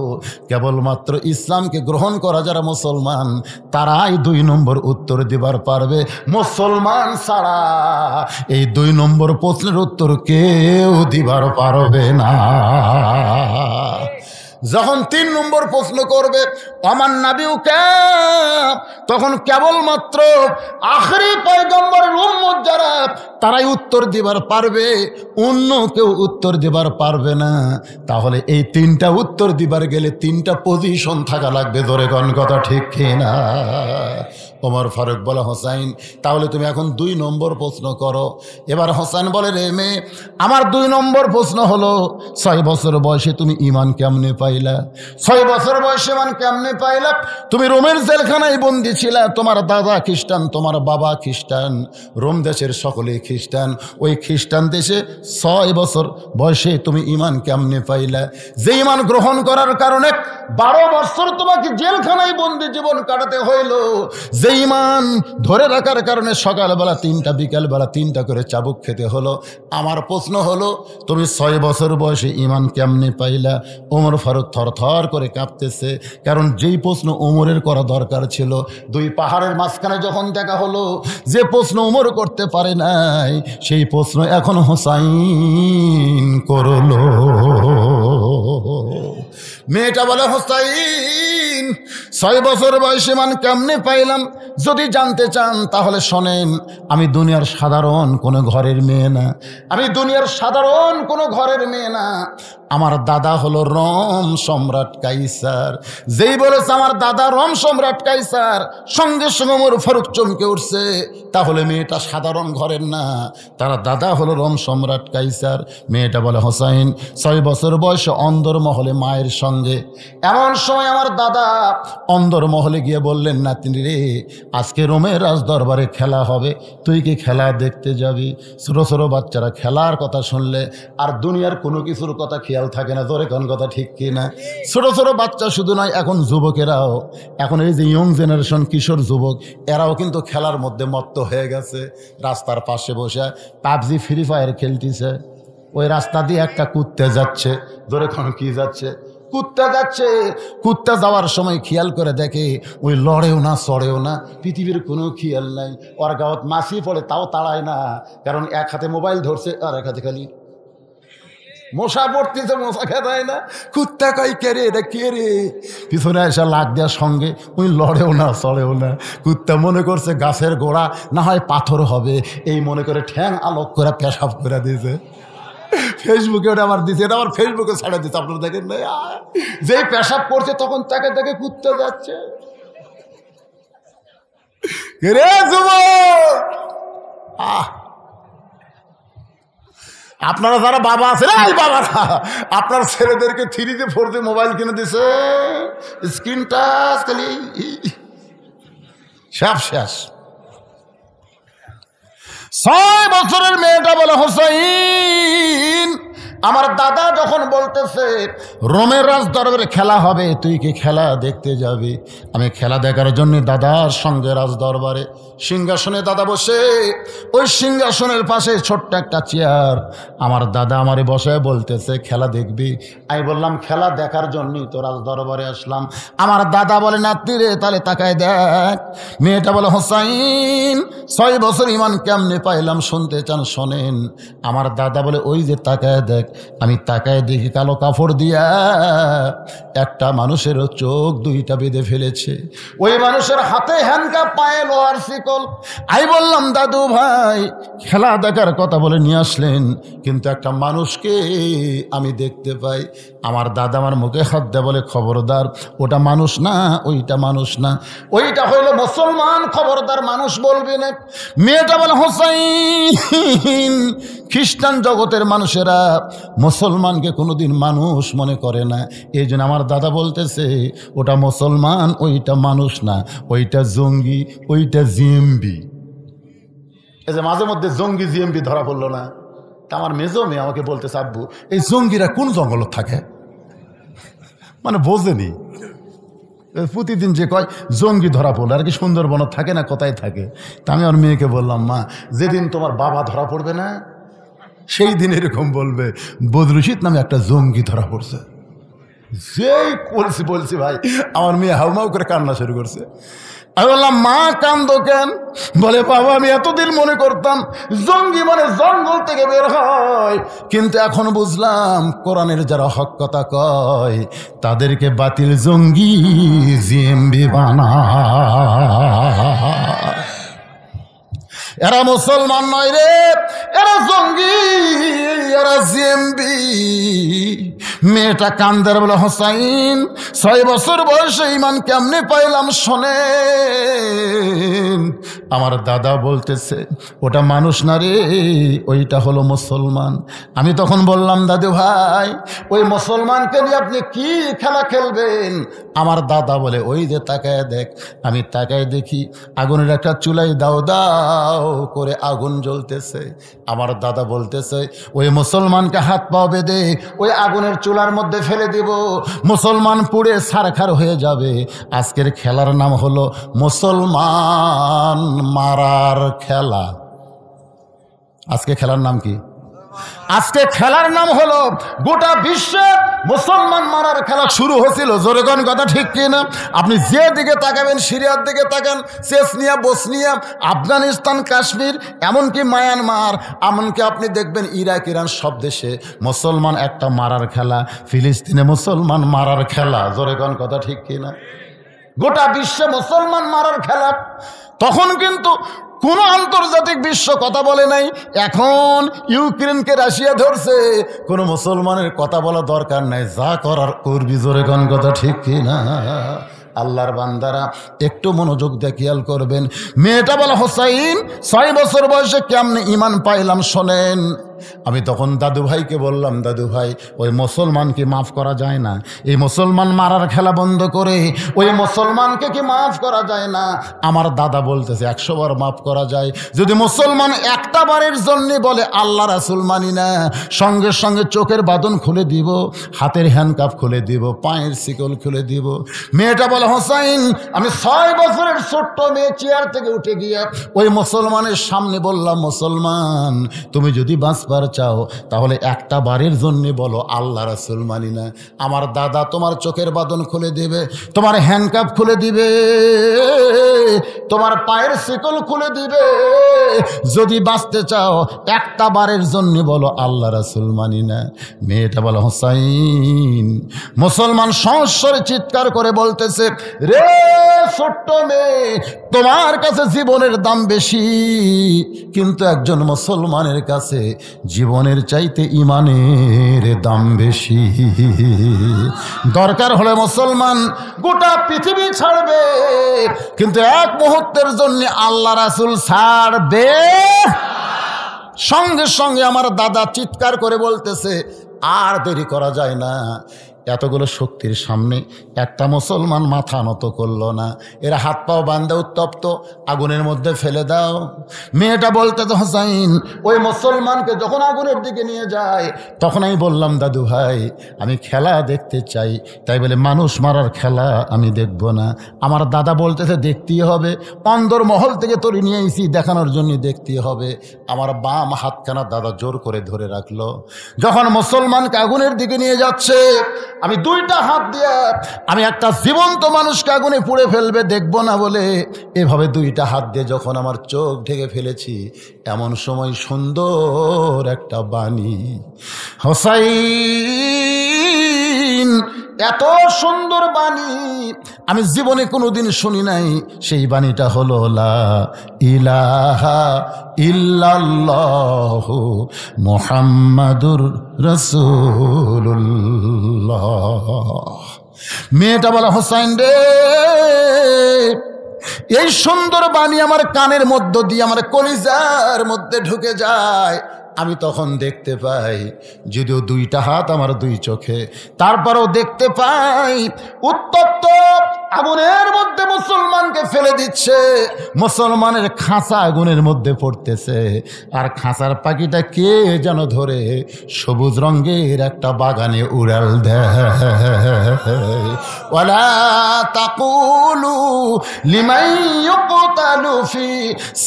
[SPEAKER 1] কেবলমাত্র ইসলামকে গ্রহণ করা যারা মুসলমান তারাই 2 নম্বর উত্তর দিবার পারবে। মুসলমান ছাড়া এই 2 নম্বর প্রশ্নের উত্তর কেউ দিবার পারবে না। যখন 3 নম্বর প্রশ্ন করবে আমার নাবিউকা, তখন কেবলমাত্র আখেরি পয়গম্বরের উম্মত যারা তারাই উত্তর দিবার পারবে, অন্য কেউ উত্তর দিবার পারবে না। তাহলে এই 3টা উত্তর দিবার গেলে 3টা পজিশন থাকা লাগবে। ধরে কোন কথা ঠিক কিনা? ওমর ফারুক বলে হোসাইন তাহলে তুমি এখন 2 নম্বর প্রশ্ন করো। এবার হোসেন বলে রে মেয়ে, আমার 2 নম্বর প্রশ্ন হলো 6 বছর বয়সে তুমি ঈমান কেমনে পাইলা? 6 বছর বয়সে ঈমান কেমনে পাইলা? তুমি রোমের জেলখানায় বন্দী ছিলা, তোমার দাদা খ্রিস্টান, তোমার বাবা খ্রিস্টান, রোম দেশের সকলেই খ্রিস্টান। ওই খ্রিস্টান দেশে 6 বছর বয়সে তুমি ঈমান কেমনে পাইলা? যে ঈমান গ্রহণ করার কারণে 12 বছর তোমাকে জেলখানায় বন্দী জীবন কাটাতে হইল, যে ঈমান ধরে রাখার কারণে সকালবেলা 3টা বিকালবেলা 3টা করে চাবুক খেতে হলো। আমার প্রশ্ন হলো তুমি 6 বছর বয়সে ঈমান কেমনে পাইলা? ওমর ফারুক থরথর করে কাঁপতেছে, কারণ যেই প্রশ্ন ওমরের করা দরকার ছিল, 2 পাহাড়ের মাঝখানে যখন দেখা হলো, যে প্রশ্ন ওমর করতে পারে নাই সেই প্রশ্ন এখন হোসাইন করলো। মেয়েটা বলে হোসাইন 6 বছর বয়সে ঈমান কেমনে পাইলাম যদি জানতে চান তাহলে শোনেন, আমি দুনিয়ার সাধারণ কোনো ঘরের মেয়ে না, আমি দুনিয়ার সাধারণ কোনো ঘরের মেয়ে না। আমার দাদা হলো রোম সম্রাট কাইসার। যেই বলেছে আমার দাদা রোম সম্রাট কাইসার, সঙ্গে সঙ্গে ওমর ফারুক চমকে উঠছে। তাহলে মেয়েটা সাধারণ ঘরের না, তার দাদা হলো রোম সম্রাট কাইসার। মেয়েটা বলে হোসাইন 6 বছর বয়সে অন্দরমহলে মায়ের সঙ্গে, এমন সময় আমার দাদা অন্দরমহলে গিয়ে বললেন, নাতিনি রে, আজকে রোমের রাজ দরবারে খেলা হবে, তুই কি খেলা দেখতে যাবি? ছোটো ছোটো বাচ্চারা খেলার কথা শুনলে আর দুনিয়ার কোনো কিছুর কথা খেয়াল থাকে না। ধরে কোন কথা ঠিক কি না? ছোট ছোট বাচ্চা শুধু নয়, এখন যুবকেরাও, এখন এই যে ইয়ং জেনারেশন কিশোর যুবক, এরাও কিন্তু খেলার মধ্যে মত্ত হয়ে গেছে। রাস্তার পাশে বসে পাবজি ফ্রি ফায়ার খেলতেছে। ওই রাস্তা দিয়ে একটা কুত্তে যাচ্ছে, ধরে কোন কি যাচ্ছে, কুত্তা যাচ্ছে। কুত্তা যাওয়ার সময় খেয়াল করে দেখে ওই লড়েও না চড়েও না, পৃথিবীর কোনো খেয়াল নাই। ওর গাঁত মাছি পড়ে তাও তাড়ায় না, কারণ এক হাতে মোবাইল ধরছে আর এক হাতে খালি মশা পড়তেছে, মশা খেতায় না। কুত্তা কই কে রে, এটা কে রে? পিছনে এসে লাগ দেওয়ার সঙ্গে ওই লড়েও না চড়েও না। কুত্তা মনে করছে গাছের গোড়া না হয় পাথর হবে, এই মনে করে ঠ্যাং আলোক করে পেশাব করে দিয়েছে। ফেসবুকে ওটা আমার দিছে, এটা আমার ফেসবুকে ছাড়া দিচ্ছে, আপনারা দেখেন না? যেই পেশাব করছে তখন তাকে দেখে কুত্তা যাচ্ছে। রে যুবক, আপনারা যারা বাবা আছেন, এই বাবারা আপনার ছেলেদেরকে 3 দিয়ে 4 দিয়ে মোবাইল কিনে দিছে, স্ক্রিন টাচ খালি সব শেষ। 6 বছরের মেয়েটা বলে হোসাইন, আমার দাদা যখন বলতেছে রোমের রাজ দরবারে খেলা হবে, তুই কি খেলা দেখতে যাবি? আমি খেলা দেখার জন্য দাদার সঙ্গে রাজ দরবারে সিংহাসনে দাদা বসে, ওই সিংহাসনের পাশে ছোট্ট একটা চেয়ার, আমার দাদা আমারে বসে বলতেছে খেলা দেখবি? আমি বললাম খেলা দেখার জন্যই তো রাজ দরবারে আসলাম। আমার দাদা বলে নাতি রে, তাহলে তাকায় দেখ। মেয়েটা বলে হোসাইন 6 বছর ঈমান কেমনে পাইলাম শুনতে চান? শোনেন। আমার দাদা বলে ওই যে তাকায় দেখ। আমি তাকায় দেখি কালো কাপড় দিয়া একটা মানুষের চোখ 2টা বেঁধে ফেলেছে, ওই মানুষের হাতে হ্যান্ডকাপ, পায়ে লোহার শিকল। আমি বললাম দাদু ভাই খেলা দেখার কথা বলে নিয়ে আসলেন, কিন্তু একটা মানুষকে আমি দেখতে পাই। আমার দাদা আমার মুখে হাত দেয়, বলে খবরদার, ওটা মানুষ না, ওইটা মানুষ না, ওইটা হইল মুসলমান, খবরদার মানুষ বলবি না। মেয়েটা বলে হোসাইন খ্রিস্টান জগতের মানুষেরা মুসলমানকে কোনোদিন মানুষ মনে করে না, এই জন্য আমার দাদা বলতেছে ওটা মুসলমান, ওইটা মানুষ না, ওইটা জঙ্গি, ওইটা জিএমবি। এই যে মাঝে মধ্যে জঙ্গি জিএমবি ধরা পড়লো না, তা আমার মেজো মেয়ে আমাকে বলতেছে আব্বু এই জঙ্গিরা কোন জঙ্গলত থাকে, মানে বোঝেনি। প্রতিদিন যে কয় জঙ্গি ধরা পড়লো, আর কি সুন্দরবন থাকে না, কোথায় থাকে? তা আমি আমার মেয়েকে বললাম মা যেদিন তোমার বাবা ধরা পড়বে না সেই দিন এরকম বলবে বদরুশিদ নামে একটা জঙ্গি ধরা পড়ছে। যেই বলছি ভাই, আমার মেয়ে হাউমাউ করে কান্না শুরু করছে। আমি বললাম, মা কান্দো কেন? বলে, বাবা আমি এতদিন মনে করতাম জঙ্গি মানে জঙ্গল থেকে বের হয়, কিন্তু এখন বুঝলাম কোরআনের যারা হক কথা কয় তাদেরকে বাতিল জঙ্গি জিএমবি বানায়। এরা মুসলমান নয় রে, এরা জঙ্গি, এরা জিএমবি। মেয়েটা কান্দার বলে, হোসাইন 6 বছর বয়সে ইমান কেমনে পাইলাম শোনেন। আমার দাদা বলতেছে, ওটা মানুষ না রে, ওইটা হলো মুসলমান। আমি তখন বললাম, দাদু ভাই ওই মুসলমানকে নিয়ে আপনি কি খেলা খেলবেন? আমার দাদা বলে, ওই যে তাকায় দেখ। আমি তাকায় দেখি আগুনের একটা চুলাই দাও দাও করে আগুন জ্বলতেছে। আমার দাদা বলতেছে, ওই মুসলমানকে হাত পাও বেঁধে ওই আগুনের চুলার মধ্যে ফেলে দিব, মুসলমান পুড়ে ছারখার হয়ে যাবে। আজকের খেলার নাম হলো মুসলমান মারার খেলা। আজকে খেলার নাম কি? আজকে খেলার নাম হলো গোটা বিশ্বে মুসলমান মারার খেলা শুরু হয়েছিল। জোরে কোন কথা ঠিক কিনা? আপনি যে দিকে তাকাবেন, সিরিয়ার দিকে তাকান, চেচনিয়া, বসনিয়া, আফগানিস্তান, কাশ্মীর, এমনকি মায়ানমার, এমনকি আপনি দেখবেন ইরাক, ইরান, সব দেশে মুসলমান একটা মারার খেলা। ফিলিস্তিনে মুসলমান মারার খেলা। জোরে কোন কথা ঠিক কিনা? গোটা বিশ্বে মুসলমান মারার খেলা। তখন কিন্তু কোন আন্তর্জাতিক বিশ্ব কথা বলে নাই। এখন ইউক্রেনকে রাশিয়া ধরছে, কোন মুসলমানের কথা বলা দরকার নাই, যা করার করবি। জোরে কোন কথা ঠিক কিনা? আল্লাহর বান্দারা একটু মনোযোগ দিয়ে খেয়াল করবেন। মেয়েটা বলে, হোসাইন 6 বছর বয়সে কেমনে ইমান পাইলাম শোনেন। আমি তখন দাদু ভাইকে বললাম, দাদু ভাই ওই মুসলমানকে মাফ করা যায় না? এই মুসলমান মারার খেলা বন্ধ করে ওই মুসলমানকে কি মাফ করা যায় না? আমার দাদা বলতেছে, 100 বার মাফ করা যায়। যদি মুসলমান একটা বারের জন্য বলে আল্লাহ রাসূল মানি না, সঙ্গে সঙ্গে চোখের বাঁধন খুলে দিব, হাতের হ্যান্ডকাফ খুলে দিব, পায়ের শিকল খুলে দিব। মেয়েটা বলে, হোসাইন আমি 6 বছরের ছোট্ট মেয়ে চেয়ার থেকে উঠে গিয়ে ওই মুসলমানের সামনে বললাম, মুসলমান তুমি যদি বাঁচবার চাও তাহলে একটা বারের জন্য বলো আল্লাহ রাসূল মানি না। আমার দাদা তোমার চোখের বাঁধন খুলে দিবে, তোমার হ্যান্ডকাফ খুলে দিবে, তোমার পায়ের শিকল খুলে দিবে। যদি বাঁচতে চাও একটা বারের জন্য বলো আল্লাহ রাসূল মানি না। মেয়েটা বলে, হোসাইন মুসলমান সংস্বরে চিৎকার করে বলতেছে, রে ছোট্ট মেয়ে তোমার কাছে জীবনের দাম বেশি, কিন্তু একজন মুসলমানের কাছে জীবনের চাইতে ইমানের দাম বেশি। দরকার হলে মুসলমান গোটা পৃথিবী ছাড়বে, কিন্তু এক মুহূর্তের জন্য আল্লাহ রাসূল ছাড়বে। সঙ্গে সঙ্গে আমার দাদা চিৎকার করে বলতেছে, আর দেরি করা যায় না। এতগুলো শক্তির সামনে একটা মুসলমান মাথা নত করলো না। এরা হাত পাও বান্ধে উত্তপ্ত, আগুনের মধ্যে ফেলে দাও। মেয়েটা বলতে, হোসাইন ওই মুসলমানকে যখন আগুনের দিকে নিয়ে যায় তখন আমি বললাম, দাদু ভাই আমি খেলা দেখতে চাই, তাই বলে মানুষ মারার খেলা আমি দেখব না। আমার দাদা বলতেছে, দেখতেই হবে, অন্দর মহল থেকে তরি নিয়ে এসি দেখানোর জন্য দেখতেই হবে। আমার বাম হাতখানা দাদা জোর করে ধরে রাখলো। যখন মুসলমানকে আগুনের দিকে নিয়ে যাচ্ছে, আমি 2টা হাত দিয়ে আমি একটা জীবন্ত মানুষকে আগুনে পুড়ে ফেলবে দেখব না বলে এভাবে 2টা হাত দিয়ে যখন আমার চোখ ঢেকে ফেলেছি, এমন সময় সুন্দর একটা বাণী, হোসাইন এত সুন্দর বাণী আমি জীবনে কোনোদিন শুনি নাই। সেই বাণীটা হলো লা ইলাহা ইল্লাল্লাহু মুহাম্মাদুর রাসূলুল্লাহ। মেয়েটা বলে, হোসাইন রে এই সুন্দর বাণী আমার কানের মধ্য দিয়ে আমার কলিজার মধ্যে ঢুকে যায়। আমি তখন দেখতে পাই, যদিও 2টা হাত আমার 2 চোখে, তারপরেও দেখতে পাই উত্তপ্ত আগুনের মধ্যে মুসলমানকে ফেলে দিচ্ছে, মুসলমানের খাঁচা আগুনের মধ্যে পড়তেছে, আর খাঁচার পাখিটা কে যেন ধরে সবুজ রঙের একটা বাগানে উড়াল দেয়। ওয়ালা তাকুলু লিমান ইউকতালু ফি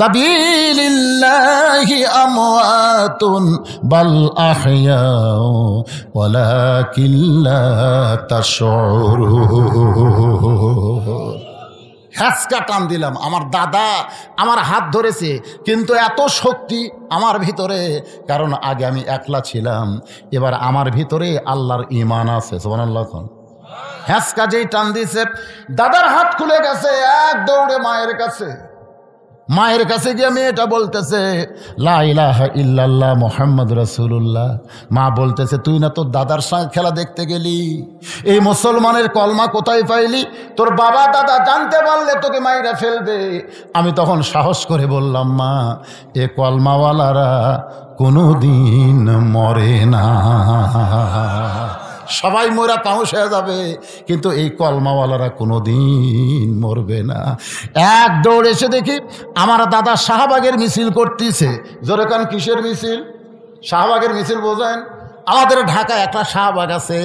[SPEAKER 1] সাবিলিল্লাহি আমওয়াতুন বাল আহইয়াউ ওয়ালাকিন লা তাশউরুন। হ্যাঁচকা টান দিলাম, আমার দাদা আমার হাত ধরেছে, কিন্তু এত শক্তি আমার ভিতরে, কারণ আগে আমি একলা ছিলাম, এবার আমার ভিতরে আল্লাহর ঈমান আছে। সুবহানাল্লাহ। হ্যাঁচকা যেই টান দিয়েছে, দাদার হাত খুলে গেছে, এক দৌড়ে মায়ের কাছে। মায়ের কাছে গিয়ে মেয়েটা বলতেছে লা ইলাহা ইল্লাল্লাহ মুহাম্মদ রাসূলুল্লাহ। মা বলতেছে, তুই না তোর দাদার সঙ্গে খেলা দেখতে গেলি, এই মুসলমানের কলমা কোথায় পাইলি? তোর বাবা দাদা জানতে পারলে তোকে মাইরা ফেলবে। আমি তখন সাহস করে বললাম, মা, এ কলমাওয়ালারা কোনো দিন মরে না, সবাই মোরা পাউস হয়ে যাবে, কিন্তু এই কলমাওয়ালারা কোনো দিন মরবে না। এক দৌড় এসে দেখি আমার দাদা শাহবাগের মিছিল করতেছে। জোরে কান, কিসের মিছিল? শাহবাগের মিছিল বোঝেন? আমাদের ঢাকায় একটা শাহবাগ আছে,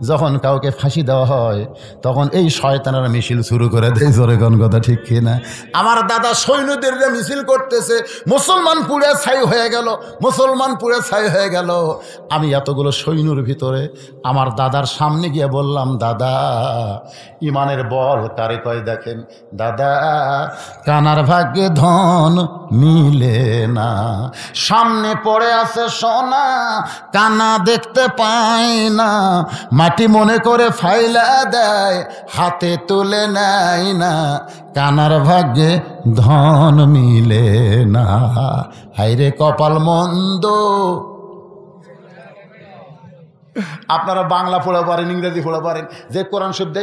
[SPEAKER 1] যখন কাউকে ফাঁসি দেওয়া হয় তখন এই শয়তানেরা মিছিল শুরু করে দেয়। জোরে কান, কথা ঠিক কিনা? আমার দাদা সৈন্যদের মিছিল করতেছে, মুসলমান পুড়ে ছাই হয়ে গেল, মুসলমান পুড়ে ছাই হয়ে গেল। আমি এতগুলো সৈন্যর ভিতরে আমার দাদার সামনে গিয়ে বললাম, দাদা, ইমানের বল কারে কয় দেখেন। দাদা, কানার ভাগ্যে ধন মিলে না, সামনে পড়ে আছে সোনা, কানা দেখতে পায় না, মাটি মনে করে ফাইলা দেয়, হাতে তুলে নেয় না, কানার ভাগ্যে ধন মিলে না, হাইরে কপাল মন্দ। আপনারা বাংলা পড়া পারেন, ইংরেজি পড়া পারেন, যে কোরআন শব্দ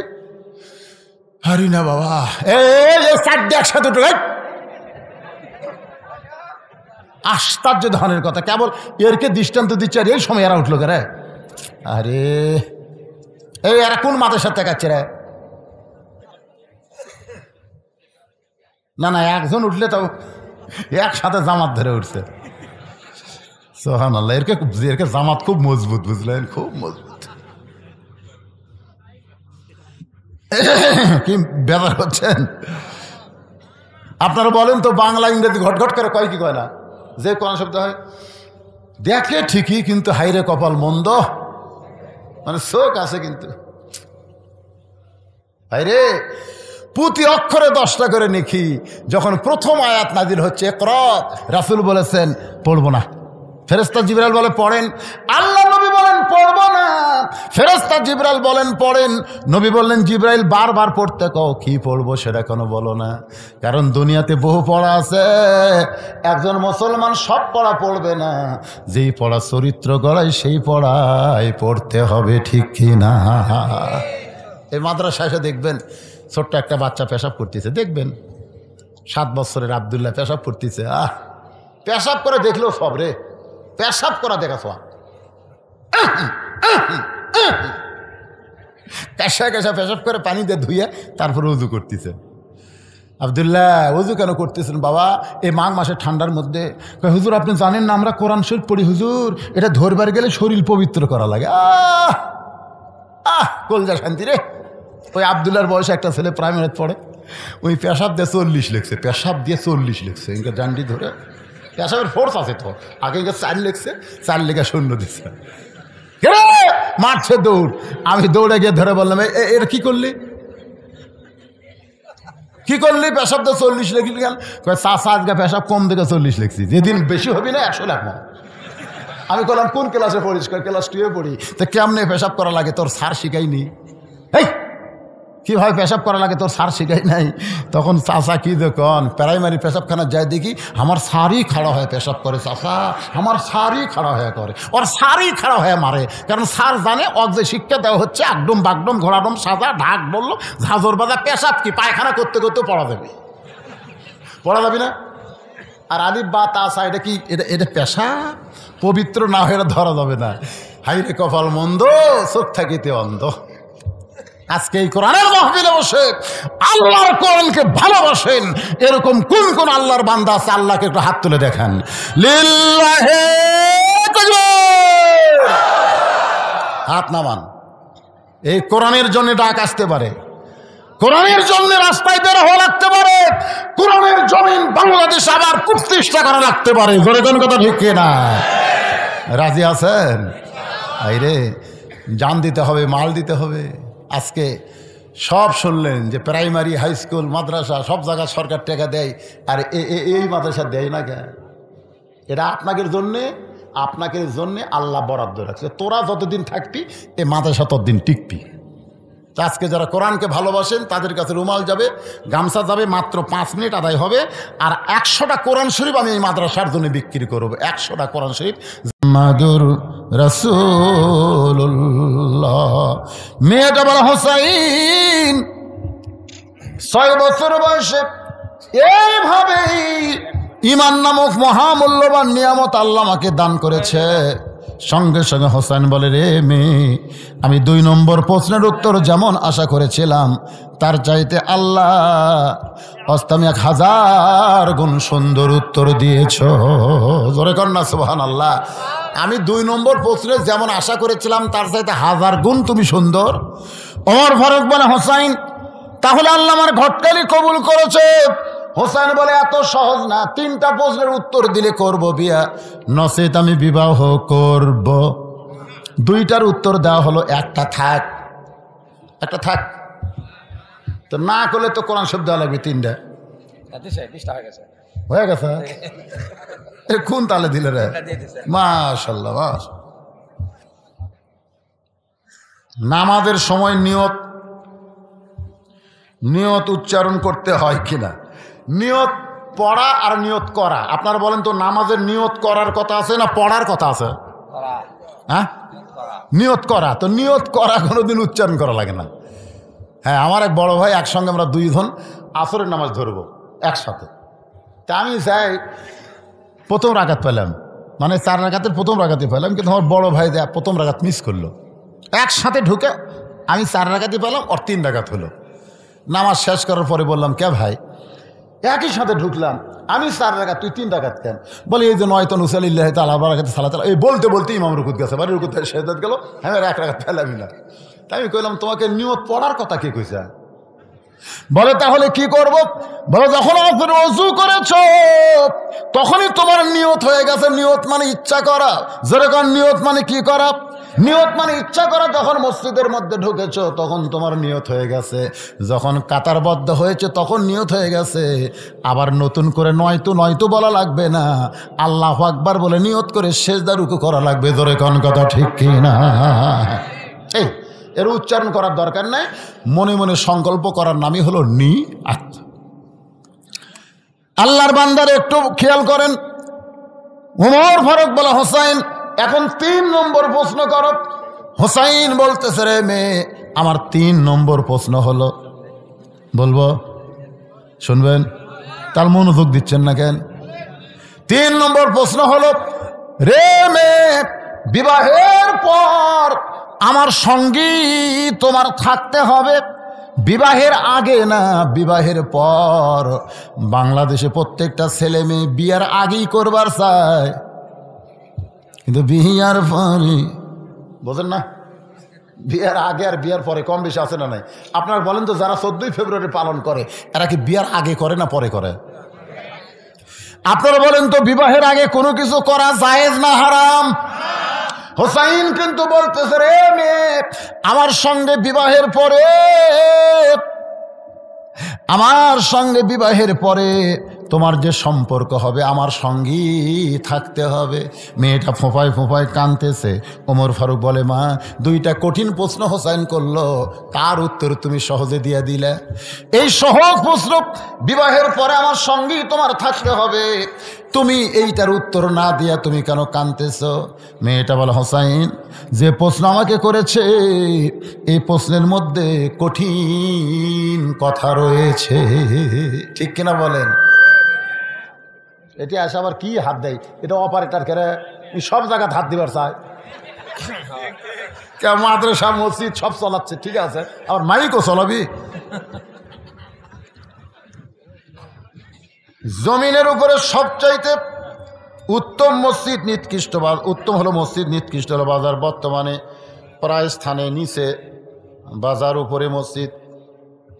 [SPEAKER 1] হারি না বাবা, একসাথে আশ্চর্য ধরনের কথা, কেবল এরকে দৃষ্টান্ত দিচ্ছে, আর এই সময় এরা উঠলো রে। আরে এই এরা কোন মাথের সাথে কাচ্ছে রে? না না, একজন উঠলে তো একসাথে জামাত ধরে উঠছে। সুবহানাল্লাহ। এরকে জামাত খুব মজবুত, বুঝলেন, খুব মজবুত। কি বেজার হচ্ছেন আপনারা? বলেন তো, বাংলা ইংরেজি ঘটঘট করে কয় কি কয় না? যে কোন শব্দ হয় দেখে ঠিকই, কিন্তু হাইরে কপাল মন্দ, মানে চোখ আছে কিন্তু হাইরে। প্রতি অক্ষরে 10টা করে নেকি। যখন প্রথম আয়াত নাজিল হচ্ছে ইকরা, রাসূল বলেছেন পড়বো না, ফেরেশতা জিবরাইল বলে পড়েন, আল্লাহ নবী বলেন পড়বো না, ফেরেশতা জিবরাইল বলেন পড়েন, নবী বললেন জিবরাইল বারবার পড়তে কও, কি পড়বো সেটা কেন বলো না? কারণ দুনিয়াতে বহু পড়া আছে, একজন মুসলমান সব পড়া পড়বে না, যেই পড়া চরিত্র গড়ায় সেই পড়াই পড়তে হবে, ঠিক কি না? এই মাদ্রাসায় এসে দেখবেন ছোট্ট একটা বাচ্চা পেশাব করতেছে, দেখবেন 7 বছরের আব্দুল্লাহ পেশাব করতেছে। পেশাব করে দেখলেও সব রে, পেশাব করা দেখা সব, কাশা কাশা পেশাব করে পানি দিয়ে ধুইয়া তারপরে উজু করতেছে। আব্দুল্লাহ, উজু কেন করতেছেন বাবা? এই মাঘ মাসের ঠান্ডার মধ্যে। হুজুর, আপনি জানেন না আমরা কোরআন শরীফ পড়ি হুজুর, এটা ধরবার গেলে শরীর পবিত্র করা লাগে। কলজা শান্তি রে। ওই আব্দুল্লাহর বয়সে একটা ছেলে প্রাইমারিতে পড়ে, ওই পেশাব দিয়ে 40 লিখছে, পেশাব দিয়ে 40 লিখছে, ইনকা জান্ডি ধরে। পেশাবের ফোর্স আছে তো, আগে 4 লিখছে, 4 লেখা শূন্য দিচ্ছে, মারছে দৌড়। আমি দৌড়ে গিয়ে ধরে বললাম, এটা কি করলি, কি করলি? পেশাব দিয়ে 40 লিখলি কেন? চাষা আজকে পেশাব কম থেকে 40 লিখছি, যেদিন বেশি হবি না 100 লেখবো। আমি বললাম কোন ক্লাসে পড়িস? ক্লাস 2-এ পড়ি। তো কেমনে পেশাব করা লাগে তোর স্যার শিখাইনি? এই কীভাবে পেশাব করা লাগে তোর স্যার শিখাই নাই? তখন চাষা কি দেখুন, প্রাইমারি পেশাবখানা যায় দেখি আমার স্যারই খাড়া হয়ে পেশাব করে। চাষা আমার স্যারই খাড়া হয়ে করে, ওর স্যারই খাড়া হয়ে মারে, কারণ স্যার জানে অক যে শিক্ষা দেওয়া হচ্ছে একদম বাগডম ঘোড়াডম সাজা ঢাক বললো ঝাঁঝর বাজা, পেশাব কি পায়খানা করতে করতে পড়া যাবে, পড়া যাবে না? আর আলিফ বা তাসা এটা কি? এটা পেশাব পবিত্র না হয়ে ধরা যাবে না। হাইরে কপাল মন্দ, চোখ থাকিতে অন্ধ। আজকে এই কোরআনের মাহফিলে বসে আল্লাহর কোরআনকে ভালোবাসেন এরকম কোন কোন আল্লাহর বান্দা আছে? আল্লাহকে একটু হাত তুলে দেখেন। লিল্লাহি তাকবীর, হাত নামান। এই কোরআনের জন্য ডাক আসতে পারে, কোরআনের জন্য রাস্তায় বের হওয়া লাগতে পারে, কোরআনের জমিন বাংলাদেশ আবার প্রতিষ্ঠা করা লাগতে পারে। জোরে কোন কথা ঠিক না? রাজি আছেন? আইরে জান দিতে হবে, মাল দিতে হবে। আজকে সব শুনলেন যে প্রাইমারি হাই স্কুল মাদ্রাসা সব জায়গায় সরকার টাকা দেয়, আর এই মাদ্রাসা দেয় না কেন? এটা আপনাকে জন্যে আল্লাহ বরাদ্দ রাখছে। তোরা যতদিন থাকবি এই মাদ্রাসা ততদিন টিকবি। আজকে যারা কোরআনকে ভালোবাসেন তাদের কাছে রুমাল যাবে, গামছা যাবে, মাত্র 5 মিনিট আদায় হবে। আর 100টা কোরআন শরীফ আমি এই মাদ্রাসার জন্য বিক্রি করবো। 100টা কোরআন শরীফ। মাদুর রাসূলুল্লাহ, মেয়েটা বলা হোসাইন 6 বছর বয়সে এইভাবেই ঈমান নামক মহামূল্যবান নিয়ামত আল্লাহ আমাকে দান করেছে। সঙ্গে সঙ্গে হোসেন বলে, রে মেয়ে, আমি 2 নম্বর প্রশ্নের উত্তর যেমন আশা করেছিলাম তার চাইতে আল্লাহ অস্তামি 1000 গুণ সুন্দর উত্তর দিয়েছ। জোরে কর না সুবহানাল্লাহ। আমি 2 নম্বর প্রশ্নের যেমন আশা করেছিলাম তার চাইতে 1000 গুণ তুমি সুন্দর। ওমর ফারুক বলে, হোসাইন তাহলে আল্লাহ আমার ঘটকালি কবুল করেছে। হোসেন বলে, এত সহজ না, 3টা প্রশ্নের উত্তর দিলে করব বিয়া, নচেত আমি বিবাহ করব। 2টার উত্তর দেওয়া হলো, একটা থাক। তো না করলে তো কোরআন শব্দ দেওয়া লাগবে 3টা। হয়ে গেছে? কোন তালে দিলে রে? মাশাআল্লাহ। নামাজের সময় নিয়ত উচ্চারণ করতে হয় কিনা? নিয়ত পড়া আর নিয়ত করা, আপনারা বলেন তো, নামাজের নিয়ত করার কথা আছে না পড়ার কথা আছে? হ্যাঁ, নিয়ত করা। তো নিয়ত করা কোনোদিন উচ্চারণ করা লাগে না। হ্যাঁ, আমার এক বড় ভাই, একসঙ্গে আমরা 2 জন আসরের নামাজ ধরবো একসাথে। তা আমি যাই, প্রথম রাকাত পেলাম, মানে 4 রাকাতের প্রথম রাকাতে পেলাম, কিন্তু আমার বড় ভাই প্রথম রাকাত মিস করলো। একসাথে ঢুকে আমি 4 রাকাতই পেলাম, ওর 3 রাকাত হলো। নামাজ শেষ করার পরে বললাম, কে ভাই, একই সাথে ঢুকলাম, আমি 4 রাকাত, তুই 3 রাকাত কেন? বলে, এই যে নয়তো নুসালিল্লাহ তাআলা বারাকাতু সালাত, এই বলতে বলতে ইমাম রুকুত গেছে, বাড়ি রুকুত সেজদাত গেল, হ্যাঁ 1 রাকাত পেলামই না। তাই আমি কইলাম, তোমাকে নিয়ত পড়ার কথা কে কইছে? বলে, তাহলে কি করব? বলে, যখন আপনি ওযু করেছো তখনই তোমার নিয়ত হয়ে গেছে। নিয়ত মানে ইচ্ছা করা। যেরকম নিয়ত মানে কি করা? নিয়ত মানে ইচ্ছা করা। যখন মসজিদের মধ্যে ঢুকেছো তখন তোমার নিয়ত হয়ে গেছে। যখন কাতারবদ্ধ হয়েছে তখন নিয়ত হয়ে গেছে। আবার নতুন করে নয়তো বলা লাগবে না, আল্লাহু আকবার বলে নিয়ত করে সেজদা রুকু করা লাগবে। জোরে কোন কথা ঠিক কি না? এর উচ্চারণ করার দরকার নাই, মনে মনে সংকল্প করার নামই হলো নিয়াত। আল্লাহর বান্দার একটু খেয়াল করেন। ওমর ফারুক বলে, হোসাইন এখন 3 নম্বর প্রশ্ন করো। হোসাইন বলতেছে, রে মেয়ে, আমার 3 নম্বর প্রশ্ন হলো, বলবো শুনবেন? তার মনোযোগ দিচ্ছেন না কেন? 3 নম্বর প্রশ্ন হলো, রে মেয়ে, বিবাহের পর আমার সঙ্গী তোমার থাকতে হবে। বিবাহের আগে না, বিবাহের পর। বাংলাদেশে প্রত্যেকটা ছেলে মেয়ে বিয়ার আগেই করবার চায়, কিন্তু বিয়ার পরে বোঝেন না, বিয়ার আগে আর বিয়ার পরে কম বেশি আছে না নাই? আপনারা বলেন তো, যারা 14ই ফেব্রুয়ারি পালন করে এরা কি বিয়ার আগে করে না পরে করে? আপনারা বলেন তো, বিবাহের আগে কোনো কিছু করা জায়েজ না হারাম? হোসাইন কিন্তু বলতেছে, রে মেয়ে, আমার সঙ্গে বিবাহের পরে তোমার যে সম্পর্ক হবে আমার সঙ্গী থাকতে হবে। মেয়েটা ফোঁপায় কাঁদতেছে। ওমর ফারুক বলে, মা, 2টা কঠিন প্রশ্ন হোসাইন করলো, তার উত্তর তুমি সহজে দিয়ে দিলে। এই সহজ প্রশ্ন, বিবাহের পরে আমার সঙ্গী তোমার থাকতে হবে, তুমি এইটার উত্তর না দিয়া তুমি কেন কাঁদতেছ? মেয়েটা বলে, হোসাইন, যে প্রশ্ন আমাকে করেছে এই প্রশ্নের মধ্যে কঠিন কথা রয়েছে। ঠিক কিনা বলেন? এটি আসে আবার কি হাত দেয়, এটা অপারেটর করে সব জায়গায় হাত দিবার চায়। মাদ্রাসা মসজিদ সব চলাচ্ছে, ঠিক আছে, আবার মাইকও চলাবি। জমিনের উপরে সবচাইতে উত্তম মসজিদ নিকৃষ্ট, উত্তম হলো মসজিদ, নিকৃষ্ট হলো বাজার। বর্তমানে প্রায় স্থানে নিচে বাজার, উপরে মসজিদ,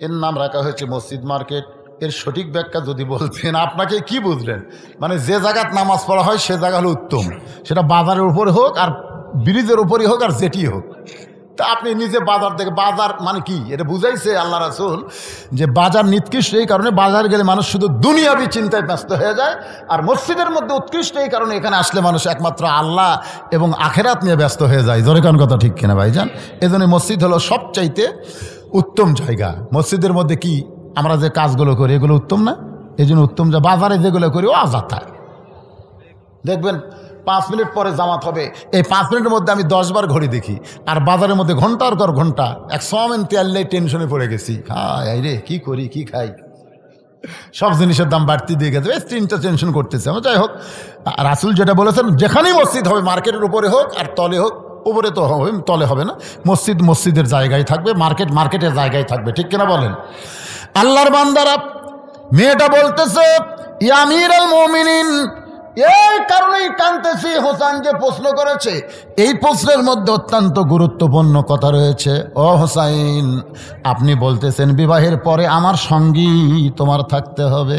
[SPEAKER 1] এর নাম রাখা হয়েছে মসজিদ মার্কেট। এর সঠিক ব্যাখ্যা যদি বলতেন আপনাকে কি বুঝলেন? মানে যে জায়গায় নামাজ পড়া হয় সে জায়গা হলো উত্তম, সেটা বাজারের উপরে হোক আর ব্রিজের উপরই হোক আর যেটি হোক। তা আপনি নিজে বাজার থেকে, বাজার মানে কি এটা বুঝাইছে আল্লাহ রাসূল যে বাজার নিকৃষ্ট এই কারণে, বাজার গেলে মানুষ শুধু দুনিয়াবি চিন্তায় ব্যস্ত হয়ে যায়। আর মসজিদের মধ্যে উৎকৃষ্ট এই কারণে এখানে আসলে মানুষ একমাত্র আল্লাহ এবং আখেরাত নিয়ে ব্যস্ত হয়ে যায়। জোরে কোন কথা ঠিক কিনা ভাইজান? এজন্য মসজিদ হলো সবচাইতে উত্তম জায়গা। মসজিদের মধ্যে কি আমরা যে কাজগুলো করি এগুলো উত্তম না? এই জন্য উত্তম যা বাজারে যেগুলো করি ও আজাতা। দেখবেন 5 মিনিট পরে জামাত হবে, এই 5 মিনিটের মধ্যে আমি 10 বার ঘড়ি দেখি। আর বাজারের মধ্যে ঘন্টার পর ঘন্টা এক চাউমিন তেললেই টেনশনে পড়ে গেছি, হাই রে কি করি কি খাই, সব জিনিসের দাম বাড়তি দিয়ে গেছে, চিন্তা টেনশন করতেছে। আমার যাই হোক, রাসূল যেটা বলেছেন যেখানেই মসজিদ হবে মার্কেটের উপরে হোক আর তলে হোক, উপরে তো হবে, তলে হবে না, মসজিদ মসজিদের জায়গায় থাকবে, মার্কেট মার্কেটের জায়গায় থাকবে, ঠিক কিনা বলেন? আল্লাহর বান্দারা, মেয়েটা বলতেছে ইয়া আমিরুল মুমিনিন, এই কারণেই কাঁদতেছি। হোসেন যে প্রশ্ন করেছে এই প্রশ্নের মধ্যে অত্যন্ত গুরুত্বপূর্ণ কথা রয়েছে। ও হোসাইন, আপনি বলতেছেন বিবাহের পরে আমার সঙ্গী তোমার থাকতে হবে।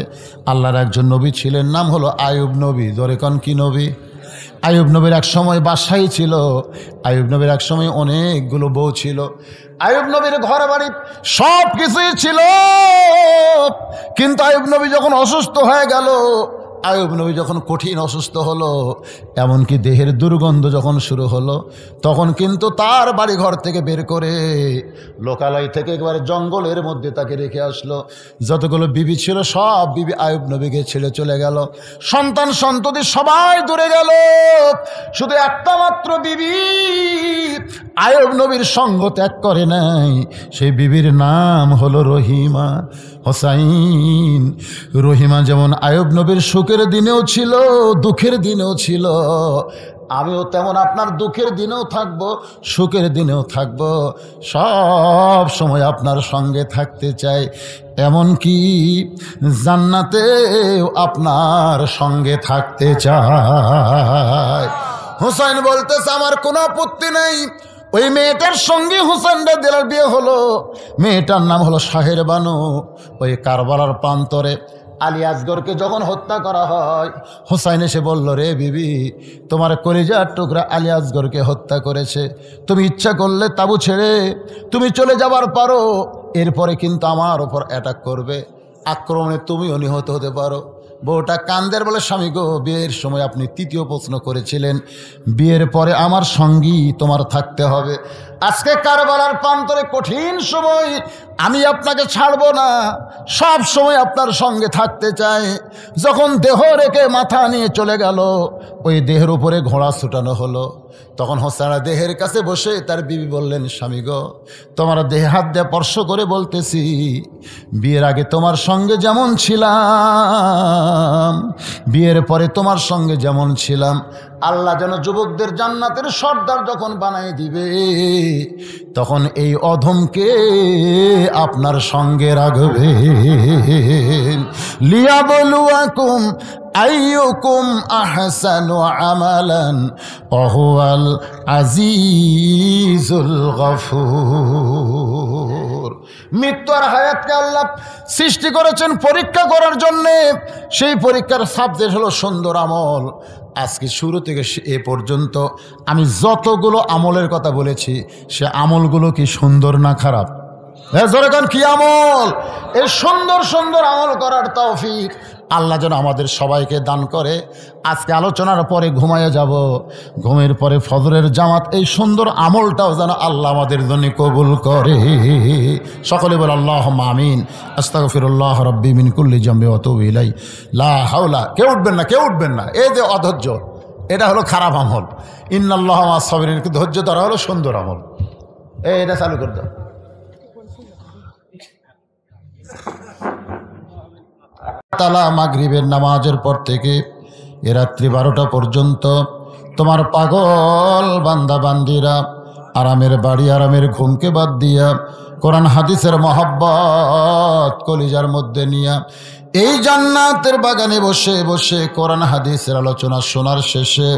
[SPEAKER 1] আল্লাহর একজন নবী ছিলেন, নাম হলো আইয়ুব নবী। জোরে কোন কি নবী? আইয়ুব নবীর এক সময় বাসাই ছিল। আইয়ুব নবীর এক সময় অনেকগুলো বউ ছিল। আইয়ুব নবীর ঘর বাড়ি সব কিছুই ছিল, কিন্তু আইয়ুব নবী যখন অসুস্থ হয়ে গেল, আইয়ুব নবী যখন কঠিন অসুস্থ হলো, এমনকি দেহের দুর্গন্ধ যখন শুরু হলো, তখন কিন্তু তার বাড়ি ঘর থেকে বের করে লোকালয় থেকে একবারে জঙ্গলের মধ্যে তাকে রেখে আসলো। যতগুলো বিবি ছিল সব বিবি আইয়ুব নবীকে ছেড়ে চলে গেল। সন্তান সন্ততি সবাই দূরে গেল, শুধু একটা মাত্র বিবি আইয়ুব নবীর সঙ্গ ত্যাগ করে নাই। সেই বিবির নাম হলো রহিমা। হোসাইন, রহিমা যেমন আইয়ুব নবীর সুখের দিনেও ছিল, দুঃখের দিনেও ছিল, আমিও তেমন আপনার দুঃখের দিনেও থাকব, সুখের দিনেও থাকব, সব সময় আপনার সঙ্গে থাকতে চাই, এমনকি জান্নাতেও আপনার সঙ্গে থাকতে চাই। হোসাইন বলতেছে আমার কোনো আপত্তি নেই। ওই মেয়েটার সঙ্গে হোসেন রাদিয়াল্লাহু আনহু বিয়ে হলো। মেয়েটার নাম হলো শাহের বানু। ওই কারবালার প্রান্তরে আলী আসগরকে যখন হত্যা করা হয়, হোসাইন এসে বলল, রে বিবি, তোমার কলিজার টুকরা আলী আসগরকে হত্যা করেছে, তুমি ইচ্ছা করলে তাবু ছেড়ে তুমি চলে যাবার পারো, এরপরে কিন্তু আমার ওপর অ্যাটাক করবে, আক্রমণে তুমিও নিহত হতে পারো। বউটা কান্দের বলে, স্বামী গো, বিয়ের সময় আপনি তৃতীয় প্রশ্ন করেছিলেন বিয়ের পরে আমার সঙ্গী তোমার থাকতে হবে। আজকে কারবালার প্রান্তরে কঠিন সময়, আমি আপনাকে ছাড়বো না, সব সময় আপনার সঙ্গে থাকতে চাই। যখন দেহ রেখে মাথা নিয়ে চলে গেল, ওই দেহের উপরে ঘোড়া ছুটানো হলো। তখন হোসেনা দেহের কাছে বসে তার বিবি বললেন, স্বামী গো, তোমার দেহে হাত দিয়ে স্পর্শ করে বলতেছি, বিয়ের আগে তোমার সঙ্গে যেমন ছিলাম, বিয়ের পরে তোমার সঙ্গে যেমন ছিলাম, আল্লাহ যেন যুবকদের জান্নাতের সর্দার যখন বানাই দিবে, তখন এই অধমকে আপনার সঙ্গে রাখবে। লিয়াবলুয়াকুম আইয়ুকুম আহসানু আমালান ওয়া হুয়াল আজিজুল গফুর। মৃত্যু আর হায়াতকে আল্লাহ সৃষ্টি করেছেন পরীক্ষা করার জন্যে। সেই পরীক্ষার সাবজেক্ট হলো সুন্দর আমল। আজকে শুরু থেকে এ পর্যন্ত আমি যতগুলো আমলের কথা বলেছি, সে আমলগুলো কি সুন্দর না খারাপ? যখন কি আমল, এই সুন্দর সুন্দর আমল করার তৌফিক আল্লাহ যেন আমাদের সবাইকে দান করে। আজকে আলোচনার পরে ঘুমাইয়া যাব, ঘুমের পরে ফজরের জামাত, এই সুন্দর আমলটাও যেন আল্লাহ আমাদের জন্য কবুল করে। সকলে বলে আল্লাহুম্মা আমিন। আস্তাগফিরুল্লাহ রাব্বি মিন কুল্লি যামবি ওয়া আতুবু ইলাইহি। লা হাওলা। কেউ উঠবেন না, কেউ উঠবেন না। এই যে অধৈর্য, এটা হলো খারাপ আমল। ইন্নাল্লাহা মা'আস সাবিরিন, কিন্তু ধৈর্য ধরা হলো সুন্দর আমল। এটা চালু করে দাও। তালা মাগরিবের নামাজের পর থেকে এ রাত্রি 12টা পর্যন্ত তোমার পাগল বান্দা বান্দিরা আরামের বাড়ি আরামের ঘুমকে বাদ দিয়া কোরআন হাদিসের মহব্বত কলিজার মধ্যে নিয়া এই জান্নাতের বাগানে বসে বসে কোরআন হাদিসের আলোচনা শোনার শেষে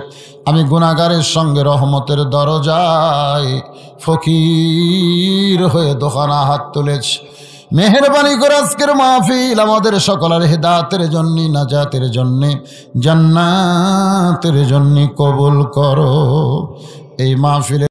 [SPEAKER 1] আমি গুনাহগারের সঙ্গে রহমতের দরজায় ফকির হয়ে দোকানা হাত তুলেছি। মেহেরবানি করে আজকের মাহফিল আমাদের সকলের হেদায়েতের জন্য, নাজাতের জন্য, জান্নাতের জন্য কবুল করো। এই মাহফিলে